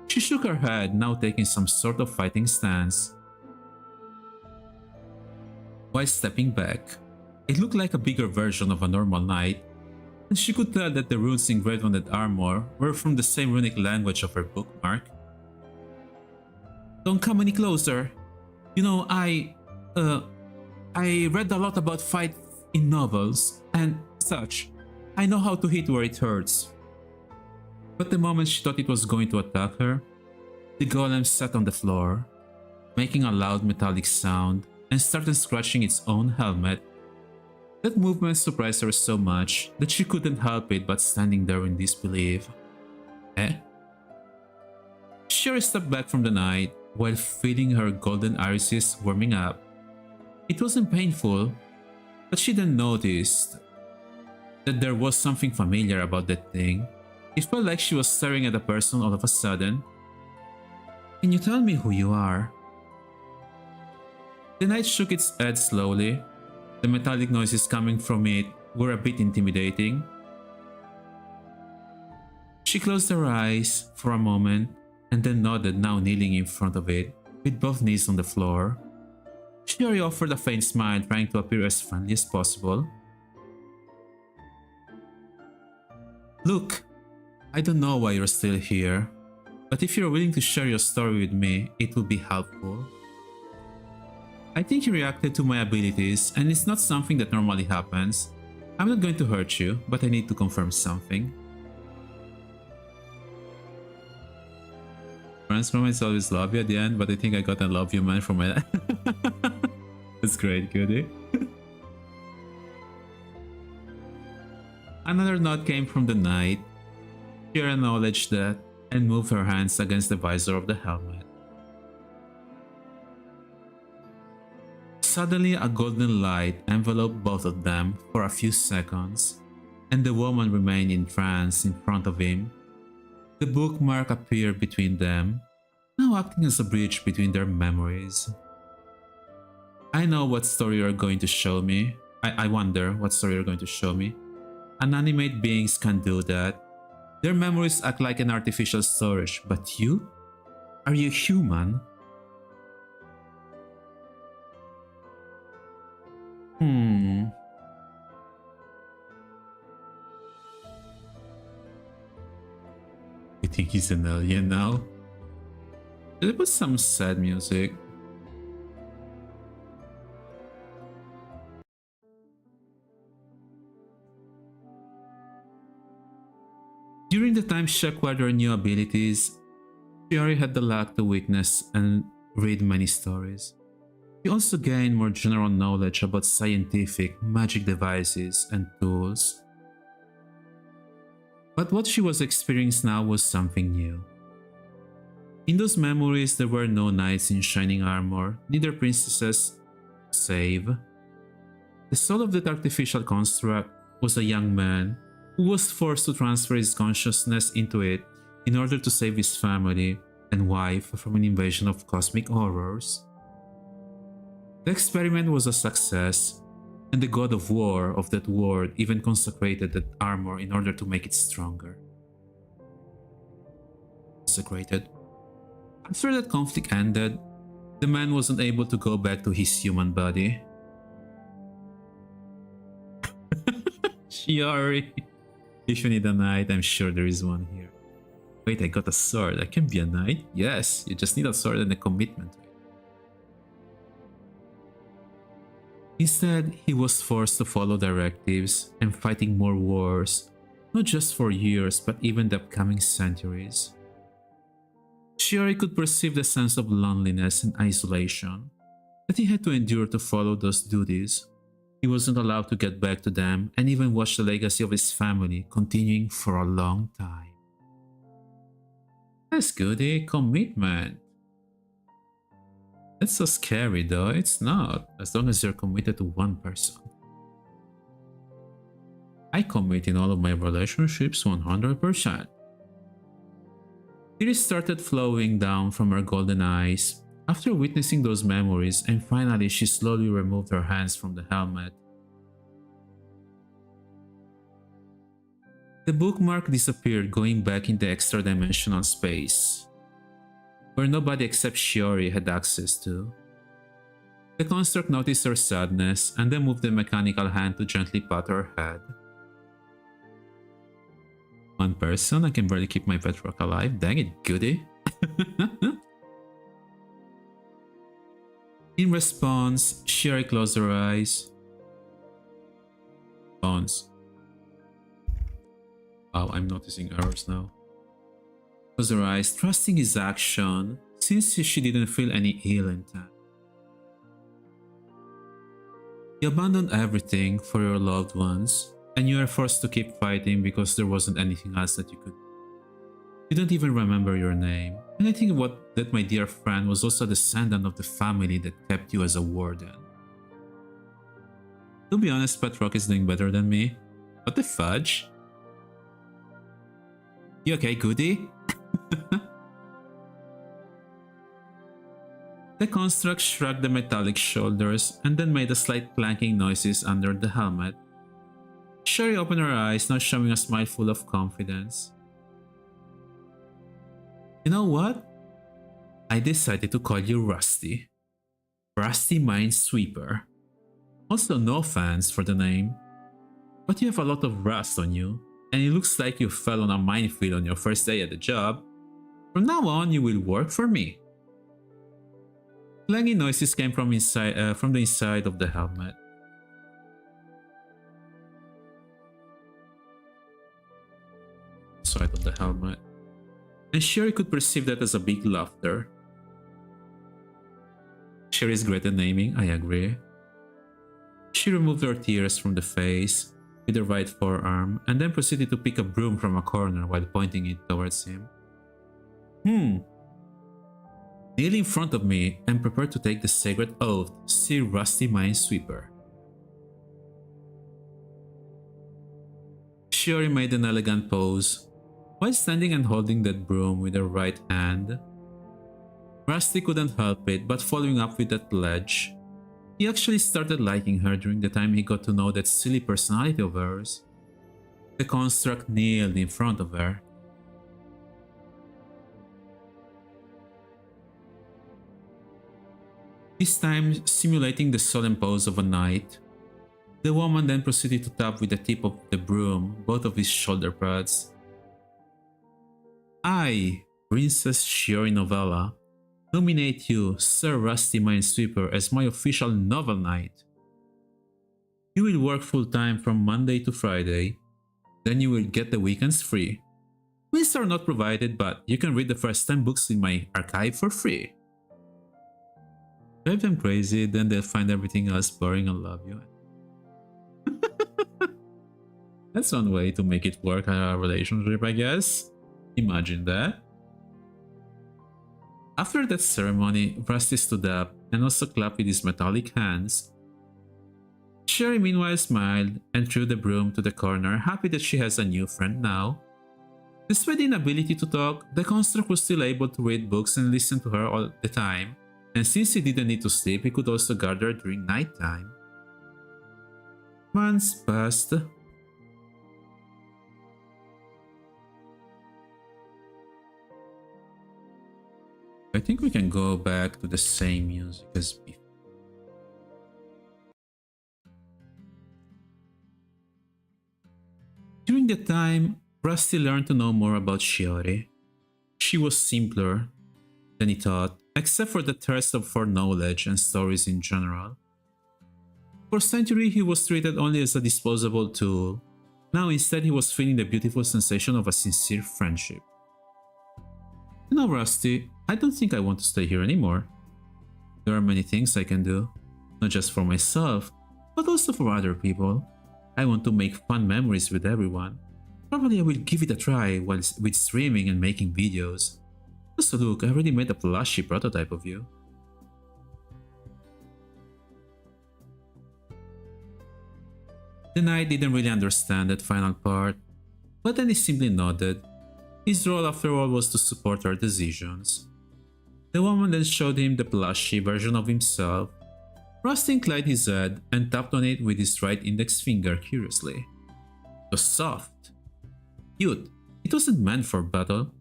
She shook her head, now taking some sort of fighting stance. While stepping back, it looked like a bigger version of a normal knight, and she could tell that the runes engraved on that armor were from the same runic language of her bookmark. Don't come any closer. You know, I read a lot about fight in novels and such. I know how to hit where it hurts. But the moment she thought it was going to attack her, the golem sat on the floor, making a loud metallic sound and started scratching its own helmet. That movement surprised her so much that she couldn't help it but standing there in disbelief. Eh? Shiori stepped back from the night while feeling her golden irises warming up. It wasn't painful, but she then noticed that there was something familiar about that thing. It felt like she was staring at a person all of a sudden. Can you tell me who you are? The knight shook its head slowly. The metallic noises coming from it were a bit intimidating. She closed her eyes for a moment and then nodded, now kneeling in front of it, with both knees on the floor. Shiori offered a faint smile, trying to appear as friendly as possible. Look, I don't know why you're still here, but if you're willing to share your story with me, it would be helpful. I think you reacted to my abilities, and it's not something that normally happens. I'm not going to hurt you, but I need to confirm something. Friends from it's always love you at the end, but I think I got a love you man from my... That's great, Goody. Another nod came from the knight. She acknowledged that and moved her hands against the visor of the helmet. Suddenly, a golden light enveloped both of them for a few seconds, and the woman remained in trance in front of him. The bookmark appeared between them, now acting as a bridge between their memories. I know what story you're going to show me. I wonder what story you're going to show me. Unanimate beings can do that. Their memories act like an artificial storage, but you? Are you human? You think he's an alien now? It was some sad music. During the time she acquired her new abilities, Shiori had the luck to witness and read many stories. She also gained more general knowledge about scientific, magic devices and tools. But what she was experiencing now was something new. In those memories, there were no knights in shining armor, neither princesses to save. The soul of that artificial construct was a young man who was forced to transfer his consciousness into it in order to save his family and wife from an invasion of cosmic horrors. The experiment was a success, and the god of war of that world even consecrated that armor in order to make it stronger. Consecrated. After that conflict ended, the man wasn't able to go back to his human body. Shiori! If you need a knight, I'm sure there is one here. Wait, I got a sword. I can be a knight? Yes, you just need a sword and a commitment. Instead, he was forced to follow directives and fighting more wars, not just for years but even the upcoming centuries. Shiori could perceive the sense of loneliness and isolation that he had to endure to follow those duties. He wasn't allowed to get back to them and even watch the legacy of his family continuing for a long time. That's good, eh? Commitment. That's so scary though, it's not, as long as you're committed to one person. I commit in all of my relationships 100%. Tears started flowing down from her golden eyes after witnessing those memories, and finally she slowly removed her hands from the helmet. The bookmark disappeared, going back in the extra-dimensional space, where nobody except Shiori had access to. The construct noticed her sadness and then moved the mechanical hand to gently pat her head. One person? I can barely keep my pet rock alive. Dang it, goody. In response, Shiori closed her eyes. Bones. Wow, I'm noticing errors now. Closed her eyes, trusting his action, since she didn't feel any ill intent. You abandoned everything for your loved ones, and you are forced to keep fighting because there wasn't anything else that you could do. You don't even remember your name, and I think that my dear friend was also a descendant of the family that kept you as a warden. To be honest, Pet Rock is doing better than me. What the fudge? You okay, Goody? The construct shrugged the metallic shoulders and then made a slight clanking noises under the helmet. Shiori opened her eyes, now showing a smile full of confidence. You know what? I decided to call you Rusty. Rusty Minesweeper. Also, no offense for the name, but you have a lot of rust on you, and it looks like you fell on a minefield on your first day at the job. From now on, you will work for me. Clanging noises came from the inside of the helmet. Side of the helmet, and Shiori could perceive that as a big laughter. Shiori's great at naming, I agree. She removed her tears from the face with her right forearm and then proceeded to pick a broom from a corner while pointing it towards him. Kneel in front of me and prepare to take the sacred oath, Sir Rusty Minesweeper. Shiori made an elegant pose while standing and holding that broom with her right hand. Rusty couldn't help it but following up with that pledge. He actually started liking her during the time he got to know that silly personality of hers. The construct kneeled in front of her. This time simulating the solemn pose of a knight. The woman then proceeded to tap with the tip of the broom both of his shoulder pads. I, Princess Shiori Novella, nominate you, Sir Rusty Minesweeper, as my official novel knight. You will work full-time from Monday to Friday, then you will get the weekends free. Meals are not provided, but you can read the first 10 books in my archive for free. Drive them crazy, then they'll find everything else boring and love you. That's one way to make it work a relationship, I guess. Imagine that. After that ceremony, Rusty stood up and also clapped with his metallic hands. Shiori meanwhile smiled and threw the broom to the corner, happy that she has a new friend now. Despite the inability to talk, the construct was still able to read books and listen to her all the time, And since he didn't need to sleep, he could also guard her during nighttime. Months passed. I think we can go back to the same music as before. During the time, Rusty learned to know more about Shiori. She was simpler than he thought, except for the thirst for knowledge and stories in general. For centuries, he was treated only as a disposable tool. Now instead, he was feeling the beautiful sensation of a sincere friendship. You know, Rusty, I don't think I want to stay here anymore. There are many things I can do, not just for myself, but also for other people. I want to make fun memories with everyone. Probably I will give it a try with streaming and making videos. Also look, I already made a plushie prototype of you. The knight didn't really understand that final part, but then he simply nodded. His role after all was to support her decisions. The woman then showed him the plushie version of himself. Rusty inclined his head and tapped on it with his right index finger curiously. It was soft. Cute. It wasn't meant for battle.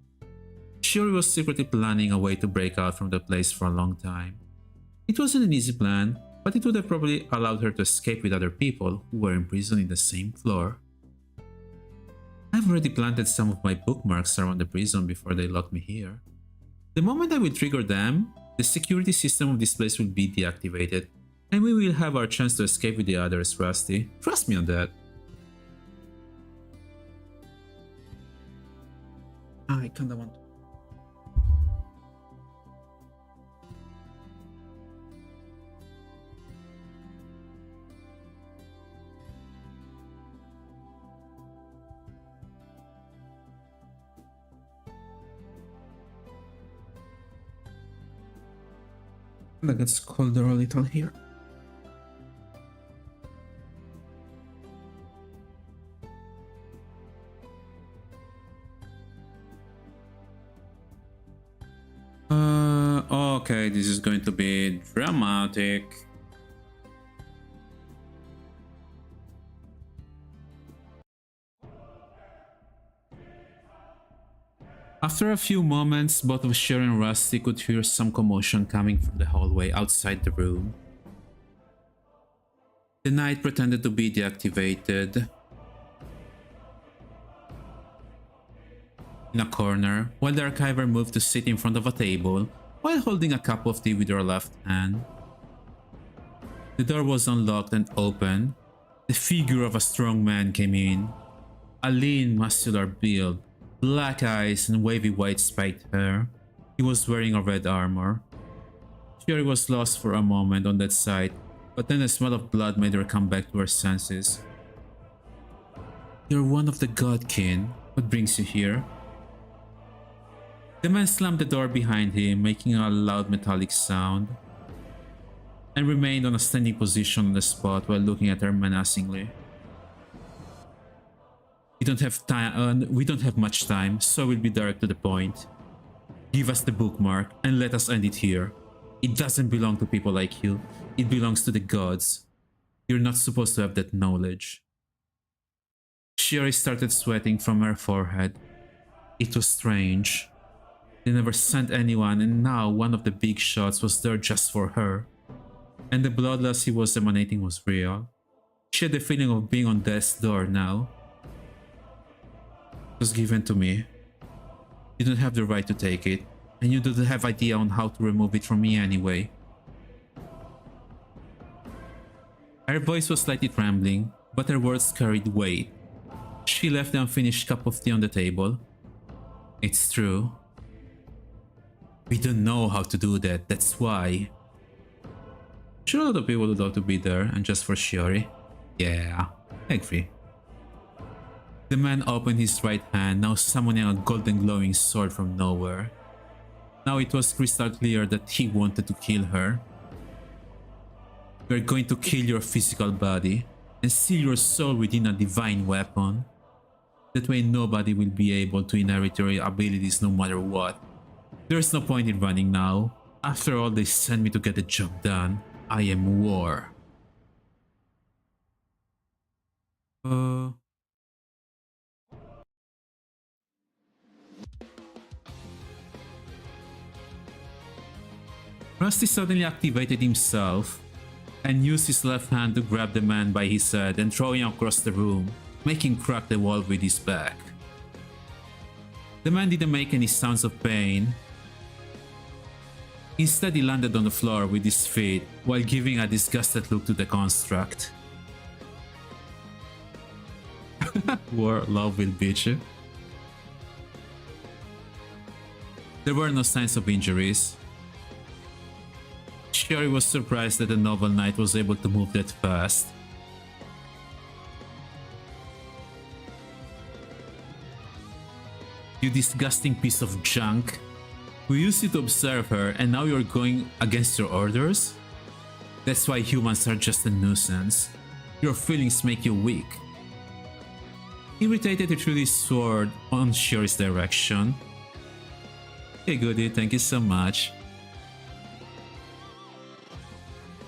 Shiori was secretly planning a way to break out from the place for a long time. It wasn't an easy plan, but it would have probably allowed her to escape with other people who were imprisoned in the same floor. I've already planted some of my bookmarks around the prison before they locked me here. The moment I will trigger them, the security system of this place will be deactivated, and we will have our chance to escape with the others, Rusty. Trust me on that. I kinda want to. It gets colder a little here. Okay, this is going to be dramatic. After a few moments, both of Shiori and Rusty could hear some commotion coming from the hallway outside the room. The knight pretended to be deactivated in a corner, while the archiver moved to sit in front of a table while holding a cup of tea with her left hand. The door was unlocked and open. The figure of a strong man came in. A lean, muscular build, black eyes and wavy white spiked hair. He was wearing a red armor. Shiori was lost for a moment on that sight, but then a smell of blood made her come back to her senses. You're one of the Godkin. What brings you here? The man slammed the door behind him, making a loud metallic sound, and remained on a standing position on the spot while looking at her menacingly. We don't have much time, so we'll be direct to the point. Give us the bookmark and let us end it here. It doesn't belong to people like you. It belongs to the gods. You're not supposed to have that knowledge. Shiori started sweating from her forehead. It was strange. They never sent anyone, and now one of the big shots was there just for her. And the bloodlust he was emanating was real. She had the feeling of being on death's door now. It was given to me. You don't have the right to take it, and you don't have idea on how to remove it from me anyway. Her voice was slightly trembling, but her words carried weight. She left the unfinished cup of tea on the table. It's true. We don't know how to do that, that's why. Sure, a lot of people would love to be there, and just for Shiori. Yeah, I agree. The man opened his right hand, now summoning a golden glowing sword from nowhere. Now it was crystal clear that he wanted to kill her. We're going to kill your physical body and seal your soul within a divine weapon. That way nobody will be able to inherit your abilities no matter what. There's no point in running now. After all, they sent me to get the job done. I am war. Rusty suddenly activated himself and used his left hand to grab the man by his head and throw him across the room, making him crack the wall with his back. The man didn't make any sounds of pain. Instead, he landed on the floor with his feet while giving a disgusted look to the construct. War, love will beat you. There were no signs of injuries. Sherry was surprised that the Noble Knight was able to move that fast. You disgusting piece of junk. We used you to observe her and now you're going against your orders? That's why humans are just a nuisance. Your feelings make you weak. Irritated, he threw his sword on Sherry's direction. Hey goody, thank you so much.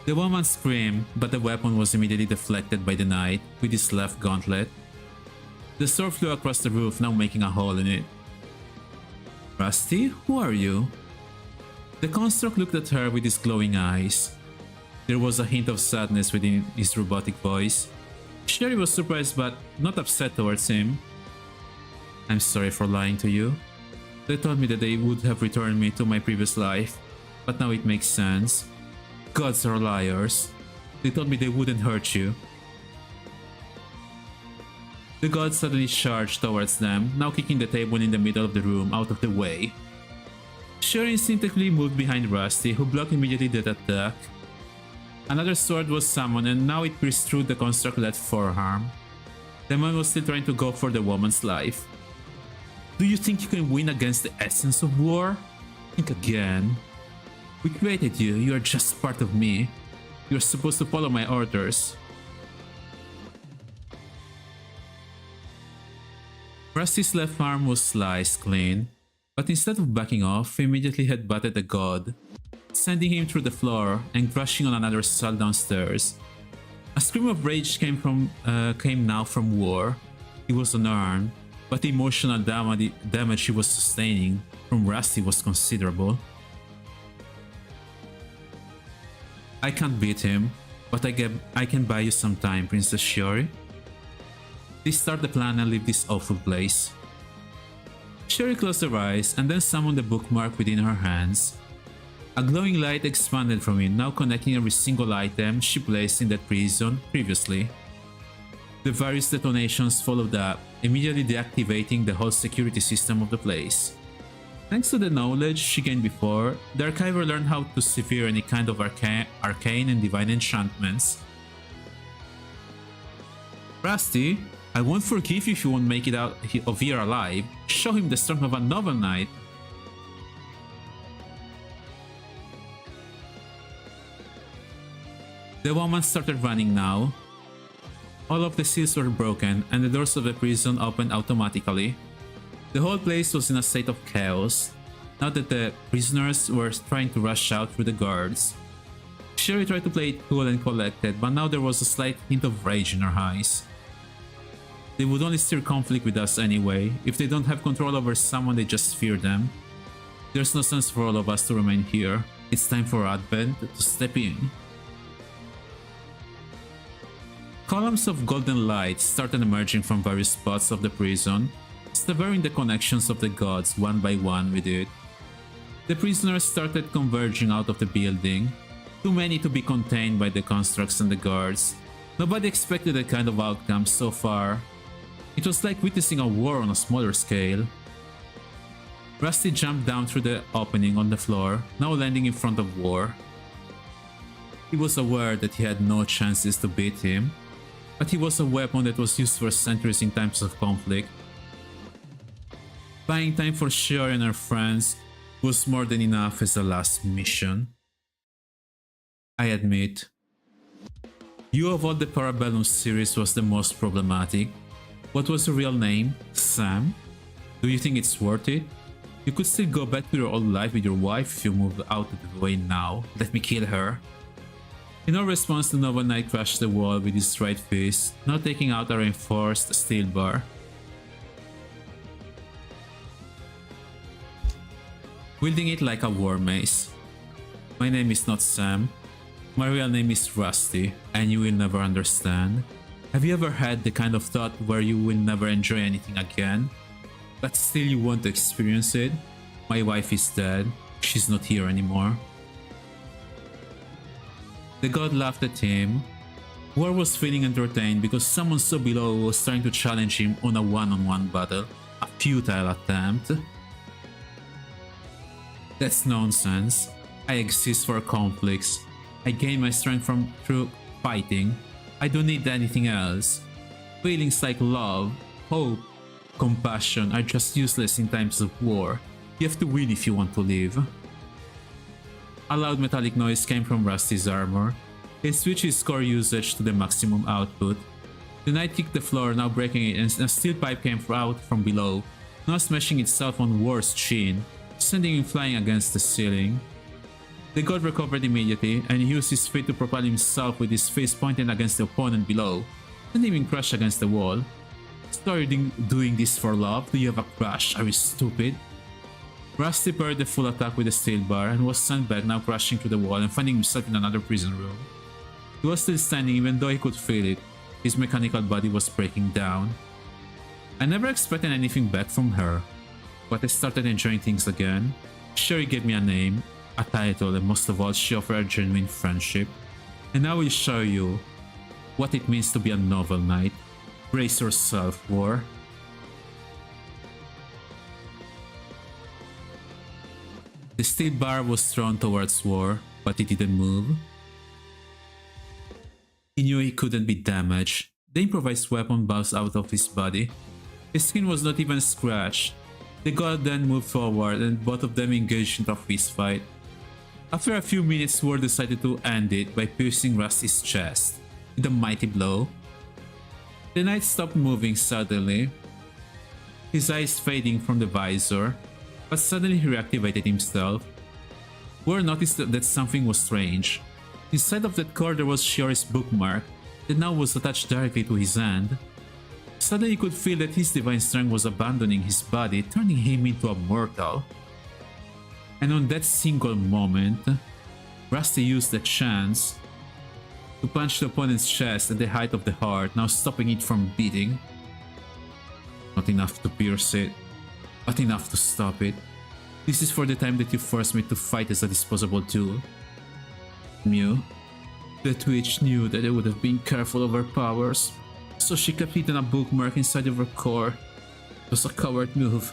The woman screamed, but the weapon was immediately deflected by the knight with his left gauntlet. The sword flew across the roof, now making a hole in it. Rusty, who are you? The construct looked at her with his glowing eyes. There was a hint of sadness within his robotic voice. Sherry was surprised but not upset towards him. I'm sorry for lying to you. They told me that they would have returned me to my previous life, but now it makes sense. Gods are liars. They told me they wouldn't hurt you. The god suddenly charged towards them, now kicking the table in the middle of the room out of the way. Sherry instinctively moved behind Rusty, who blocked immediately that attack. Another sword was summoned and now it pierced through the construct's left forearm. The man was still trying to go for the woman's life. Do you think you can win against the essence of war? Think again. We created you, you are just part of me. You are supposed to follow my orders. Rusty's left arm was sliced clean, but instead of backing off, he immediately headbutted the god, sending him through the floor and crashing on another cell downstairs. A scream of rage came now from War. He was unarmed, but the emotional damage he was sustaining from Rusty was considerable. I can't beat him, but I can buy you some time, Princess Shiori. Please start the plan and leave this awful place. Shiori closed her eyes and then summoned the bookmark within her hands. A glowing light expanded from it, now connecting every single item she placed in that prison previously. The various detonations followed up, immediately deactivating the whole security system of the place. Thanks to the knowledge she gained before, the archiver learned how to sever any kind of arcane and divine enchantments. Rusty, I won't forgive you if you won't make it out of here alive. Show him the strength of a Noble Knight. The woman started running now. All of the seals were broken and the doors of the prison opened automatically. The whole place was in a state of chaos, now that the prisoners were trying to rush out through the guards. Sherry tried to play it cool and collected, but now there was a slight hint of rage in her eyes. They would only stir conflict with us anyway. If they don't have control over someone, they just fear them. There's no sense for all of us to remain here. It's time for Advent to step in. Columns of golden light started emerging from various spots of the prison, severing the connections of the gods one by one with it. The prisoners started converging out of the building, too many to be contained by the constructs and the guards. Nobody expected that kind of outcome so far. It was like witnessing a war on a smaller scale. Rusty jumped down through the opening on the floor, now landing in front of War. He was aware that he had no chances to beat him, but he was a weapon that was used for centuries in times of conflict. Buying time for Shiori and her friends was more than enough as a last mission. I admit, you of all the Parabellum series was the most problematic. What was your real name? Sam? Do you think it's worth it? You could still go back to your old life with your wife if you move out of the way now. Let me kill her. In no response, the Nova Knight crashed the wall with his right fist, now taking out a reinforced steel bar. Wielding it like a war mace. My name is not Sam. My real name is Rusty, and you will never understand. Have you ever had the kind of thought where you will never enjoy anything again, but still you want to experience it? My wife is dead. She's not here anymore. The god laughed at him. War was feeling entertained because someone so below was trying to challenge him on a one-on-one battle, a futile attempt. That's nonsense. I exist for conflicts. I gain my strength through fighting. I don't need anything else. Feelings like love, hope, compassion are just useless in times of war. You have to win if you want to live. A loud metallic noise came from Rusty's armor. He switched his core usage to the maximum output. The knight kicked the floor, now breaking it, and a steel pipe came out from below, now smashing itself on War's chin, sending him flying against the ceiling. The god recovered immediately, and he used his feet to propel himself with his face pointed against the opponent below, sending him crash against the wall. So are you doing this for love? Do you have a crush? Are you stupid? Rusty parried the full attack with a steel bar and was sent back, now crashing through the wall and finding himself in another prison room. He was still standing even though he could feel it. His mechanical body was breaking down. I never expected anything back from her, but I started enjoying things again. Sherry gave me a name, a title, and most of all, she offered a genuine friendship. And I will show you what it means to be a novel knight. Brace yourself, War. The steel bar was thrown towards War, but he didn't move. He knew he couldn't be damaged. The improvised weapon bounced out of his body. His skin was not even scratched. The god then moved forward and both of them engaged in a fist fight. After a few minutes, War decided to end it by piercing Rusty's chest with a mighty blow. The knight stopped moving suddenly, his eyes fading from the visor, but suddenly he reactivated himself. War noticed that something was strange. Inside of that core there was Shiori's bookmark that now was attached directly to his hand. Suddenly he could feel that his divine strength was abandoning his body, turning him into a mortal. And on that single moment, Rusty used the chance to punch the opponent's chest at the height of the heart, now stopping it from beating. Not enough to pierce it, but enough to stop it. This is for the time that you forced me to fight as a disposable tool. Mew. The witch knew that I would have been careful of her powers, so she kept hidden a bookmark inside of her core. It was a coward move.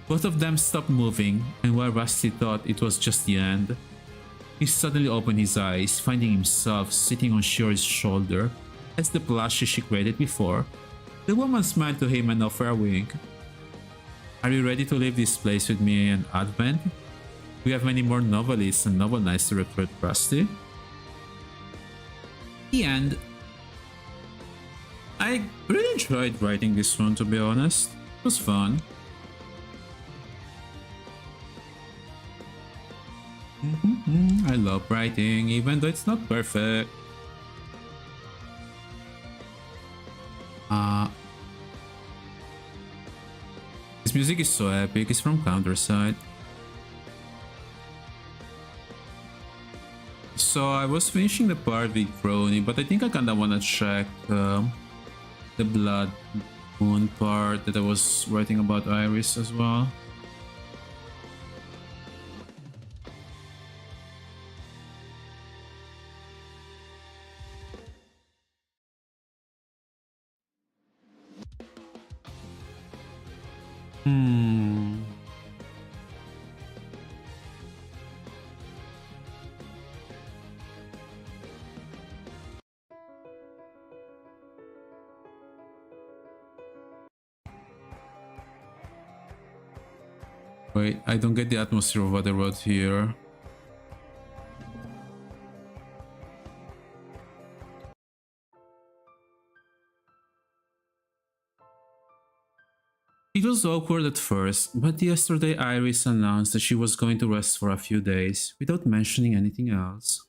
Both of them stopped moving, and while Rusty thought it was just the end, he suddenly opened his eyes, finding himself sitting on Shiori's shoulder as the plushie she created before. The woman smiled to him and offered a wink. Are you ready to leave this place with me and Advent? We have many more novelists and novel knights to recruit, Rusty. The end. I really enjoyed writing this one, to be honest. It was fun. I love writing, even though it's not perfect. This music is so epic. It's from Counterside. So I was finishing the part with Crony, but I think I kinda wanna check the Blood Moon part that I was writing about Iris as well. Wait, I don't get the atmosphere of what I wrote here. It was awkward at first, but yesterday Iris announced that she was going to rest for a few days without mentioning anything else.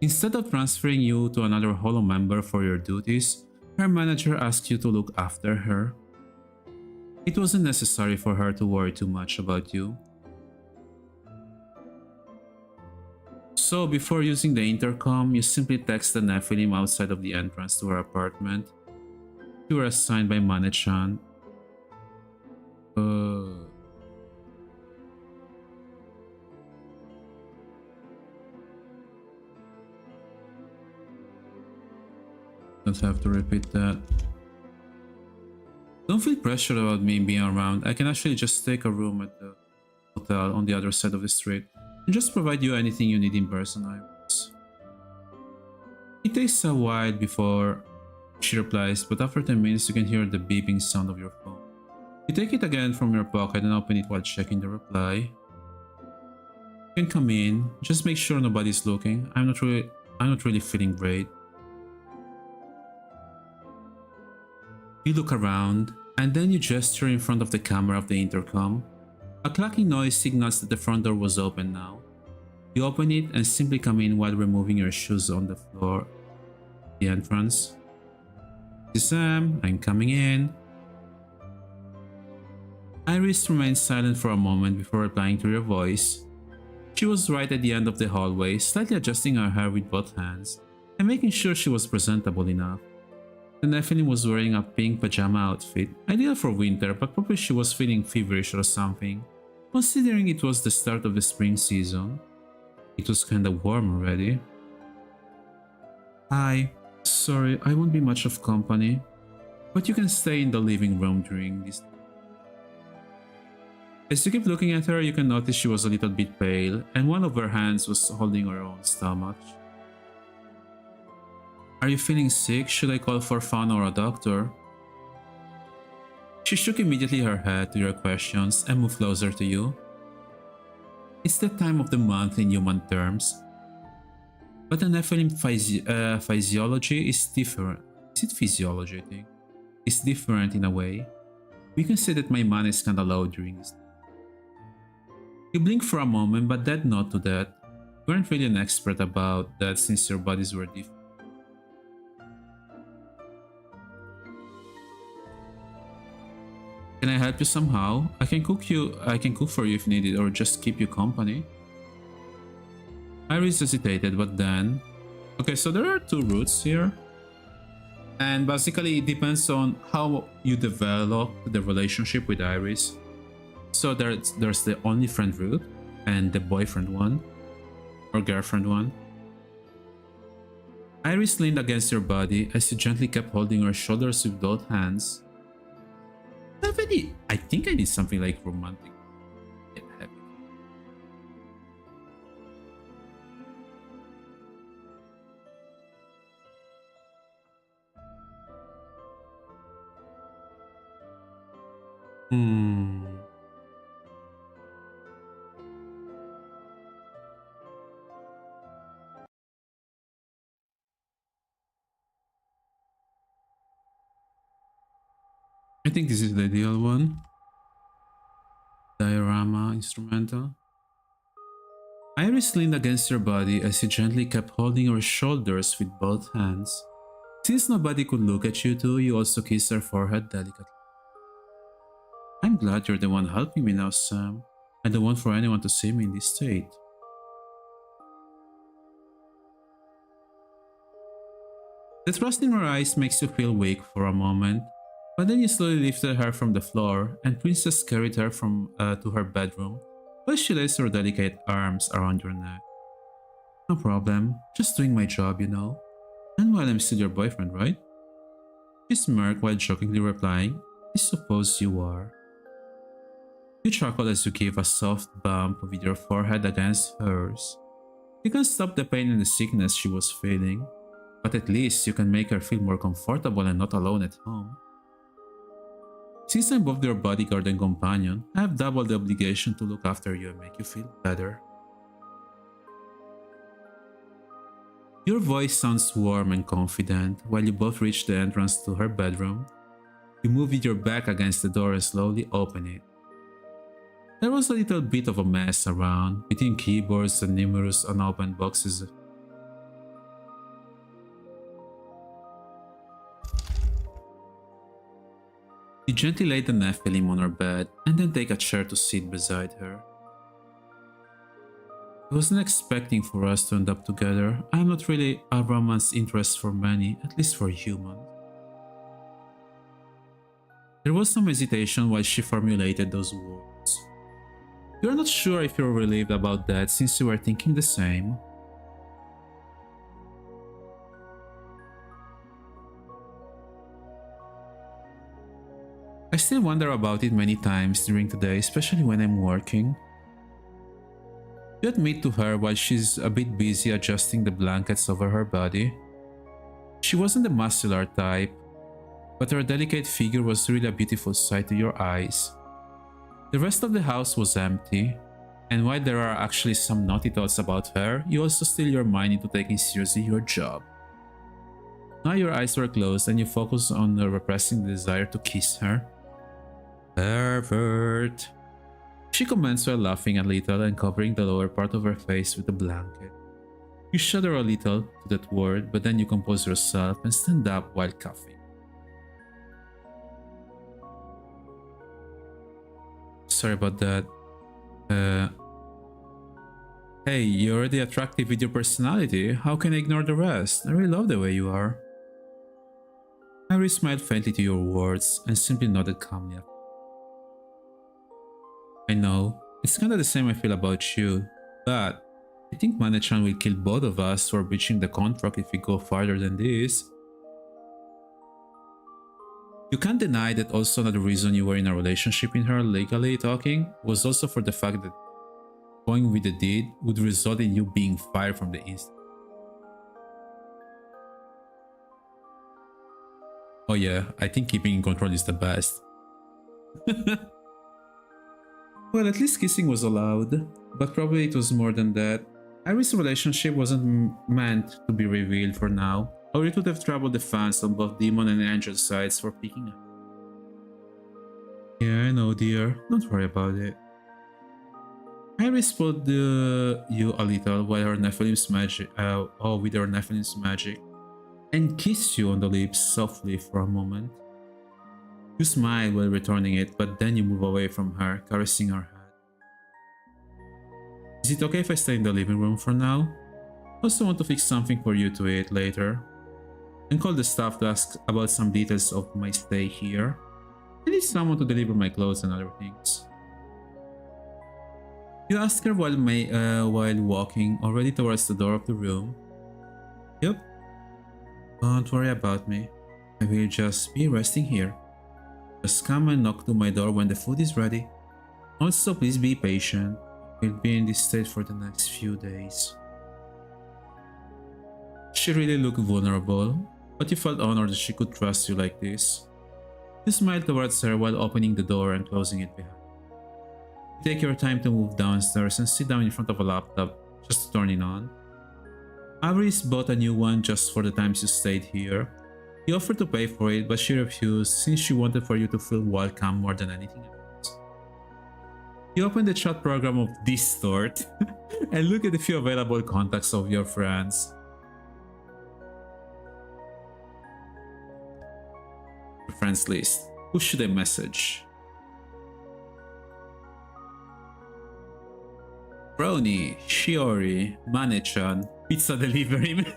Instead of transferring you to another Holo member for your duties, her manager asked you to look after her. It wasn't necessary for her to worry too much about you. So before using the intercom, you simply text the nephilim outside of the entrance to her apartment. You were assigned by Manechan. Don't have to repeat that. Don't feel pressured about me being around. I can actually just take a room at the hotel on the other side of the street and just provide you anything you need in person, Iris. It takes a while before she replies, but after 10 minutes you can hear the beeping sound of your phone. You take it again from your pocket and open it while checking the reply. You can come in, just make sure nobody's looking. I'm not really feeling great. You look around, and then you gesture in front of the camera of the intercom. A clacking noise signals that the front door was open now. You open it and simply come in while removing your shoes on the floor. The entrance. This is Sam, I'm coming in. Iris remained silent for a moment before replying to your voice. She was right at the end of the hallway, slightly adjusting her hair with both hands and making sure she was presentable enough. The nephilim was wearing a pink pajama outfit, ideal for winter, but probably she was feeling feverish or something, considering it was the start of the spring season. It was kinda warm already. Hi, sorry, I won't be much of company, but you can stay in the living room during this. As you keep looking at her, you can notice she was a little bit pale, and one of her hands was holding her own stomach. Are you feeling sick? Should I call for Fawn or a doctor? She shook immediately her head to your questions and moved closer to you. It's that time of the month in human terms. But the Nephilim physiology is different. Is it physiology, I think? It's different in a way. We can say that my mana is kinda low during this. You blink for a moment, but that not to that. You weren't really an expert about that since your bodies were different. Can I help you somehow? I can cook for you if needed, or just keep you company. Iris hesitated, but then... Okay, so there are two routes here. And basically it depends on how you develop the relationship with Iris. So there's the only friend route and the boyfriend one, or girlfriend one. Iris leaned against your body as you gently kept holding her shoulders with both hands. I think I need something like romantic. Get happy. I think this is the ideal one. Diorama instrumental. Iris leaned against your body as you gently kept holding her shoulders with both hands. Since nobody could look at you two, you also kissed her forehead delicately. I'm glad you're the one helping me now, Sam. I don't want for anyone to see me in this state. The trust in her eyes makes you feel weak for a moment. But then you slowly lifted her from the floor, and Princess carried her to her bedroom, while she laid her delicate arms around your neck. No problem, just doing my job, you know. And while I'm still your boyfriend, right? She smirked while jokingly replying, I suppose you are. You chuckled as you gave a soft bump with your forehead against hers. You can stop the pain and the sickness she was feeling, but at least you can make her feel more comfortable and not alone at home. Since I'm both your bodyguard and companion, I have double the obligation to look after you and make you feel better. Your voice sounds warm and confident while you both reach the entrance to her bedroom. You move your back against the door and slowly open it. There was a little bit of a mess around, between keyboards and numerous unopened boxes. You gently lay the nephilim on her bed and then take a chair to sit beside her. I wasn't expecting for us to end up together. I am not really a romance interest for many, at least for humans. There was some hesitation while she formulated those words. You're not sure if you're relieved about that since you were thinking the same. I still wonder about it many times during the day, especially when I'm working. You admit to her while she's a bit busy adjusting the blankets over her body. She wasn't the muscular type, but her delicate figure was really a beautiful sight to your eyes. The rest of the house was empty, and while there are actually some naughty thoughts about her, you also still your mind into taking seriously your job. Now your eyes were closed and you focus on repressing the desire to kiss her. Pervert! She comments while laughing a little and covering the lower part of her face with a blanket. You shudder a little to that word, but then you compose yourself and stand up while coughing. Sorry about that. Hey, you're already attractive with your personality. How can I ignore the rest? I really love the way you are. Harry smiled faintly to your words and simply nodded calmly. I know, it's kinda the same I feel about you, but I think Manechan will kill both of us for breaching the contract if we go farther than this. You can't deny that also another reason you were in a relationship with her legally talking was also for the fact that going with the deed would result in you being fired from the instant. Oh yeah, I think keeping in control is the best. Well, at least kissing was allowed, but probably it was more than that. Iris' relationship wasn't meant to be revealed for now, or it would have troubled the fans on both demon and angel sides for picking up. Yeah, I know, dear. Don't worry about it. Iris pulled you a little while her Nephilim's magic, with her Nephilim's magic, and kissed you on the lips softly for a moment. You smile while returning it, but then you move away from her, caressing her head. Is it okay if I stay in the living room for now? I also want to fix something for you to eat later, and call the staff to ask about some details of my stay here. I need someone to deliver my clothes and other things. You ask her while walking already towards the door of the room. Yep. Don't worry about me. I will just be resting here. Just come and knock to my door when the food is ready. Also, please be patient. We'll be in this state for the next few days. She really looked vulnerable, but you felt honored that she could trust you like this. You smiled towards her while opening the door and closing it behind. You take your time to move downstairs and sit down in front of a laptop just to turn it on. Iris bought a new one just for the times you stayed here. He offered to pay for it, but she refused since she wanted for you to feel welcome more than anything else. You open the chat program of Distort and look at the few available contacts of your friends. Your friends list. Who should I message? Brony, Shiori, Manechan, Pizza Delivery Man.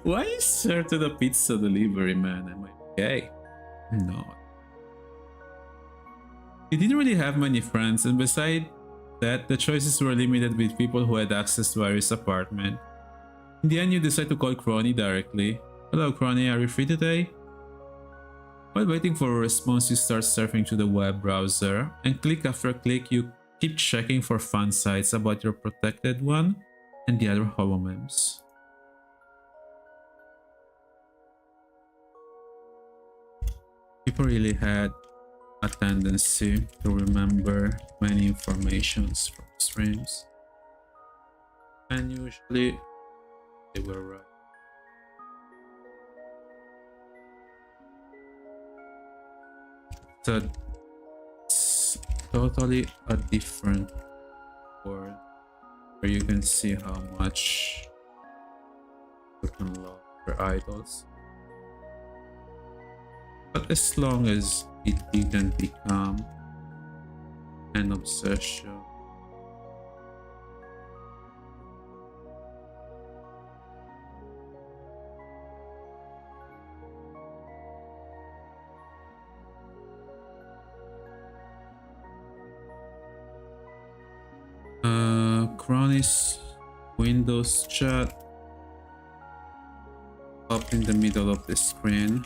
Why is her to the pizza delivery man? Am I okay? No. You didn't really have many friends, and beside that, the choices were limited with people who had access to Iris' apartment. In the end, you decide to call Crony directly. Hello Crony, are you free today? While waiting for a response, you start surfing through the web browser, and click after click, you keep checking for fun sites about your protected one and the other holomems. People really had a tendency to remember many informations from streams, and usually they were right. So it's totally a different world where you can see how much you can love your idols. But as long as it didn't become an obsession, Crony's Windows chat up in the middle of the screen.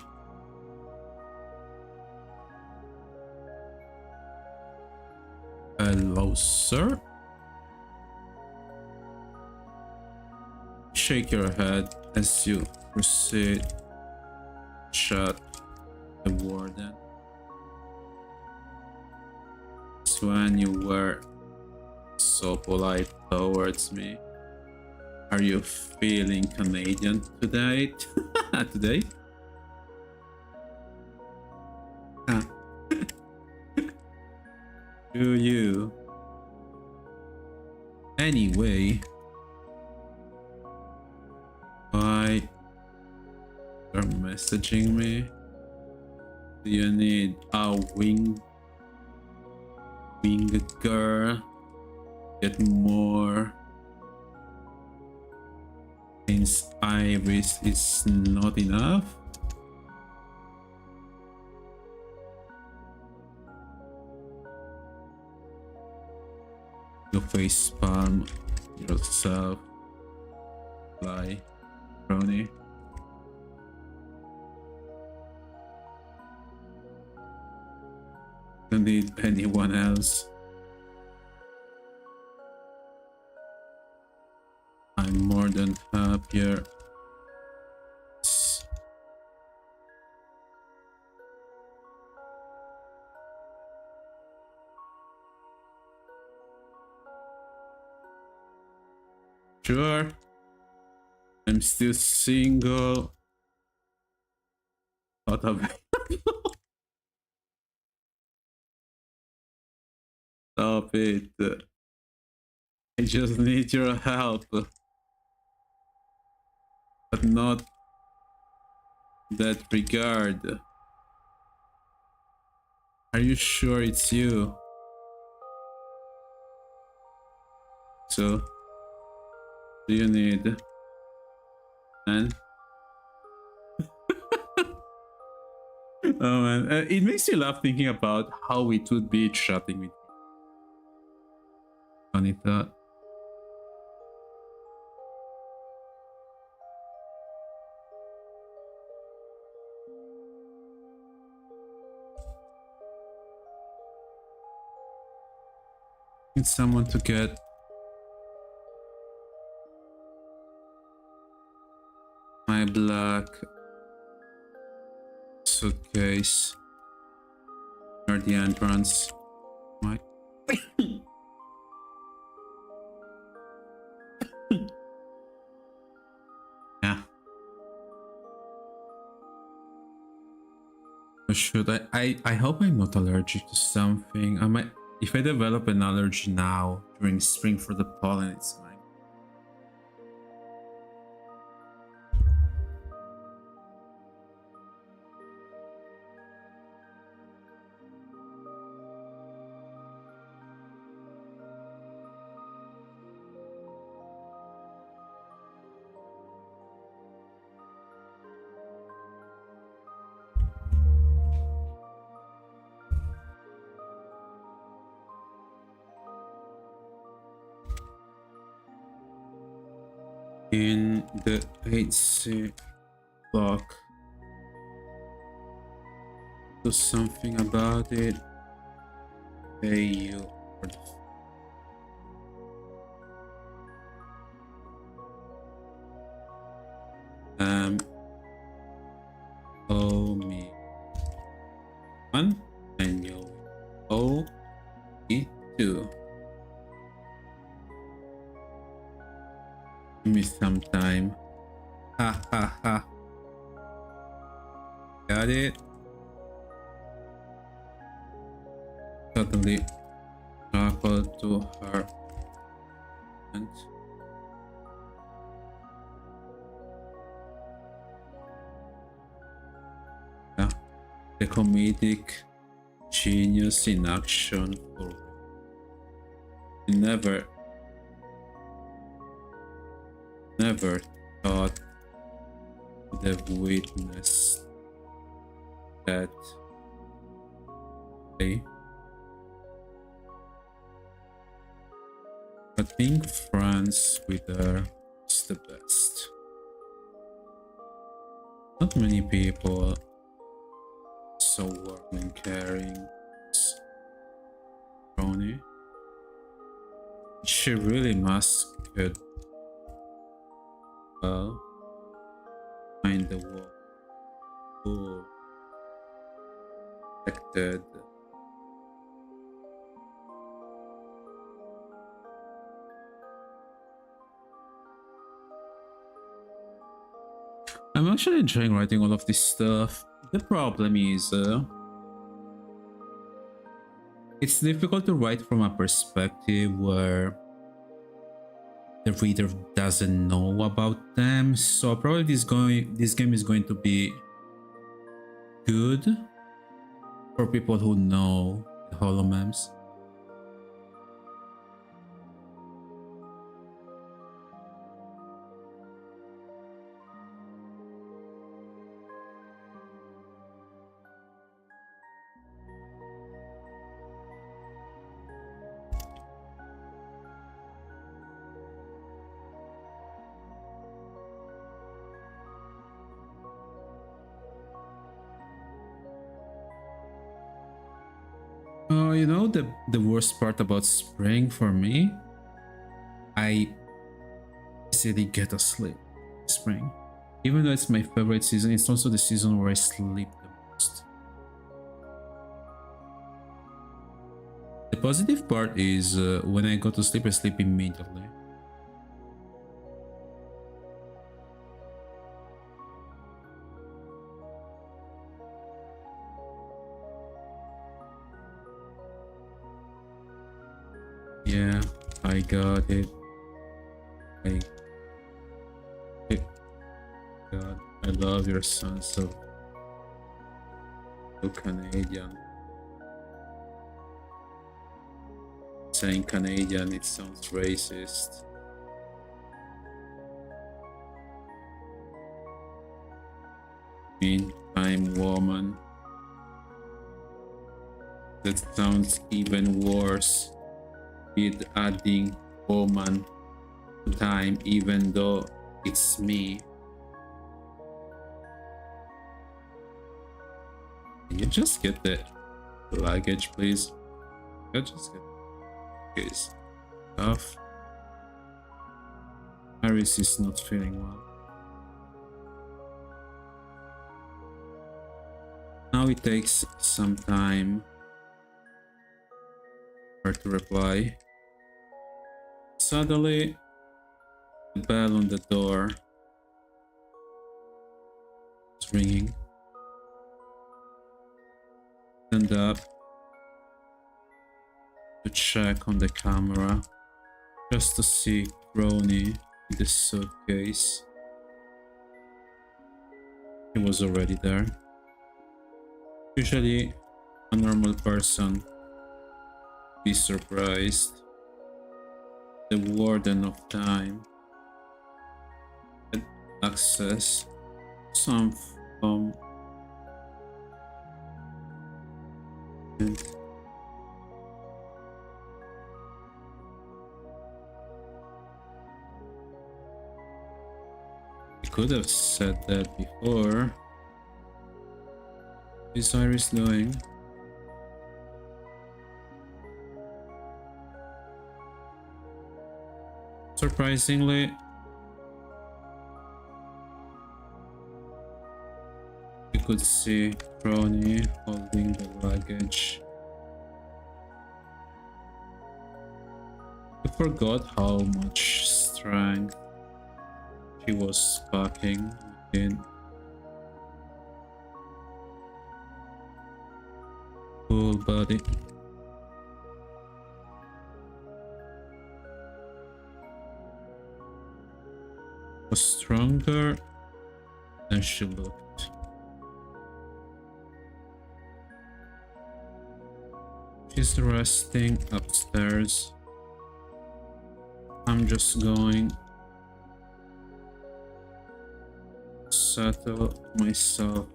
Hello, sir. Shake your head as you proceed. Shut the warden. It's when you were so polite towards me. Are you feeling Canadian today? Today? Huh. Do you? Anyway, why you're messaging me? Do you need a winged girl? Get more, since Iris is not enough? You face palm yourself, lie, Crony. Don't need anyone else. I'm more than happier. Sure, I'm still single. Not available. Stop it. I just need your help. But not that regard. Are you sure it's you? So, do you need? Man? Oh man, it makes me laugh thinking about how it would be chatting with funny thought. Need someone to get my black suitcase near the entrance. My yeah. Or should I hope I'm not allergic to something. I might, if I develop an allergy now during spring for the pollen, it's fine. In the 8C block, do something about it. Pay you for the owe me one and you owe me two. Give me some time. Ha ha ha. Got it? suddenly chuckled to her and yeah, the comedic genius in action for never thought would have witnessed that day. But being friends with her is the best. Not many people so warm and caring as Ronnie. She really must could well find the wall who protected. I'm actually enjoying writing all of this stuff. The problem is it's difficult to write from a perspective where the reader doesn't know about them, so probably this game is going to be good for people who know the holomems. You know the worst part about spring for me? I easily get asleep. Spring. Even though it's my favorite season, it's also the season where I sleep the most. The positive part is when I go to sleep, I sleep immediately. Yeah, I got it. God, I love your sense of Canadian. Saying Canadian, it sounds racist. Meantime, woman. That sounds even worse. With adding woman to time, even though it's me. Can you just get the luggage, please? I just get his stuff. Harris is not feeling well. Now it takes some time for her to reply. Suddenly, the bell on the door is ringing. Stand up to check on the camera just to see Ronnie in the suitcase. He was already there. Usually, a normal person would be surprised. The warden of time had access to some form and he could have said that before. What is Iris doing? Surprisingly, you could see Ronnie holding the luggage. I forgot how much strength she was packing in. Full body. was stronger than she looked. She's resting upstairs. I'm just going to settle myself.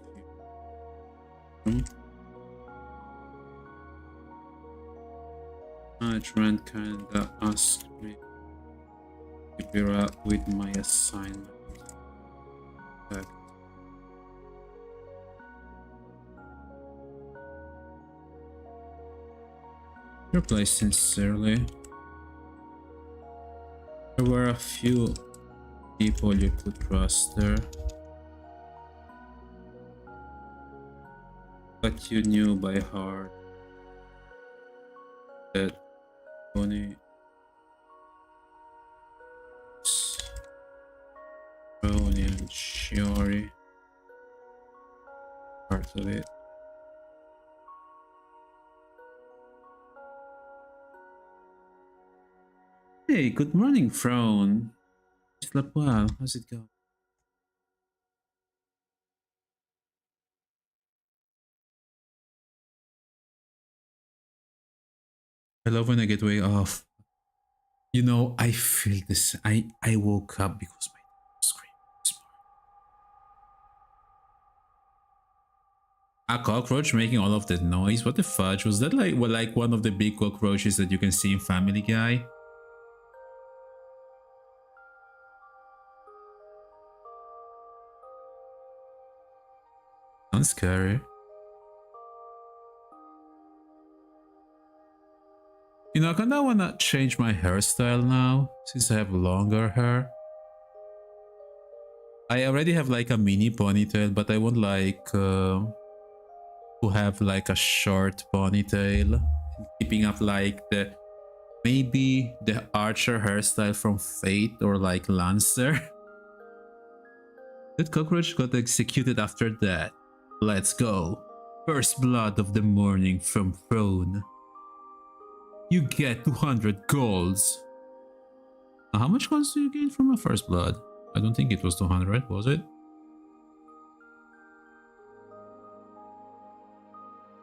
Management kinda asked me to keep her up with my assignment. Reply sincerely. There were a few people you could trust there, but you knew by heart that Tony, Roni, and Shiori part of it. Hey, good morning, Frown. Slept well. How's it going? I love when I get way off. You know, I feel this. I woke up because my dad was screaming this morning. A cockroach making all of that noise? What the fudge? Was that like one of the big cockroaches that you can see in Family Guy? Sounds scary. You know, I kinda wanna change my hairstyle now, since I have longer hair. I already have like a mini ponytail, but I want like to have like a short ponytail, keeping up like maybe the Archer hairstyle from Fate or like Lancer. That cockroach got executed after that. Let's go. First blood of the morning from Throne. You get 200 golds. How much golds do you gain from a first blood? I don't think it was 200, was it?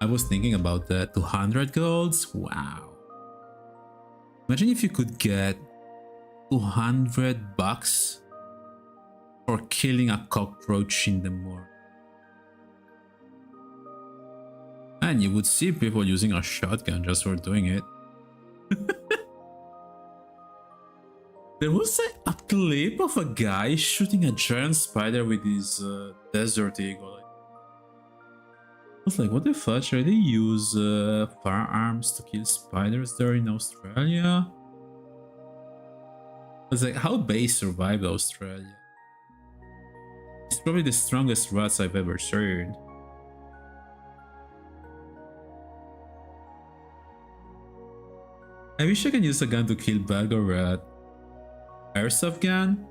I was thinking about that. 200 golds? Wow. Imagine if you could get 200 bucks for killing a cockroach in the morning. And you would see people using a shotgun just for doing it. There was a clip of a guy shooting a giant spider with his desert eagle. I was like, what the fudge? Are they use firearms to kill spiders there in Australia? I was like, how base survived Australia? It's probably the strongest rats I've ever seen. I wish I can use a gun to kill bag or rat. Airsoft gun?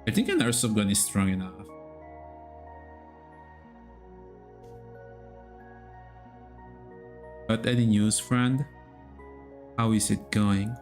I think an airsoft gun is strong enough. But any news, friend? How is it going?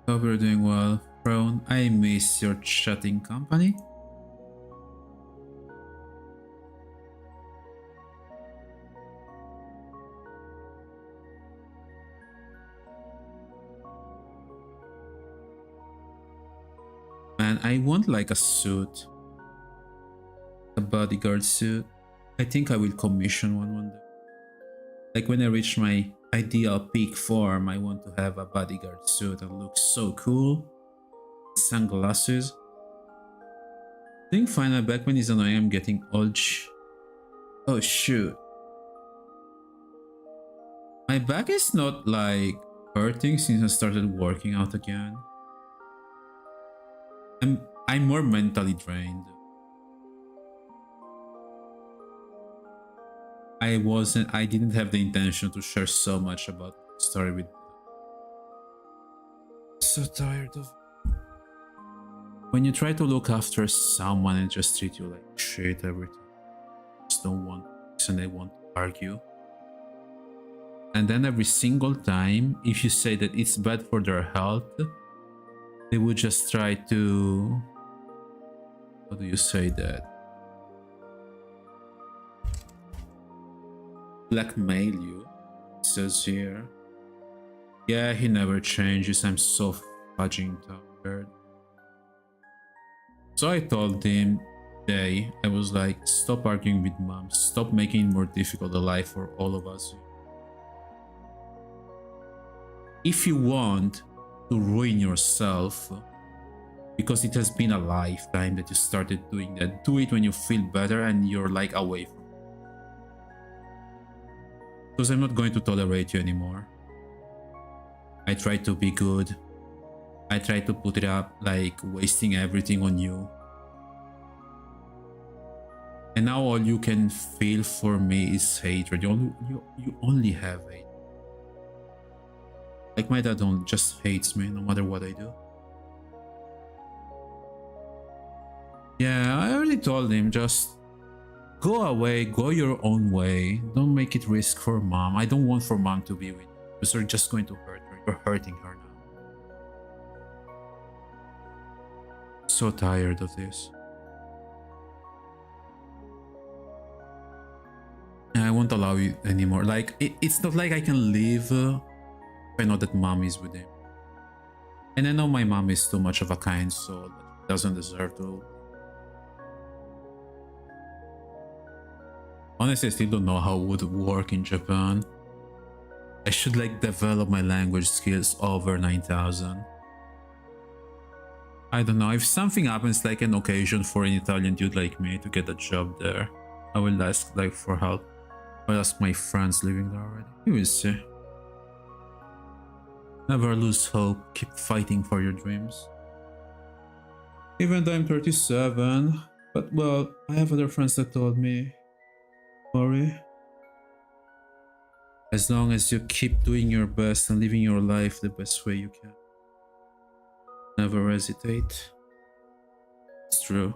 Hope you're doing well, Brown. I miss your chatting company. Man, I want like a suit. A bodyguard suit. I think I will commission one day. Like when I reach my ideal peak form, I want to have a bodyguard suit and look so cool. Sunglasses. I think final backman is annoying. I'm getting old. Oh shoot. My back is not like hurting since I started working out again. I'm more mentally drained. I didn't have the intention to share so much about the story with so tired of when you try to look after someone and just treat you like shit every time. Just don't want and they won't argue. And then every single time, if you say that it's bad for their health, they would just try to, how do you say that? Blackmail you. It says here. Yeah, he never changes. I'm so fudging tired. So I told him, I was like, stop arguing with mom. Stop making it more difficult a life for all of us. If you want to ruin yourself, because it has been a lifetime that you started doing that, do it when you feel better and you're like away from it. Because I'm not going to tolerate you anymore. I try to be good. I try to put it up like wasting everything on you. And now all you can feel for me is hatred. You only have hate. Like my dad just hates me no matter what I do. Yeah, I already told him, just go away, go your own way. Don't make it risk for mom. I don't want for mom to be with you because you're just going to hurt her. You're hurting her now. So tired of this. I won't allow you anymore. Like, it's not like I can leave if I know that mom is with him. And I know my mom is too much of a kind soul that doesn't deserve to. Honestly, I still don't know how it would work in Japan. I should like develop my language skills over 9,000. I don't know, if something happens like an occasion for an Italian dude like me to get a job there, I will ask like for help. I'll ask my friends living there already. You will see. Never lose hope, keep fighting for your dreams. Even though I'm 37, but well, I have other friends that told me, worry. As long as you keep doing your best and living your life the best way you can. Never hesitate. It's true.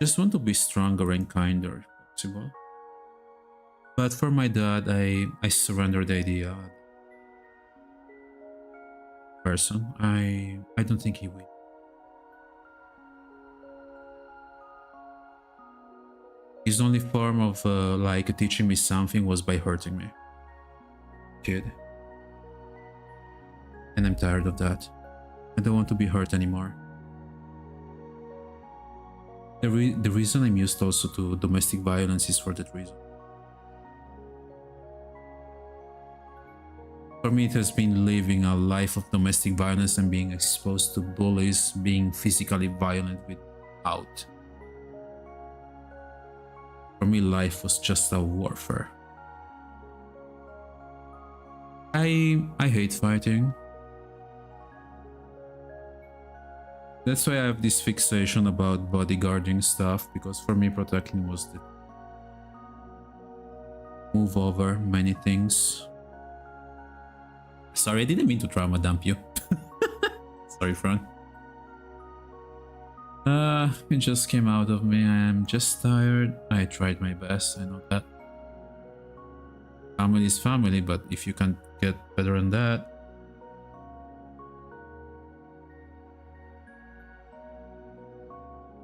Just want to be stronger and kinder if possible. But for my dad, I surrendered the idea. Person, I don't think he will. His only form of like teaching me something was by hurting me. Kid. And I'm tired of that. I don't want to be hurt anymore. The reason I'm used also to domestic violence is for that reason. For me, it has been living a life of domestic violence and being exposed to bullies, being physically violent without. For me, life was just a warfare. I hate fighting. That's why I have this fixation about bodyguarding stuff, because for me protecting was the move over many things. Sorry, I didn't mean to trauma dump you. Sorry, Frank. It just came out of me. I am just tired. I tried my best, I know that. Family is family, but if you can't get better than that.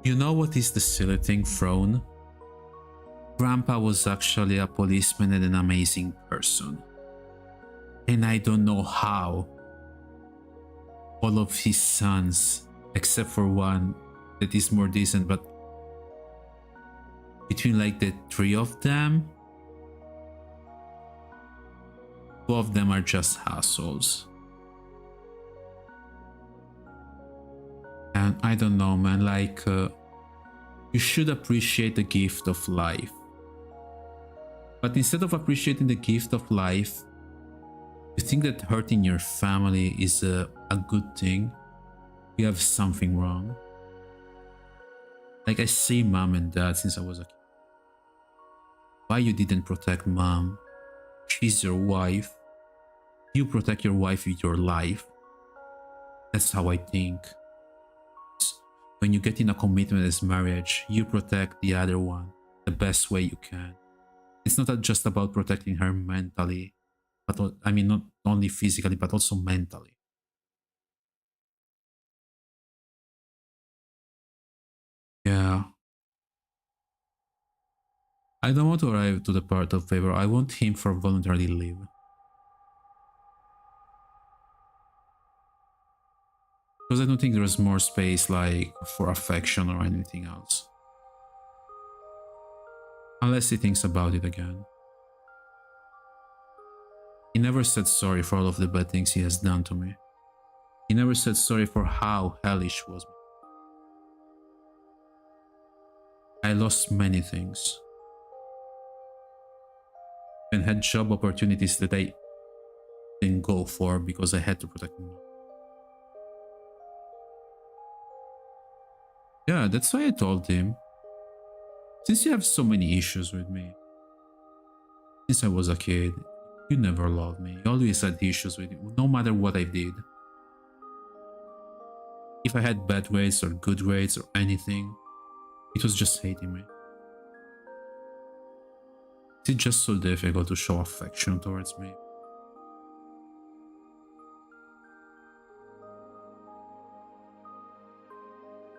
You know what is the silly thing, Throne? Grandpa was actually a policeman and an amazing person. And I don't know how all of his sons, except for one that is more decent, but between like the three of them, two of them are just assholes. And I don't know, man, like you should appreciate the gift of life. But instead of appreciating the gift of life, you think that hurting your family is a good thing. You have something wrong. Like, I see mom and dad since I was a kid. Why you didn't protect mom? She's your wife. You protect your wife with your life. That's how I think. When you get in a commitment as marriage, you protect the other one the best way you can. It's not just about protecting her mentally, but I mean not only physically but also mentally. Yeah. I don't want to arrive to the part of favor. I want him for voluntarily leave. Because I don't think there's more space like for affection or anything else. Unless he thinks about it again. He never said sorry for all of the bad things he has done to me. He never said sorry for how hellish was. I lost many things. And had job opportunities that I didn't go for because I had to protect him. Yeah, that's why I told him. Since you have so many issues with me, since I was a kid, you never loved me. You always had issues with you, no matter what I did. If I had bad grades or good grades or anything, it was just hating me. It's just so difficult to show affection towards me.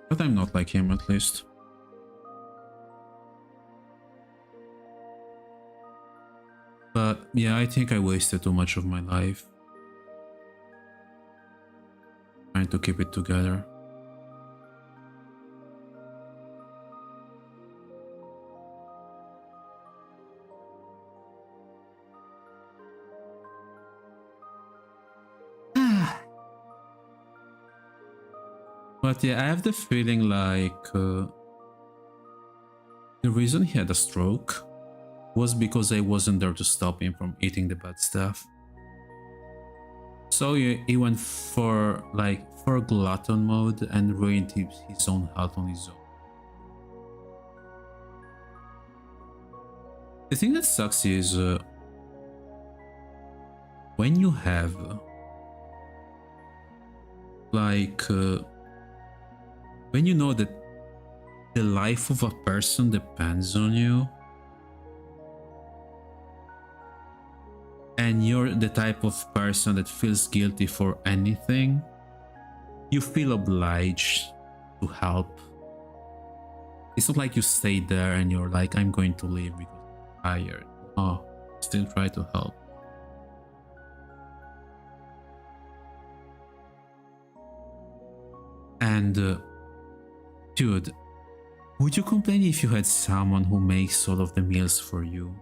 But I'm not like him, at least. But yeah, I think I wasted too much of my life trying to keep it together. But yeah, I have the feeling like the reason he had a stroke was because I wasn't there to stop him from eating the bad stuff. So he went for glutton mode and ruined his own health on his own. The thing that sucks is when you have when you know that the life of a person depends on you, and you're the type of person that feels guilty for anything, you feel obliged to help. It's not like you stay there and you're like, I'm going to leave because I'm tired. No, still try to help. And dude, would you complain if you had someone who makes all of the meals for you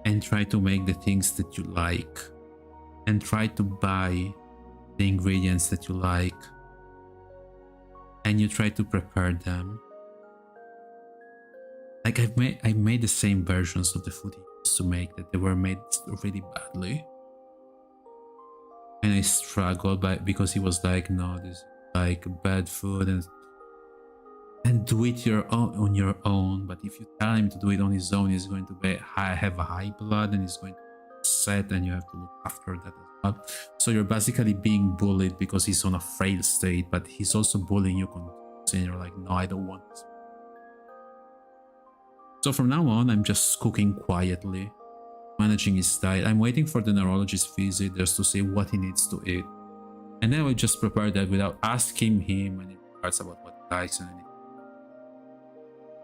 and try to make the things that you like and try to buy the ingredients that you like and you try to prepare them? Like I made the same versions of the food he used to make that they were made really badly, and I struggled because he was like, no, this is like bad food and do it on your own. But if you tell him to do it on his own, he's going to have a high blood and he's going to be sad, and you have to look after that as well. So you're basically being bullied because he's on a frail state, but he's also bullying you continuously, and you're like, no, I don't want this. So from now on, I'm just cooking quietly, managing his diet. I'm waiting for the neurologist visit just to see what he needs to eat. And then I just prepare that without asking him any parts about what he likes and anything.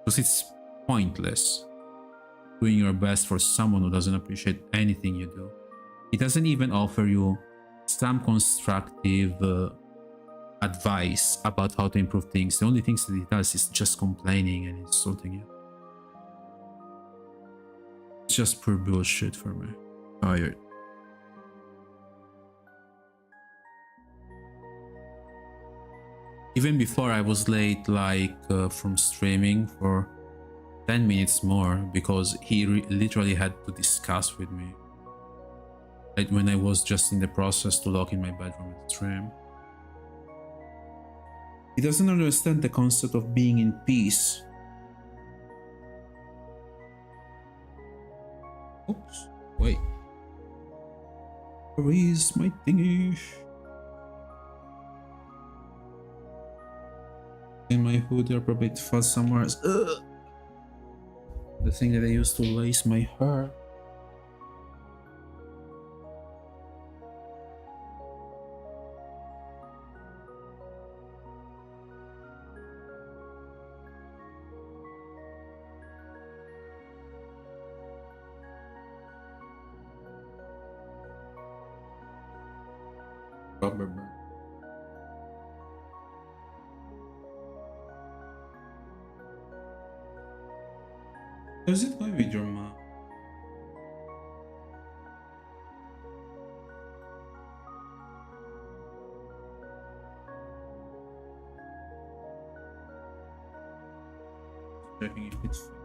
Because it's pointless doing your best for someone who doesn't appreciate anything you do. He doesn't even offer you some constructive advice about how to improve things. The only things that he does is just complaining and insulting you. It's just pure bullshit for me. Tired. Even before, I was late from streaming for 10 minutes more because he literally had to discuss with me. Like when I was just in the process to lock in my bedroom and stream. He doesn't understand the concept of being in peace. Oops, wait. Where is my thingy? my hoodie or probably it fell somewhere else. Ugh. The thing that I used to lace my hair. Rubber band. How's it going with your mom? Checking if it's fine.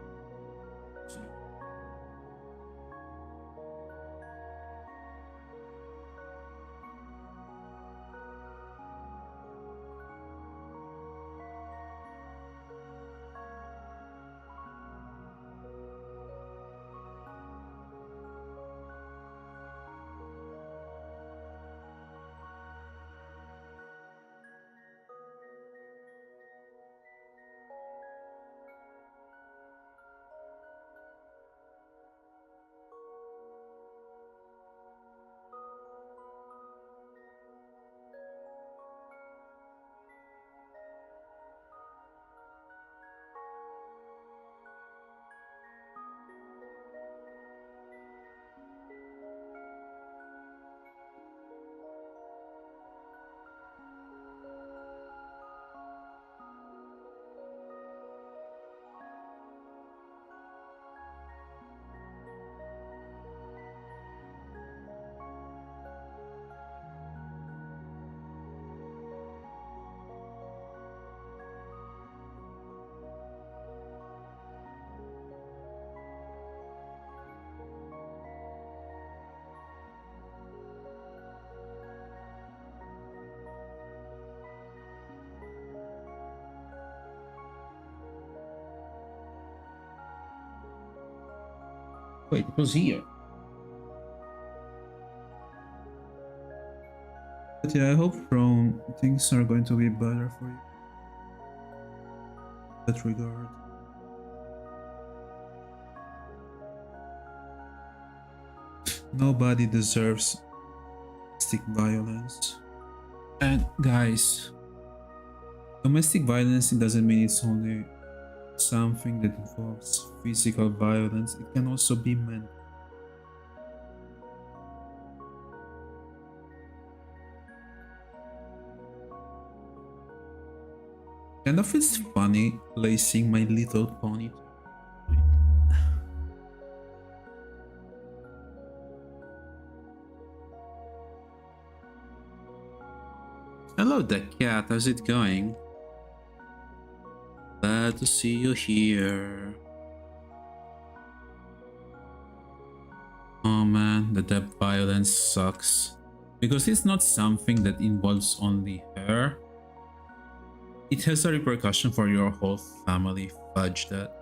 Wait, it was here. But yeah, I hope from things are going to be better for you. In that regard. Nobody deserves domestic violence. And guys, domestic violence, it doesn't mean it's only something that involves physical violence. It can also be mental. Kind of feels funny lacing my little pony. Hello there, cat. How's it going? Glad to see you here. Oh man, the death violence sucks. Because it's not something that involves only her. It has a repercussion for your whole family. Fudge that.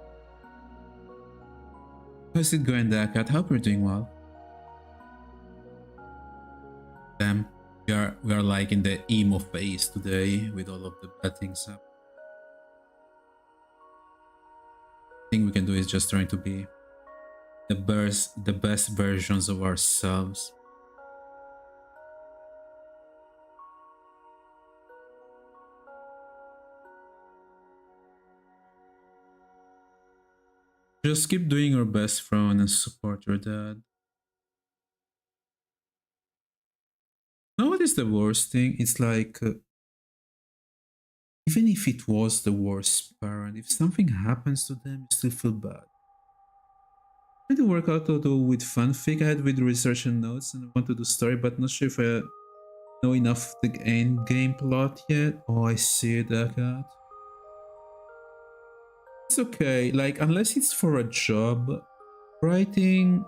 How's it going there, cat? Hope you're doing well. Damn, we are like in the emo phase today with all of the bad things up. Thing we can do is just trying to be the best versions of ourselves. Just keep doing your best, Fran, and support your dad. Know what is the worst thing? It's like even if it was the worst parent, if something happens to them, you still feel bad. I tried to work out though with fanfic I had with research and notes, and I want to do story, but not sure if I know enough the end game plot yet. Oh, I see that, cat. It's okay, like unless it's for a job, writing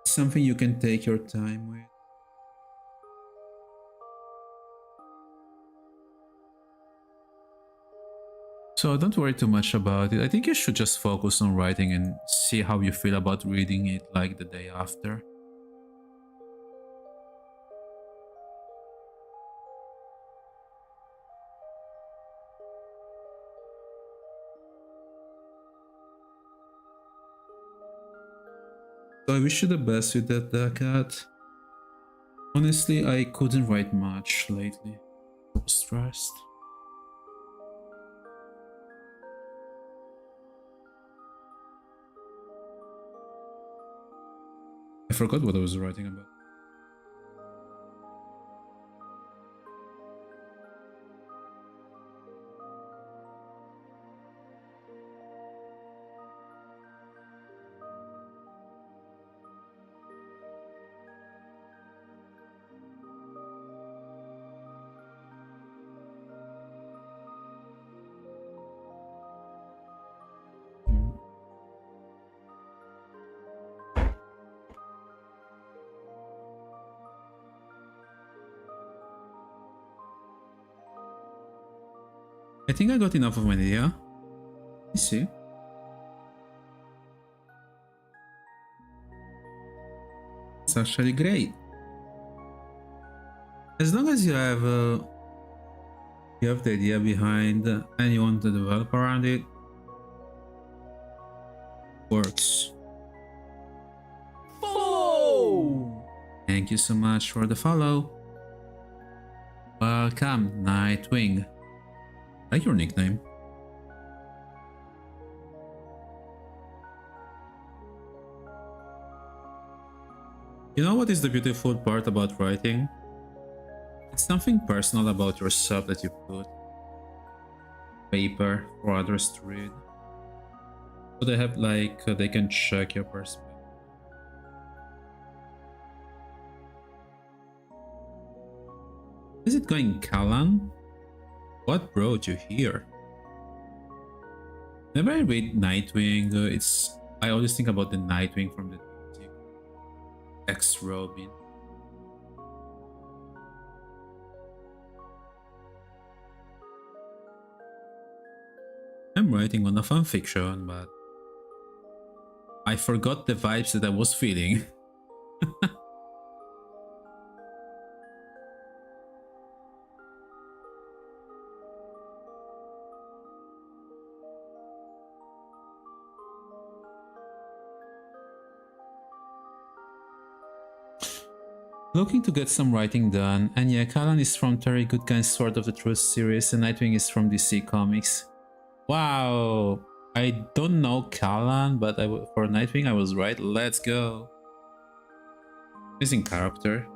is something you can take your time with. So don't worry too much about it. I think you should just focus on writing and see how you feel about reading it like the day after. So I wish you the best with that, cat. Honestly, I couldn't write much lately. I was stressed. I forgot what I was writing about. I think I got enough of an idea. You see. It's actually great. As long as you have the idea behind and you want to develop around it, works. Oh! Thank you so much for the follow. Welcome, Nightwing. I like your nickname. You know what is the beautiful part about writing? It's something personal about yourself that you put paper for others to read. So they have like they can check your perspective. Is it going, Callan? What brought you here? Whenever I read Nightwing, I always think about the Nightwing from the ex-Robin. I'm writing on a fanfiction, but I forgot the vibes that I was feeling. Looking to get some writing done, and yeah, Callan is from Terry Goodkind Sword of the Truth series, and Nightwing is from DC Comics. Wow! I don't know Callan, but for Nightwing I was right. Let's go! Amazing character.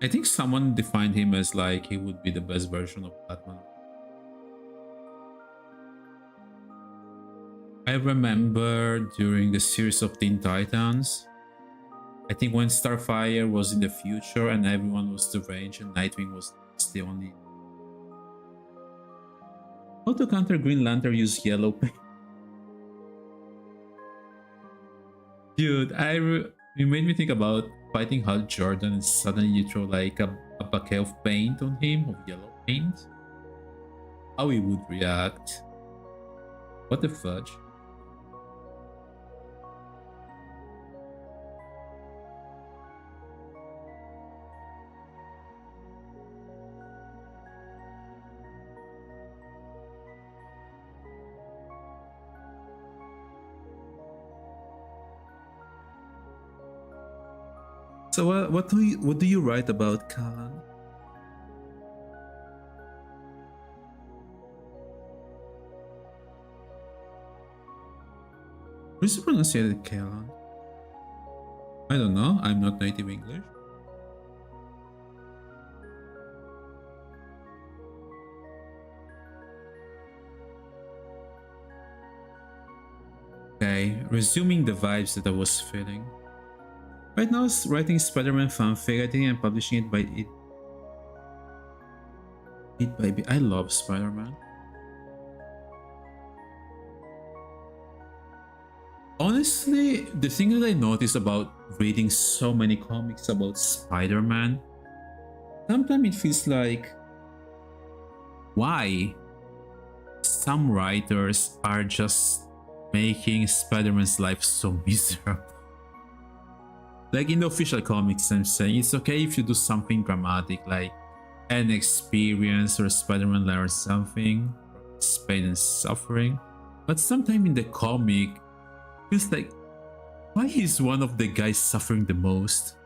I think someone defined him as like he would be the best version of Batman. I remember during the series of Teen Titans, I think when Starfire was in the future and everyone was deranged and Nightwing was the only. How to counter Green Lantern use yellow paint? Dude, you made me think about fighting Hal Jordan and suddenly you throw like a bucket of paint on him, of yellow paint. How he would react. What the fudge? So what do you write about, Callan? How is it pronounced, Callan? I don't know. I'm not native English. Okay, resuming the vibes that I was feeling. Right now, I was writing Spider-Man fanfic. I think I'm publishing it by I love Spider-Man. Honestly, the thing that I noticed about reading so many comics about Spider-Man, sometimes it feels like, why? Some writers are just making Spider-Man's life so miserable. Like in the official comics, I'm saying it's okay if you do something dramatic, like an experience or Spider-Man learns something, pain and suffering. But sometimes in the comic, Feels like, why he's one of the guys suffering the most?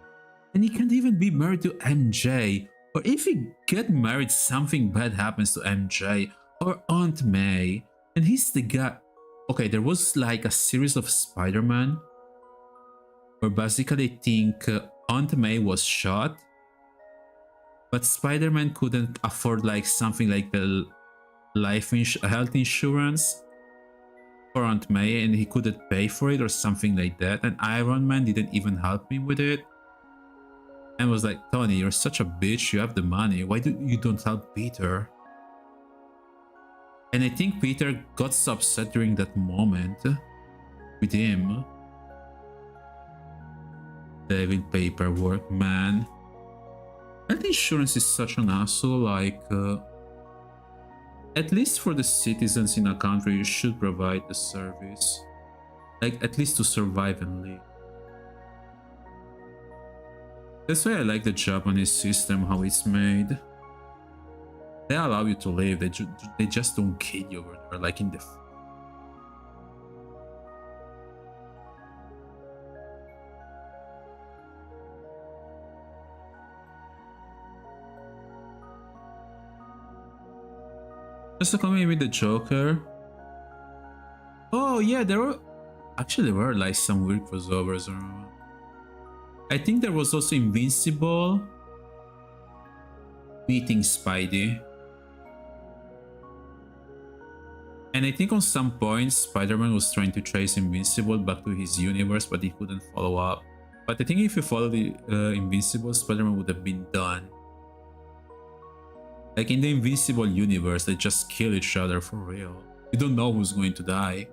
And he can't even be married to MJ. Or if he get married, something bad happens to MJ or Aunt May. And he's the guy. Okay, there was like a series of Spider-Man where basically I think Aunt May was shot. But Spider-Man couldn't afford like something like the health insurance for Aunt May, and he couldn't pay for it or something like that. And Iron Man didn't even help him with it. And was like, Tony, you're such a bitch. You have the money. Why do you don't help Peter? And I think Peter got so upset during that moment with him. Devil paperwork, man. Health insurance is such an asshole. Like, at least for the citizens in a country, you should provide the service. Like, at least to survive and live. That's why I like the Japanese system, how it's made. They allow you to live, they just don't kill you over there, like in the... Just coming with the Joker. Oh yeah, there were... Actually, there were like some weird crossovers around. I think there was also Invincible meeting Spidey. And I think on some point Spider-Man was trying to trace Invincible back to his universe, but he couldn't follow up. But I think if you follow the Invincible, Spider-Man would have been done. Like in the Invincible universe, they just kill each other for real. You don't know who's going to die.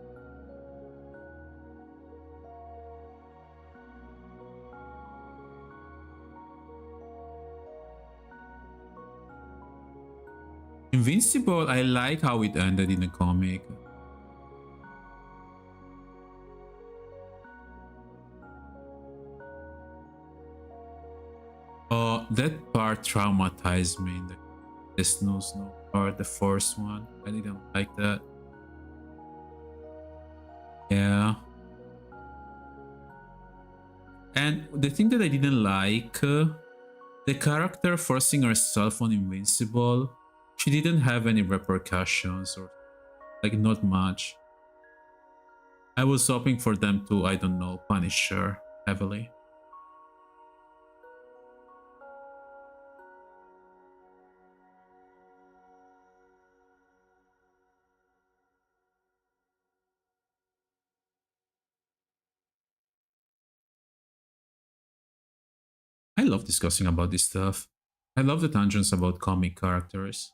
Invincible, I like how it ended in the comic. Oh, that part traumatized me in the Snow part, the first one. I didn't like that. Yeah. And the thing that I didn't like, the character forcing herself on Invincible, she didn't have any repercussions or like not much. I was hoping for them to, I don't know, punish her heavily. I love discussing about this stuff. I love the tangents about comic characters.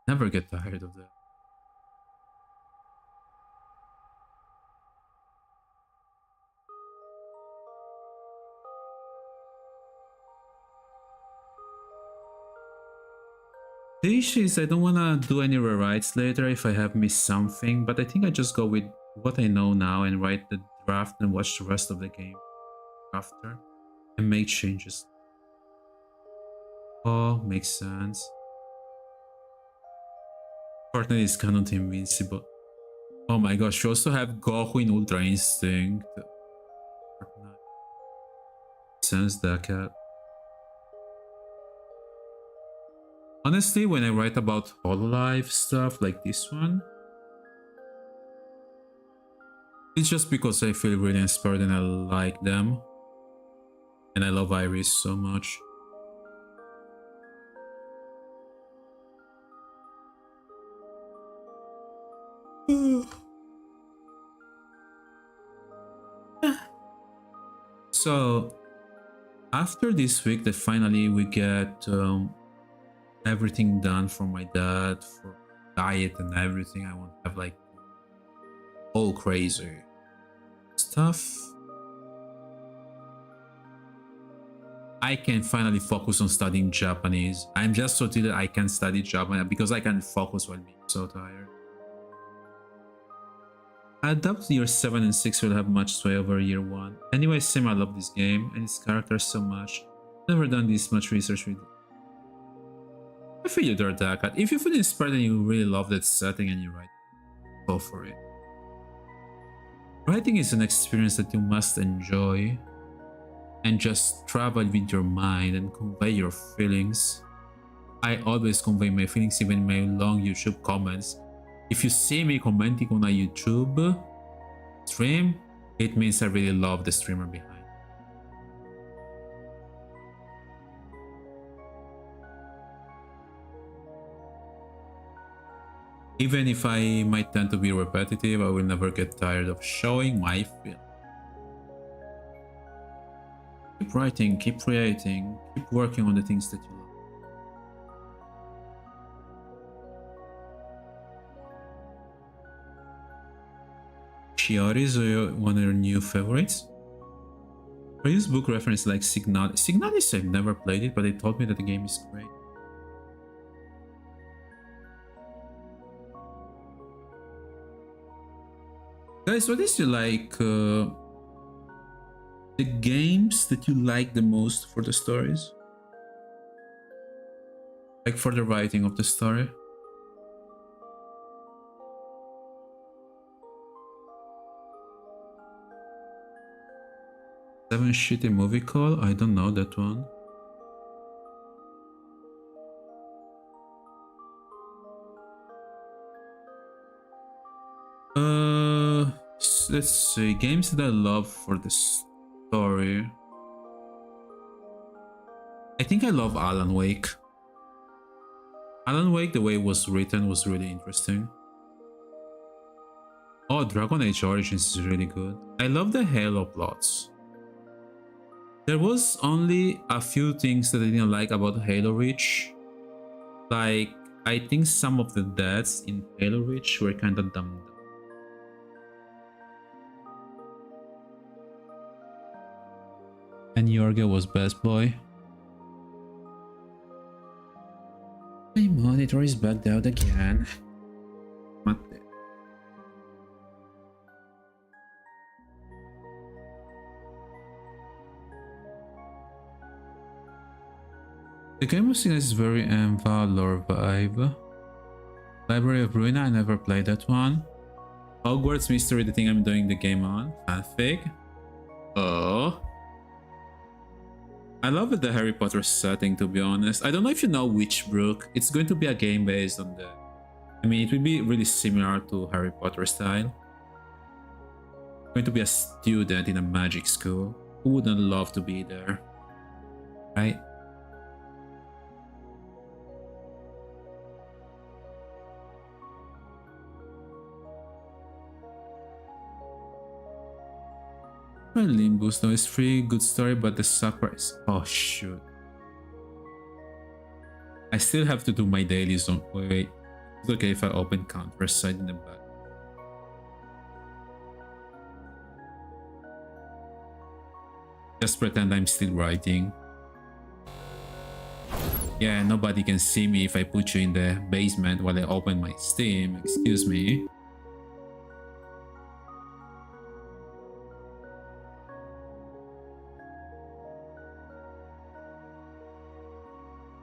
Never get tired of that. The issue is I don't want to do any rewrites later if I have missed something, but I think I just go with what I know now and write the draft and watch the rest of the game after and make changes. Oh, makes sense. Fortnite is canon to Invincible. Oh my gosh, you also have Goku in Ultra Instinct. Fortnite. Sense that cat. Honestly, when I write about Hololive stuff like this one, it's just because I feel really inspired and I like them. And I love Iris so much. So, after this week that finally we get everything done for my dad, for diet and everything, I won't have like all crazy stuff. I can finally focus on studying Japanese. I'm just so tired I can study Japanese because I can focus while being so tired. I doubt year 7 and 6 will have much sway over year 1. Anyway, Sim, I love this game and its characters so much. Never done this much research with. I feel you there, Daka. If you feel inspired and you really love that setting and you write, go for it. Writing is an experience that you must enjoy and just travel with your mind and convey your feelings. I always convey my feelings even in my long YouTube comments. If you see me commenting on a YouTube stream, it means I really love the streamer behind. Even if I might tend to be repetitive, I will never get tired of showing my feelings. Keep writing, keep creating, keep working on the things that you love. Shiori is one of your new favorites. I use book reference like Signalis. Signalis, I've never played it, but they told me that the game is great. Guys, what is you like? The games that you like the most for the stories? Like for the writing of the story? Seven Shitty Movie Call? I don't know that one. Let's see. Games that I love for the story. I think I love Alan Wake. Alan Wake, the way it was written was really interesting. Oh, Dragon Age Origins is really good. I love the Halo plots. There was only a few things that I didn't like about Halo Reach. Like, I think some of the deaths in Halo Reach were kinda dumb. And Jorge was best boy. My monitor is bugged out again. Matte. The game of Signalis is very Enva lore vibe. Library of Ruina, I never played that one. Hogwarts Mystery, the thing I'm doing the game on. FANFIC. Oh. I love the Harry Potter setting, to be honest. I don't know if you know Witchbrook. It's going to be a game based on the... I mean, it will be really similar to Harry Potter style. Going to be a student in a magic school. Who wouldn't love to be there? Right? Limbus, no, it's free, good story, but the supper is... Oh, shoot. I still have to do my dailies on... Wait. It's okay if I open counter side in the back. Just pretend I'm still writing. Yeah, nobody can see me if I put you in the basement while I open my Steam. Excuse me.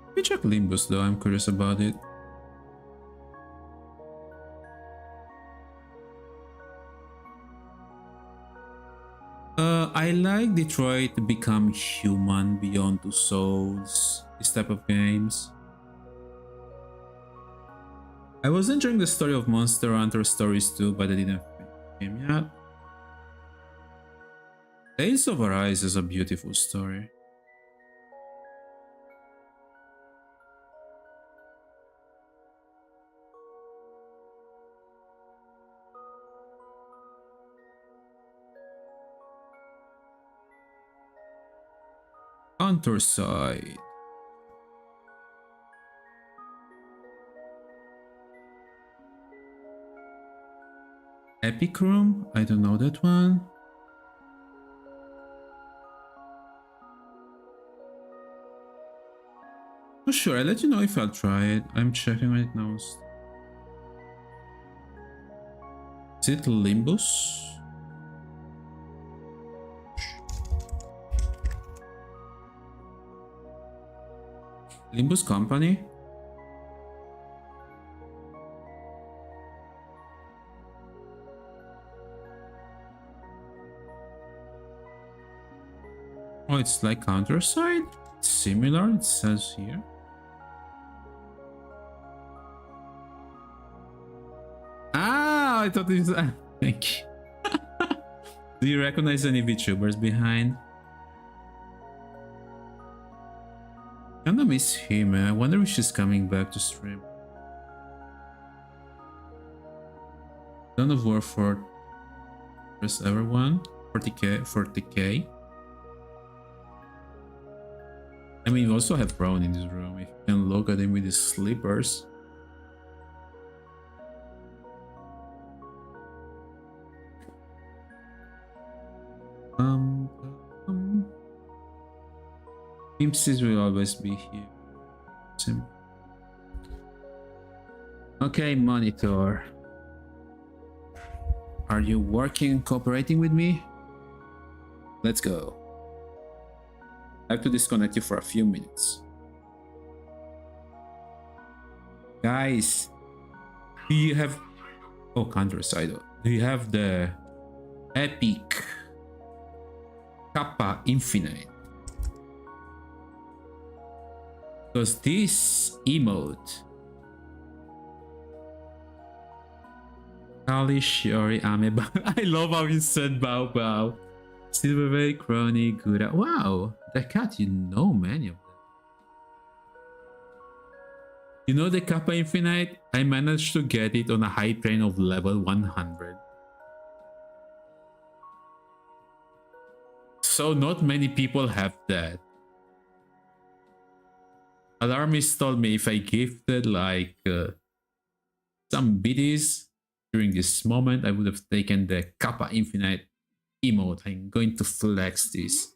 Let me check Limbus though, I'm curious about it. I like Detroit Become Human, Beyond Two Souls, this type of games. I was enjoying the story of Monster Hunter Stories too, but I didn't finish the game yet. Tales of Arise is a beautiful story. Counterside. Epic Room? I don't know that one. Oh, sure, I'll let you know if I'll try it. I'm checking right now. Is it Limbus? Limbus Company? Oh, it's like counterside? Similar, it says here. Ah, I thought it was... Thank you. Do you recognize any VTubers behind? Kinda miss him, I wonder if she's coming back to stream. Dawn of War for first ever one. 40k. I mean, we also have Brown in this room. If you can look at him with his slippers. Impsies will always be here. Okay, monitor. Are you working and cooperating with me? Let's go. I have to disconnect you for a few minutes. Guys, do you have... Oh, counterside. Do you have the epic Kappa Infinite? Because this emote... Kali Shiori Ameba. I love how you said Bao Bao. Silverway, Crony, Gura. Wow, that cat, you know many of them. You know the Kappa Infinite? I managed to get it on a high train of level 100. So not many people have that. Alarmist told me if I gifted like some biddies during this moment, I would have taken the Kappa Infinite emote. I'm going to flex this.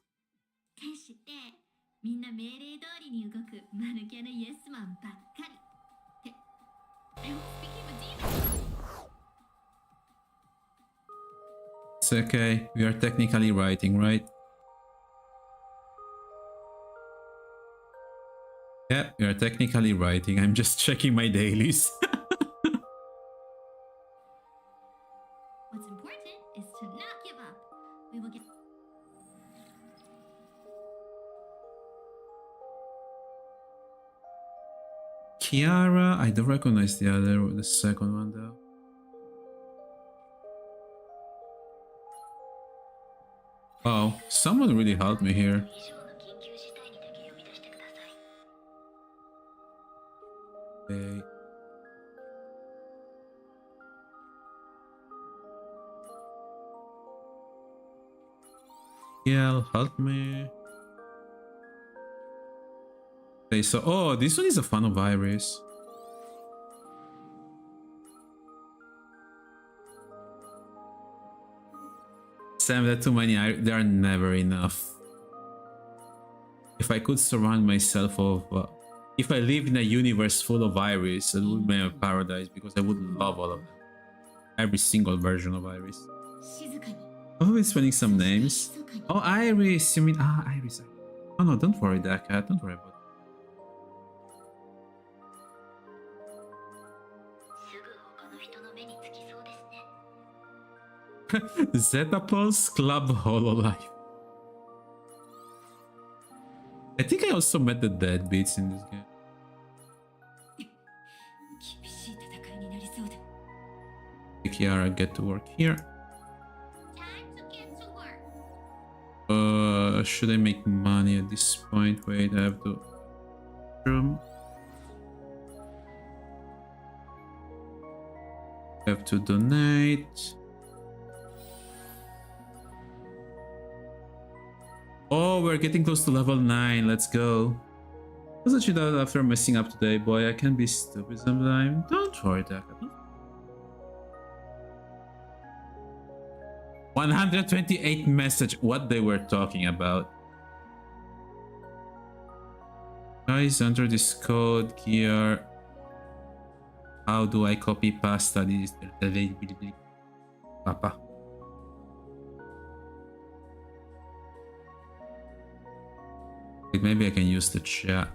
It's okay, we are technically writing, right? Yeah, we are technically writing. I'm just checking my dailies. What's important is to not give up. We will get... Kiara, I don't recognize the second one though. Wow, someone really helped me here. Okay. Yeah, help me. Okay, so oh, this one is a fan of Iris. Sam, there are too many. There are never enough. If I could surround myself of, if I live in a universe full of Iris, it would be a paradise because I would love all of them. Every single version of Iris. Oh, we're spelling some names. Oh, Iris. You mean Iris? Oh no, don't worry, that cat. Don't worry about it. Zetapulse Club Hololive. I think I also met the deadbeats in this game. Kiara, get to work here. Should I make money at this point? Wait, I have to... I have to donate. Oh, we're getting close to level 9. Let's go. Wasn't you that after messing up today, boy? I can be stupid sometimes. Don't worry, Daka. 128 message. What they were talking about. Guys, enter this code here. How do I copy pasta? This Papa. Maybe I can use the chat.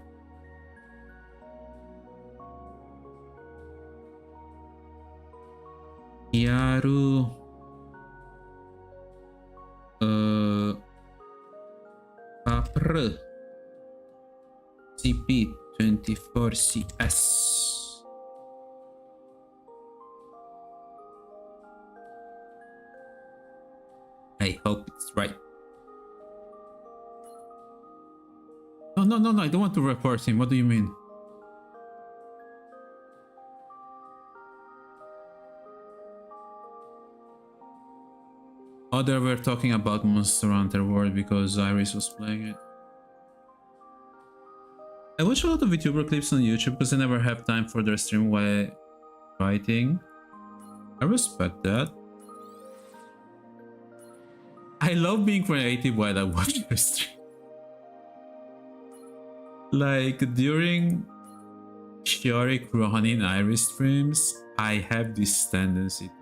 Yaru. CP24CS. I hope it's right. No, no, no, no, I don't want to report him. What do you mean? Oh, they were talking about Monster Hunter World because Iris was playing it. I watch a lot of VTuber clips on YouTube because I never have time for their stream while writing. I respect that. I love being creative while I watch their stream. Like during Shiori, Rohani, and Iris streams, I have this tendency to.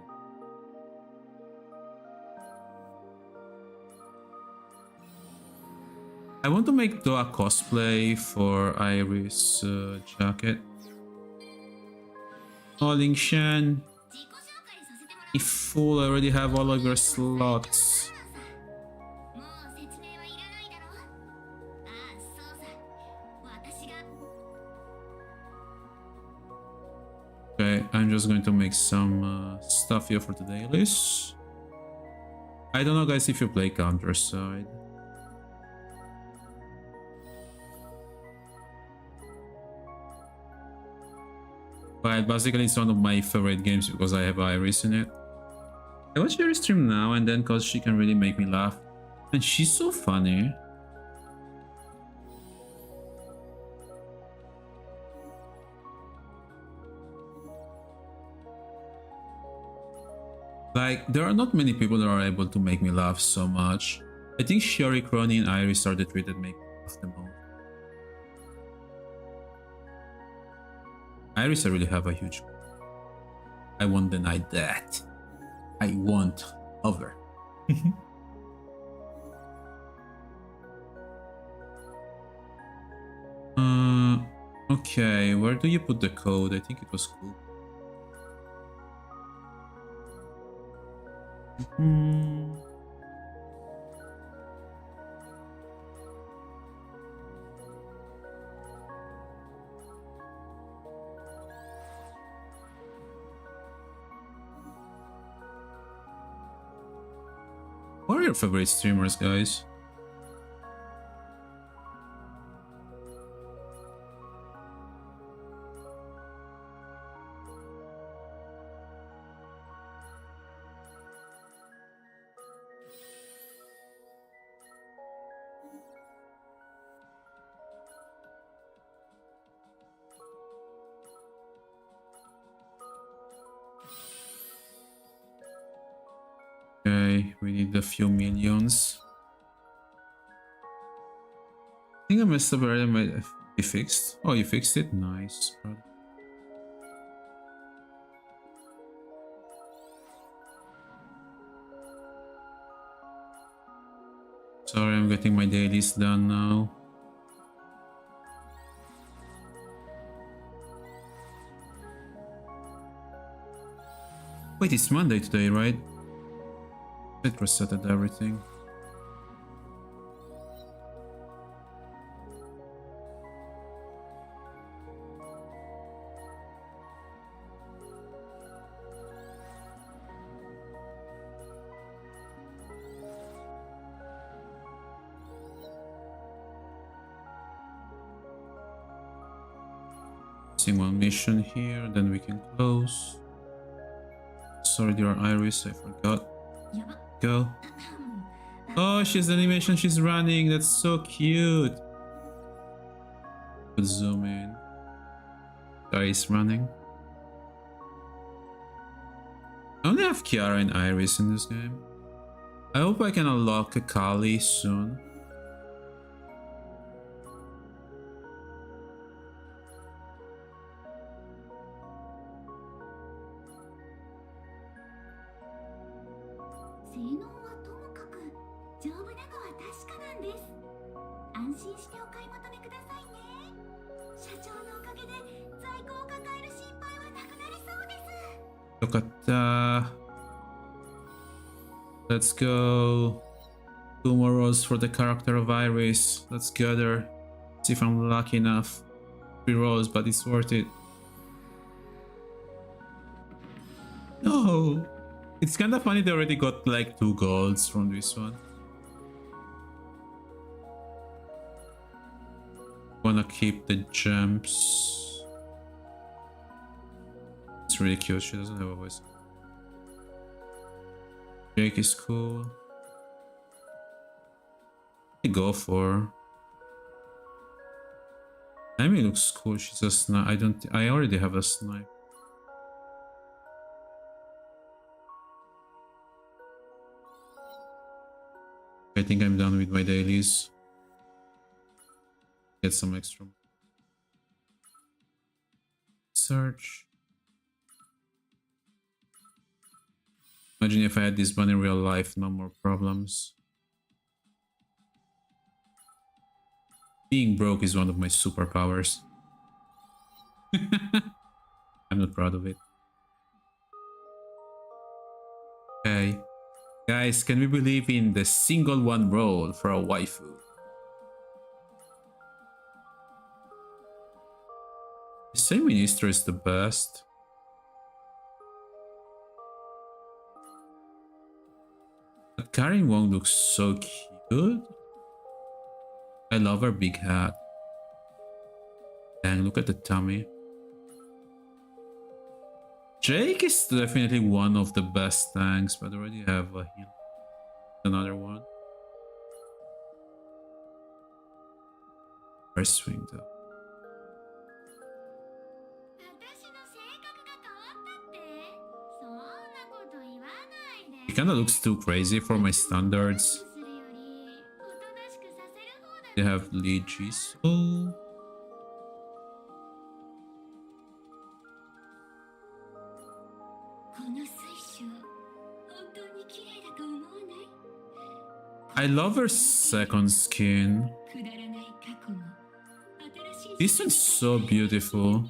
I want to make Doa cosplay for Iris jacket. Oh, Ling Shan. You fool, I already have all of your slots. Okay, I'm just going to make some stuff here for the dailies. I don't know, guys, if you play Counter-Side. But basically it's one of my favorite games because I have Iris in it. I watch her stream now and then because she can really make me laugh. And she's so funny. Like, there are not many people that are able to make me laugh so much. I think Shiori, Crony, and Iris are the three that make me laugh the most. Iris, I really have a huge. I won't deny that. I won't hover. Okay, where do you put the code? I think it was cool. What are your favorite streamers, guys? Okay, we need a few millions. I think I messed up already. Be fixed. Oh, you fixed it? Nice. Sorry, I'm getting my dailies done now. Wait, it's Monday today, right? It resetted everything. Missing one mission here, then we can close. Sorry, dear Iris, I forgot. Go. Oh, she's the animation, she's running. That's so cute. Could zoom in. Guys running. I only have Kiara and Iris in this game. I hope I can unlock a Kali soon. Let's go. 2 more rolls for the character of Iris. Let's gather. See if I'm lucky enough. 3 rolls, but it's worth it. No! It's kinda funny they already got like 2 golds from this one. Wanna keep the gems. It's really cute, she doesn't have a voice. Jake is cool. Go for. Amy looks cool. She's a snipe. I already have a snipe. I think I'm done with my dailies. Get some extra. Search. Imagine if I had this one in real life, no more problems. Being broke is one of my superpowers. I'm not proud of it. Okay. Guys, can we believe in the single one roll for a waifu? The same minister is the best. But Karin Wong looks so cute. I love her big hat. Dang, look at the tummy. Jake is definitely one of the best tanks, but I already have a heal. Another one. First swing though. He kinda looks too crazy for my standards. They have Lee Jisoo. I love her second skin. This one's so beautiful.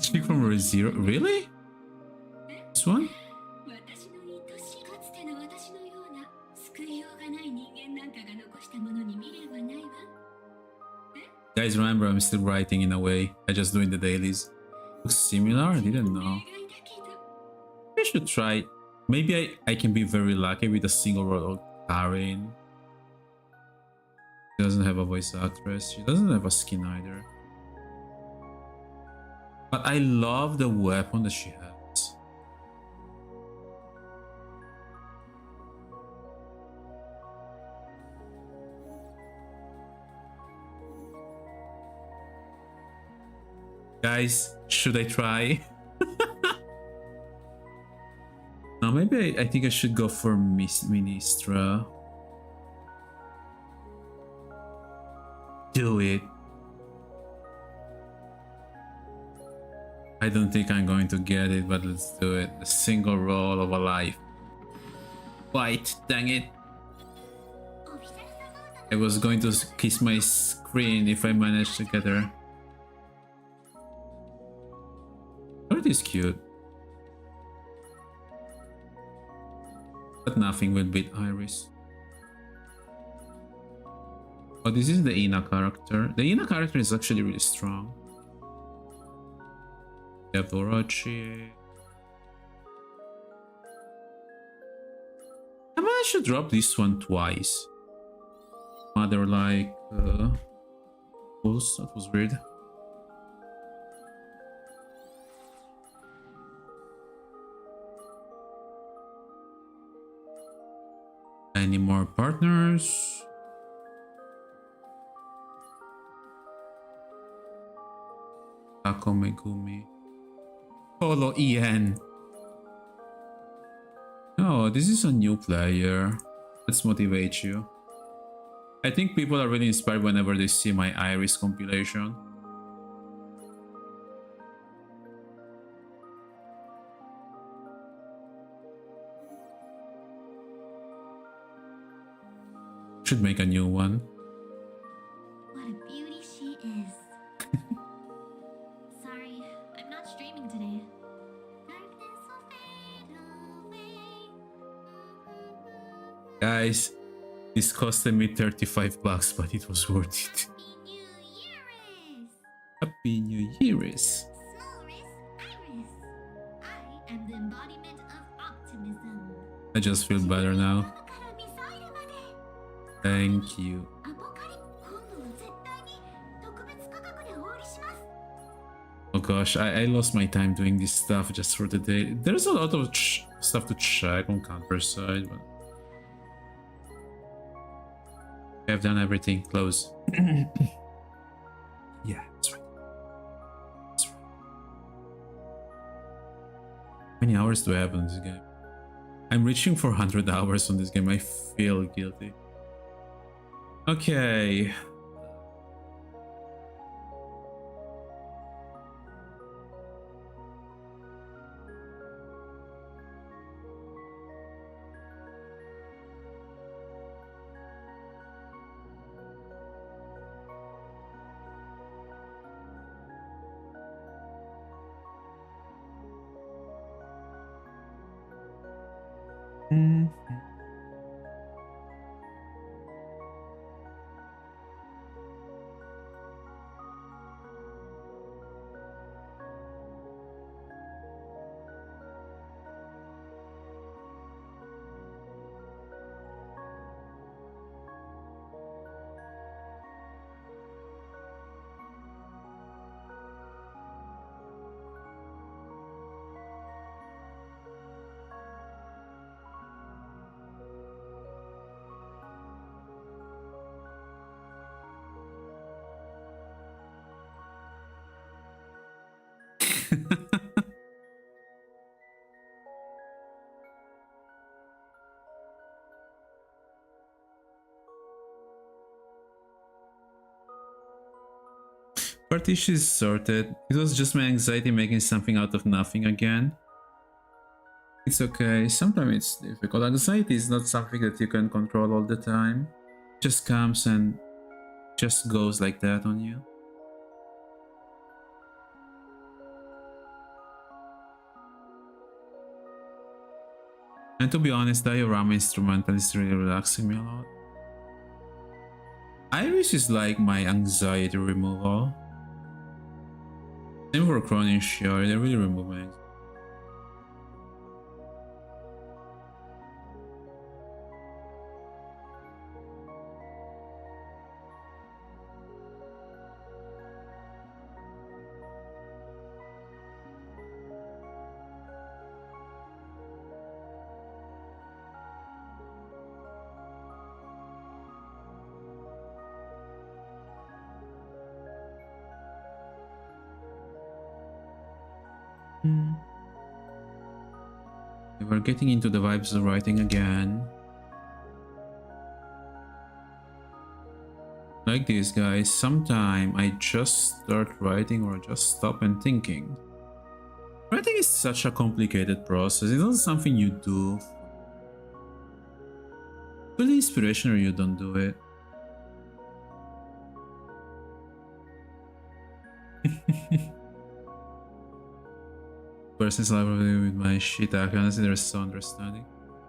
Chick from ReZero? Really? This one? Guys, remember I'm still writing in a way. I just doing the dailies. Looks similar? I didn't know. I should try. Maybe I can be very lucky with a single roll of Karin. She doesn't have a voice actress. She doesn't have a skin either. But I love the weapon that she has. Guys, should I try? No, maybe I think I should go for Ministra. Do it. I don't think I'm going to get it, but let's do it. A single roll of a life. White, dang it. I was going to kiss my screen if I managed to get her. Art is cute. But nothing will beat Iris. Oh, this is the Ina character. The Ina character is actually really strong. We have Orochi. I managed to drop this one twice. Mother like that was weird. Any more partners? Ako Megumi. Polo Ian. Oh, this is a new player. Let's motivate you. I think people are really inspired whenever they see my Iris compilation. Should make a new one. What a beauty she is. Sorry, I'm not streaming today. Darkness will fade away. Guys, this costed me 35 bucks, but it was worth it. Happy New Year's! I am the embodiment of optimism. I just feel better now. Thank you. Oh gosh, I lost my time doing this stuff just for the day. There's a lot of stuff to check on counterside, but I've done everything. Close. Yeah, that's right. That's right. How many hours do I have on this game? I'm reaching for 100 hours on this game. I feel guilty. Okay. Partition is sorted. It was just my anxiety making something out of nothing again. It's okay. Sometimes it's difficult. Anxiety is not something that you can control all the time. It just comes and just goes like that on you. And to be honest, diorama instrumental is really relaxing me a lot. Iris is like my anxiety removal. Same for Cronin Shore, they really remove my anxiety. We're getting into the vibes of writing again. Like this, guys, sometime I just start writing or just stop and thinking. Writing is such a complicated process. It's not something you do. Feel the inspiration or you don't do it. Person's library with my shit, honestly, they're so understanding.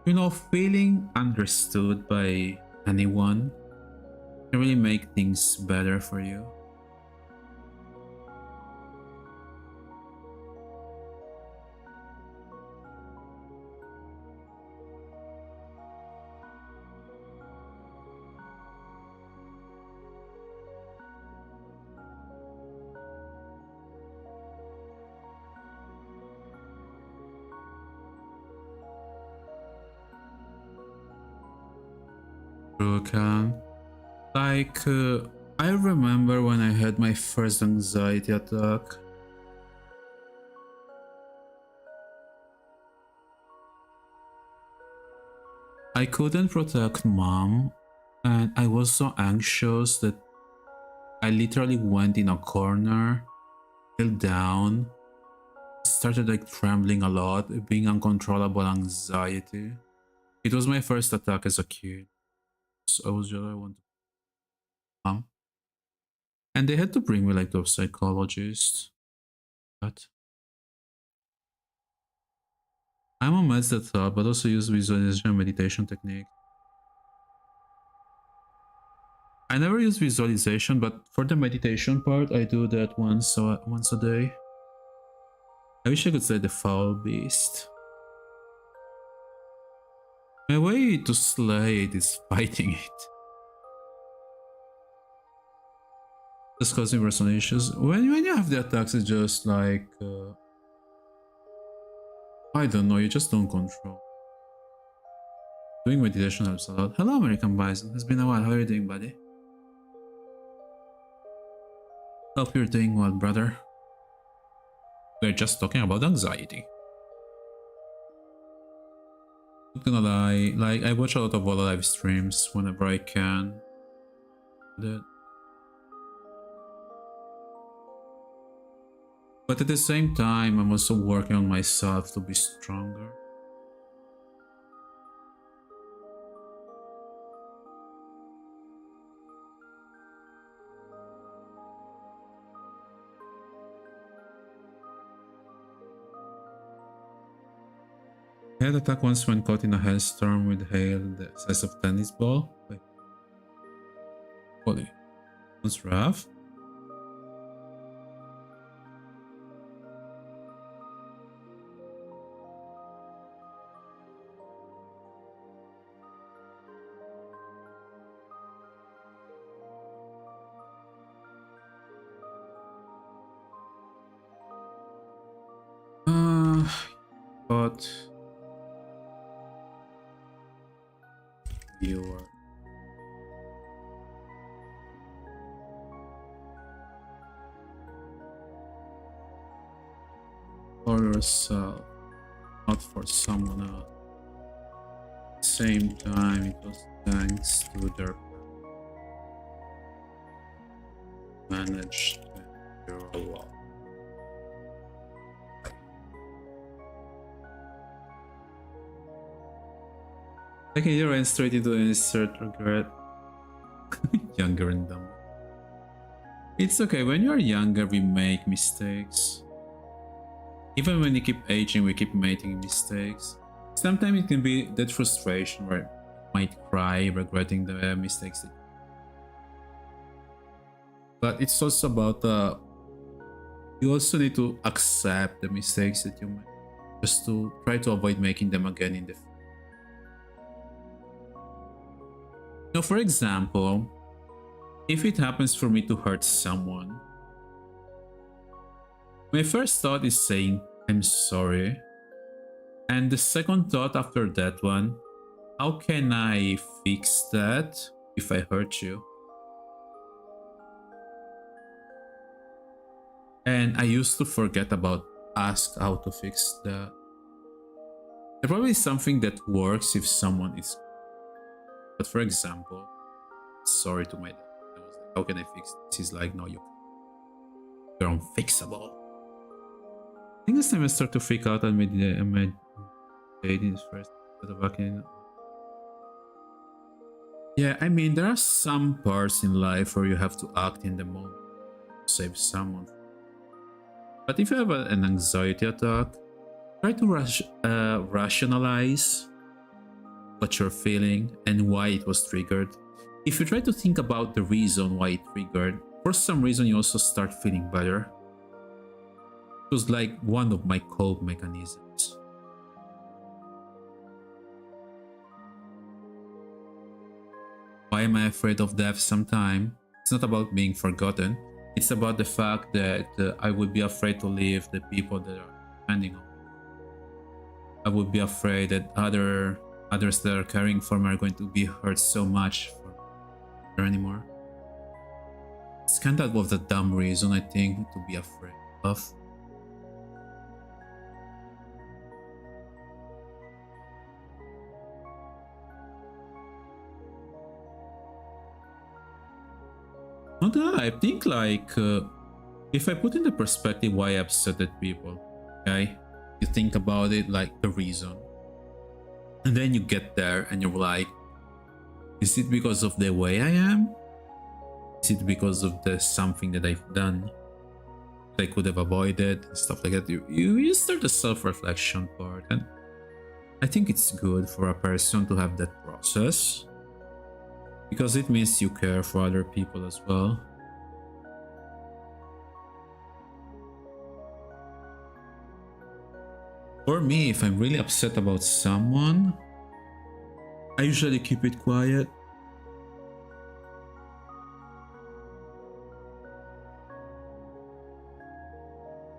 You know, feeling understood by anyone can really make things better for you. Like, I remember when I had my first anxiety attack. I couldn't protect mom, and I was so anxious that I literally went in a corner, fell down, started like trembling a lot, being uncontrollable anxiety. It was my first attack as a kid. So I was just, I want to mom. And they had to bring me like to a psychologist. But I'm on meds that help, but also use visualization and meditation technique. I never use visualization, but for the meditation part, I do that once a day. I wish I could say the foul beast. My way to slay it is fighting it. Just causing resonations. When you have the attacks, it's just like I don't know, you just don't control. Doing meditation helps a lot. Hello, American Bison. It's been a while. How are you doing, buddy? Hope you're doing well, brother. We're just talking about anxiety. Not gonna lie, like I watch a lot of live streams whenever I can. But at the same time, I'm also working on myself to be stronger. I had attack once when caught in a hailstorm with hail the size of a tennis ball. Wait. Holy. That's rough. But viewer. For yourself, not for someone else. At the same time, it was thanks to their managed your law. Taking your end straight into insert regret. Younger and dumber. It's okay, when you're younger we make mistakes. Even when you keep aging we keep making mistakes. Sometimes it can be that frustration where you might cry regretting the mistakes. But it's also about you also need to accept the mistakes that you make. Just to try to avoid making them again in the future. Now, for example, if it happens for me to hurt someone, my first thought is saying, I'm sorry. And the second thought after that one, how can I fix that if I hurt you? And I used to forget about ask how to fix that. There probably is something that works if someone is. But for example, sorry to my dad. I was like, how can I fix this? He's like, no, you're unfixable. I think this time I start to freak out and meditate this first. Yeah, I mean, there are some parts in life where you have to act in the moment to save someone. But if you have an anxiety attack, try to rationalize what you're feeling and why it was triggered. If you try to think about the reason why it triggered, for some reason you also start feeling better. It was like one of my cope mechanisms. Why am I afraid of death sometime? It's not about being forgotten. It's about the fact that I would be afraid to leave the people that are depending on me. I would be afraid that others that are caring for me are going to be hurt so much for anymore. It's kind of the dumb reason I think to be afraid of. Not that I think like if I put in the perspective why I upset at people, okay? You think about it like the reason. And then you get there and you're like, is it because of the way I am? Is it because of the something that I've done that I could have avoided? Stuff like that. You start the self-reflection part, and I think it's good for a person to have that process. Because it means you care for other people as well. For me, if I'm really upset about someone, I usually keep it quiet.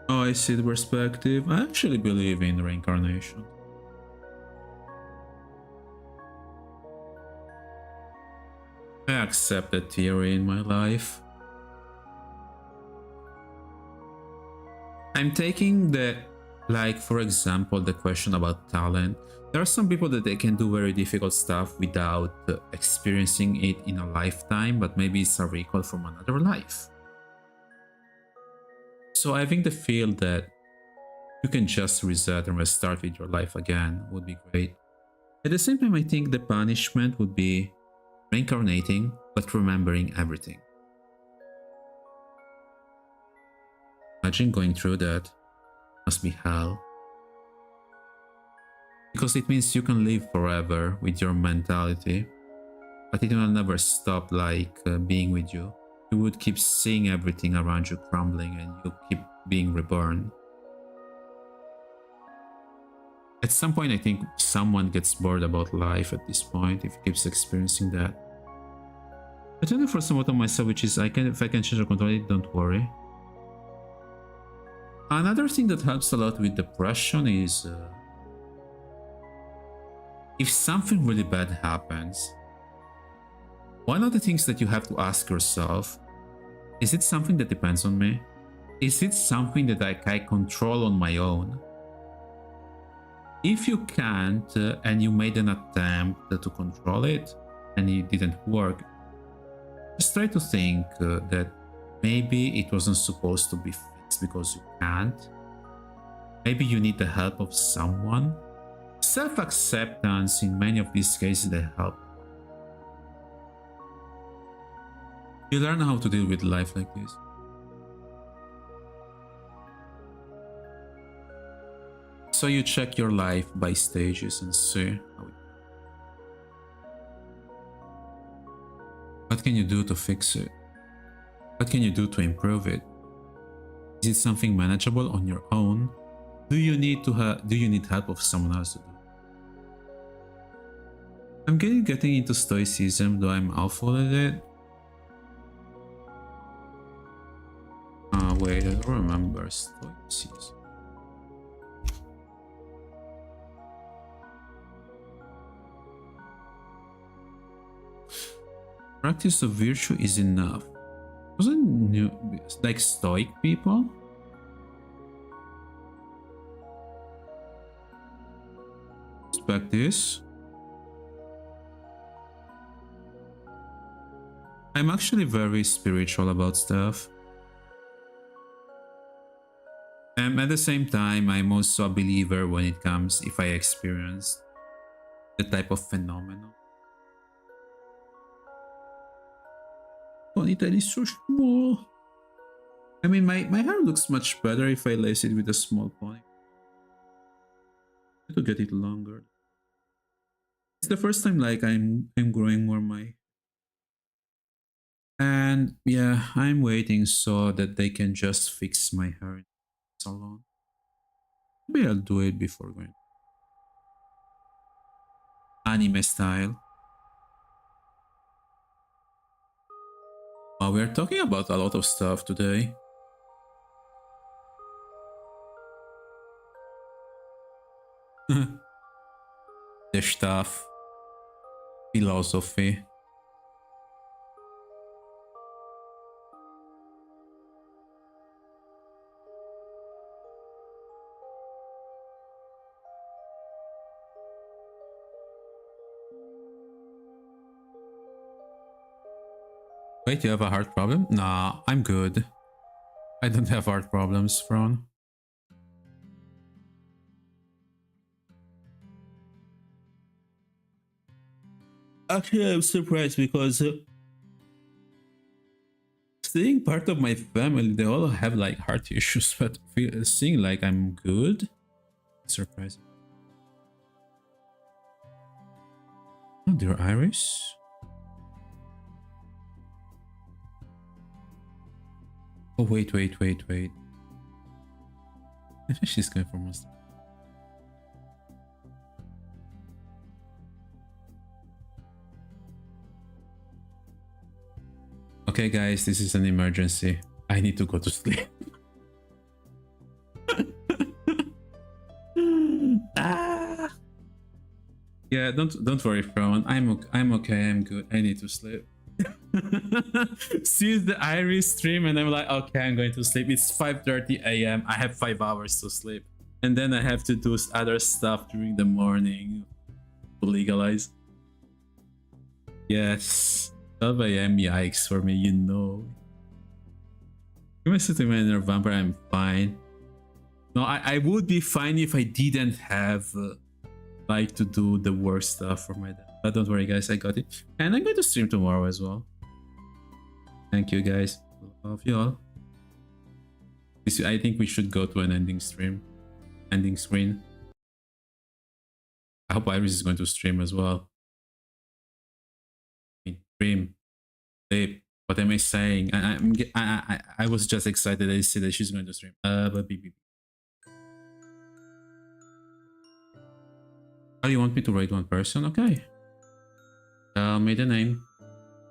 Oh, I see the perspective. I actually believe in reincarnation. I accept that theory in my life. I'm taking the, like, for example, the question about talent. There are some people that they can do very difficult stuff without experiencing it in a lifetime, but maybe it's a recall from another life. So having the feel that you can just reset and restart with your life again would be great. At the same time, I think the punishment would be reincarnating, but remembering everything. Imagine going through that. Must be hell. Because it means you can live forever with your mentality, but it will never stop like being with you. You would keep seeing everything around you crumbling and you keep being reborn. At some point, I think someone gets bored about life at this point if he keeps experiencing that. I tell you for somewhat of myself, which is if I can change or control it, don't worry. Another thing that helps a lot with depression is if something really bad happens, one of the things that you have to ask yourself, is it something that depends on me? Is it something that I control on my own? If you can't and you made an attempt to control it and it didn't work, just try to think that maybe it wasn't supposed to be fixed because you can't. Maybe you need the help of someone. Self-acceptance in many of these cases, they help. You learn how to deal with life like this. So you check your life by stages and see how it... What can you do to fix it? What can you do to improve it? Is it something manageable on your own? Do you need help of someone else to do? I'm getting into stoicism, though I'm awful at it. Wait, I don't remember stoicism. Practice of virtue is enough. Wasn't like stoic people? Respect this. I'm actually very spiritual about stuff. At the same time, I'm also a believer when it comes if I experience the type of phenomenon. Ponytail is so small. I mean, my hair looks much better if I lace it with a small pony. I need to get it longer. It's the first time like I'm growing more my... And yeah, I'm waiting so that they can just fix my hair in the salon. Maybe I'll do it before going. Anime style. We're talking about a lot of stuff today. The stuff. Philosophy. Wait, you have a heart problem? Nah, I'm good. I don't have heart problems, Fron. Actually, I'm surprised because seeing part of my family, they all have like heart issues, but seeing like I'm good, surprising. Oh, they're Irish? Oh, wait. I think she's going for monster. Okay, guys, this is an emergency. I need to go to sleep. Ah. Yeah, don't worry, Frown. I'm okay. I'm good. I need to sleep. Sees the Iris stream and I'm like, okay, I'm going to sleep. It's 5:30 a.m. I have 5 hours to sleep, and then I have to do other stuff during the morning to legalize. Yes, 12 a.m. Yikes for me, you know. Give me a sitting man or vampire. I'm fine. No, I would be fine if I didn't have like to do the work stuff for my dad. But don't worry, guys, I got it. And I'm going to stream tomorrow as well. Thank you, guys. Love you all. I think we should go to an ending stream. Ending screen. I hope Iris is going to stream as well. Stream. Sleep. What am I saying? I was just excited. I see that she's going to stream. But BB. Oh, you want me to rate one person? Okay. Tell me the name.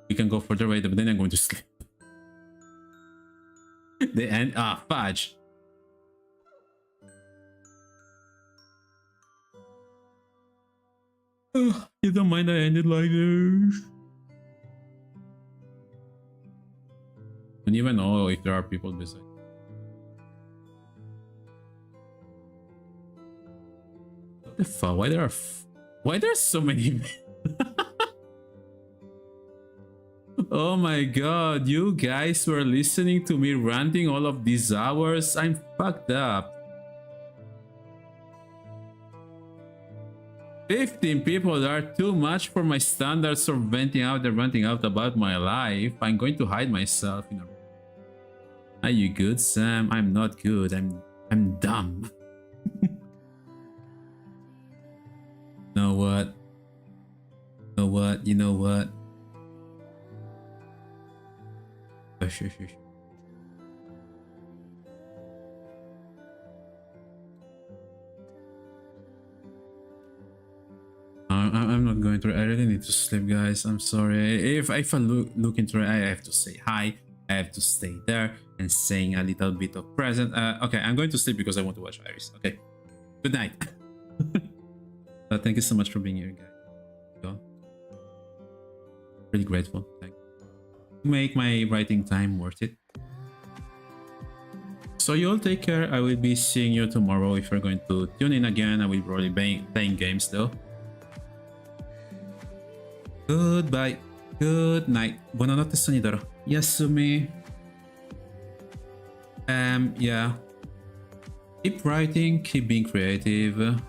We can go for the raid, but then I'm going to sleep. The end. Ah, fudge. You don't mind I ended like this? I don't even know if there are people beside. What the fuck? Why there are so many? Oh my god, you guys were listening to me ranting all of these hours? I'm fucked up. 15 people are too much for my standards of venting out and ranting out about my life. I'm going to hide myself in a... Are you good, Sam? I'm not good. I'm dumb. Know what? You know what? Sure. I'm not going to. I really need to sleep, guys. I'm sorry. If I look into it, I have to say hi. I have to stay there and saying a little bit of present. Okay, I'm going to sleep because I want to watch Iris. Okay, good night. Thank you so much for being here, guys. Really grateful. Thank you. Make my writing time worth it. So you all take care. I will be seeing you tomorrow. If you're going to tune in again, I will probably be playing games though. Goodbye. Good night. Buonanotte sonidoro. Yasumi. Yeah. Keep writing, keep being creative.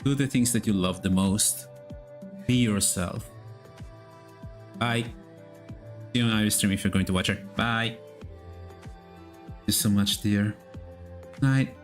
Do the things that you love the most. Be yourself. Bye. See you on Iris stream if you're going to watch her. Bye. Thank you so much, dear. Night.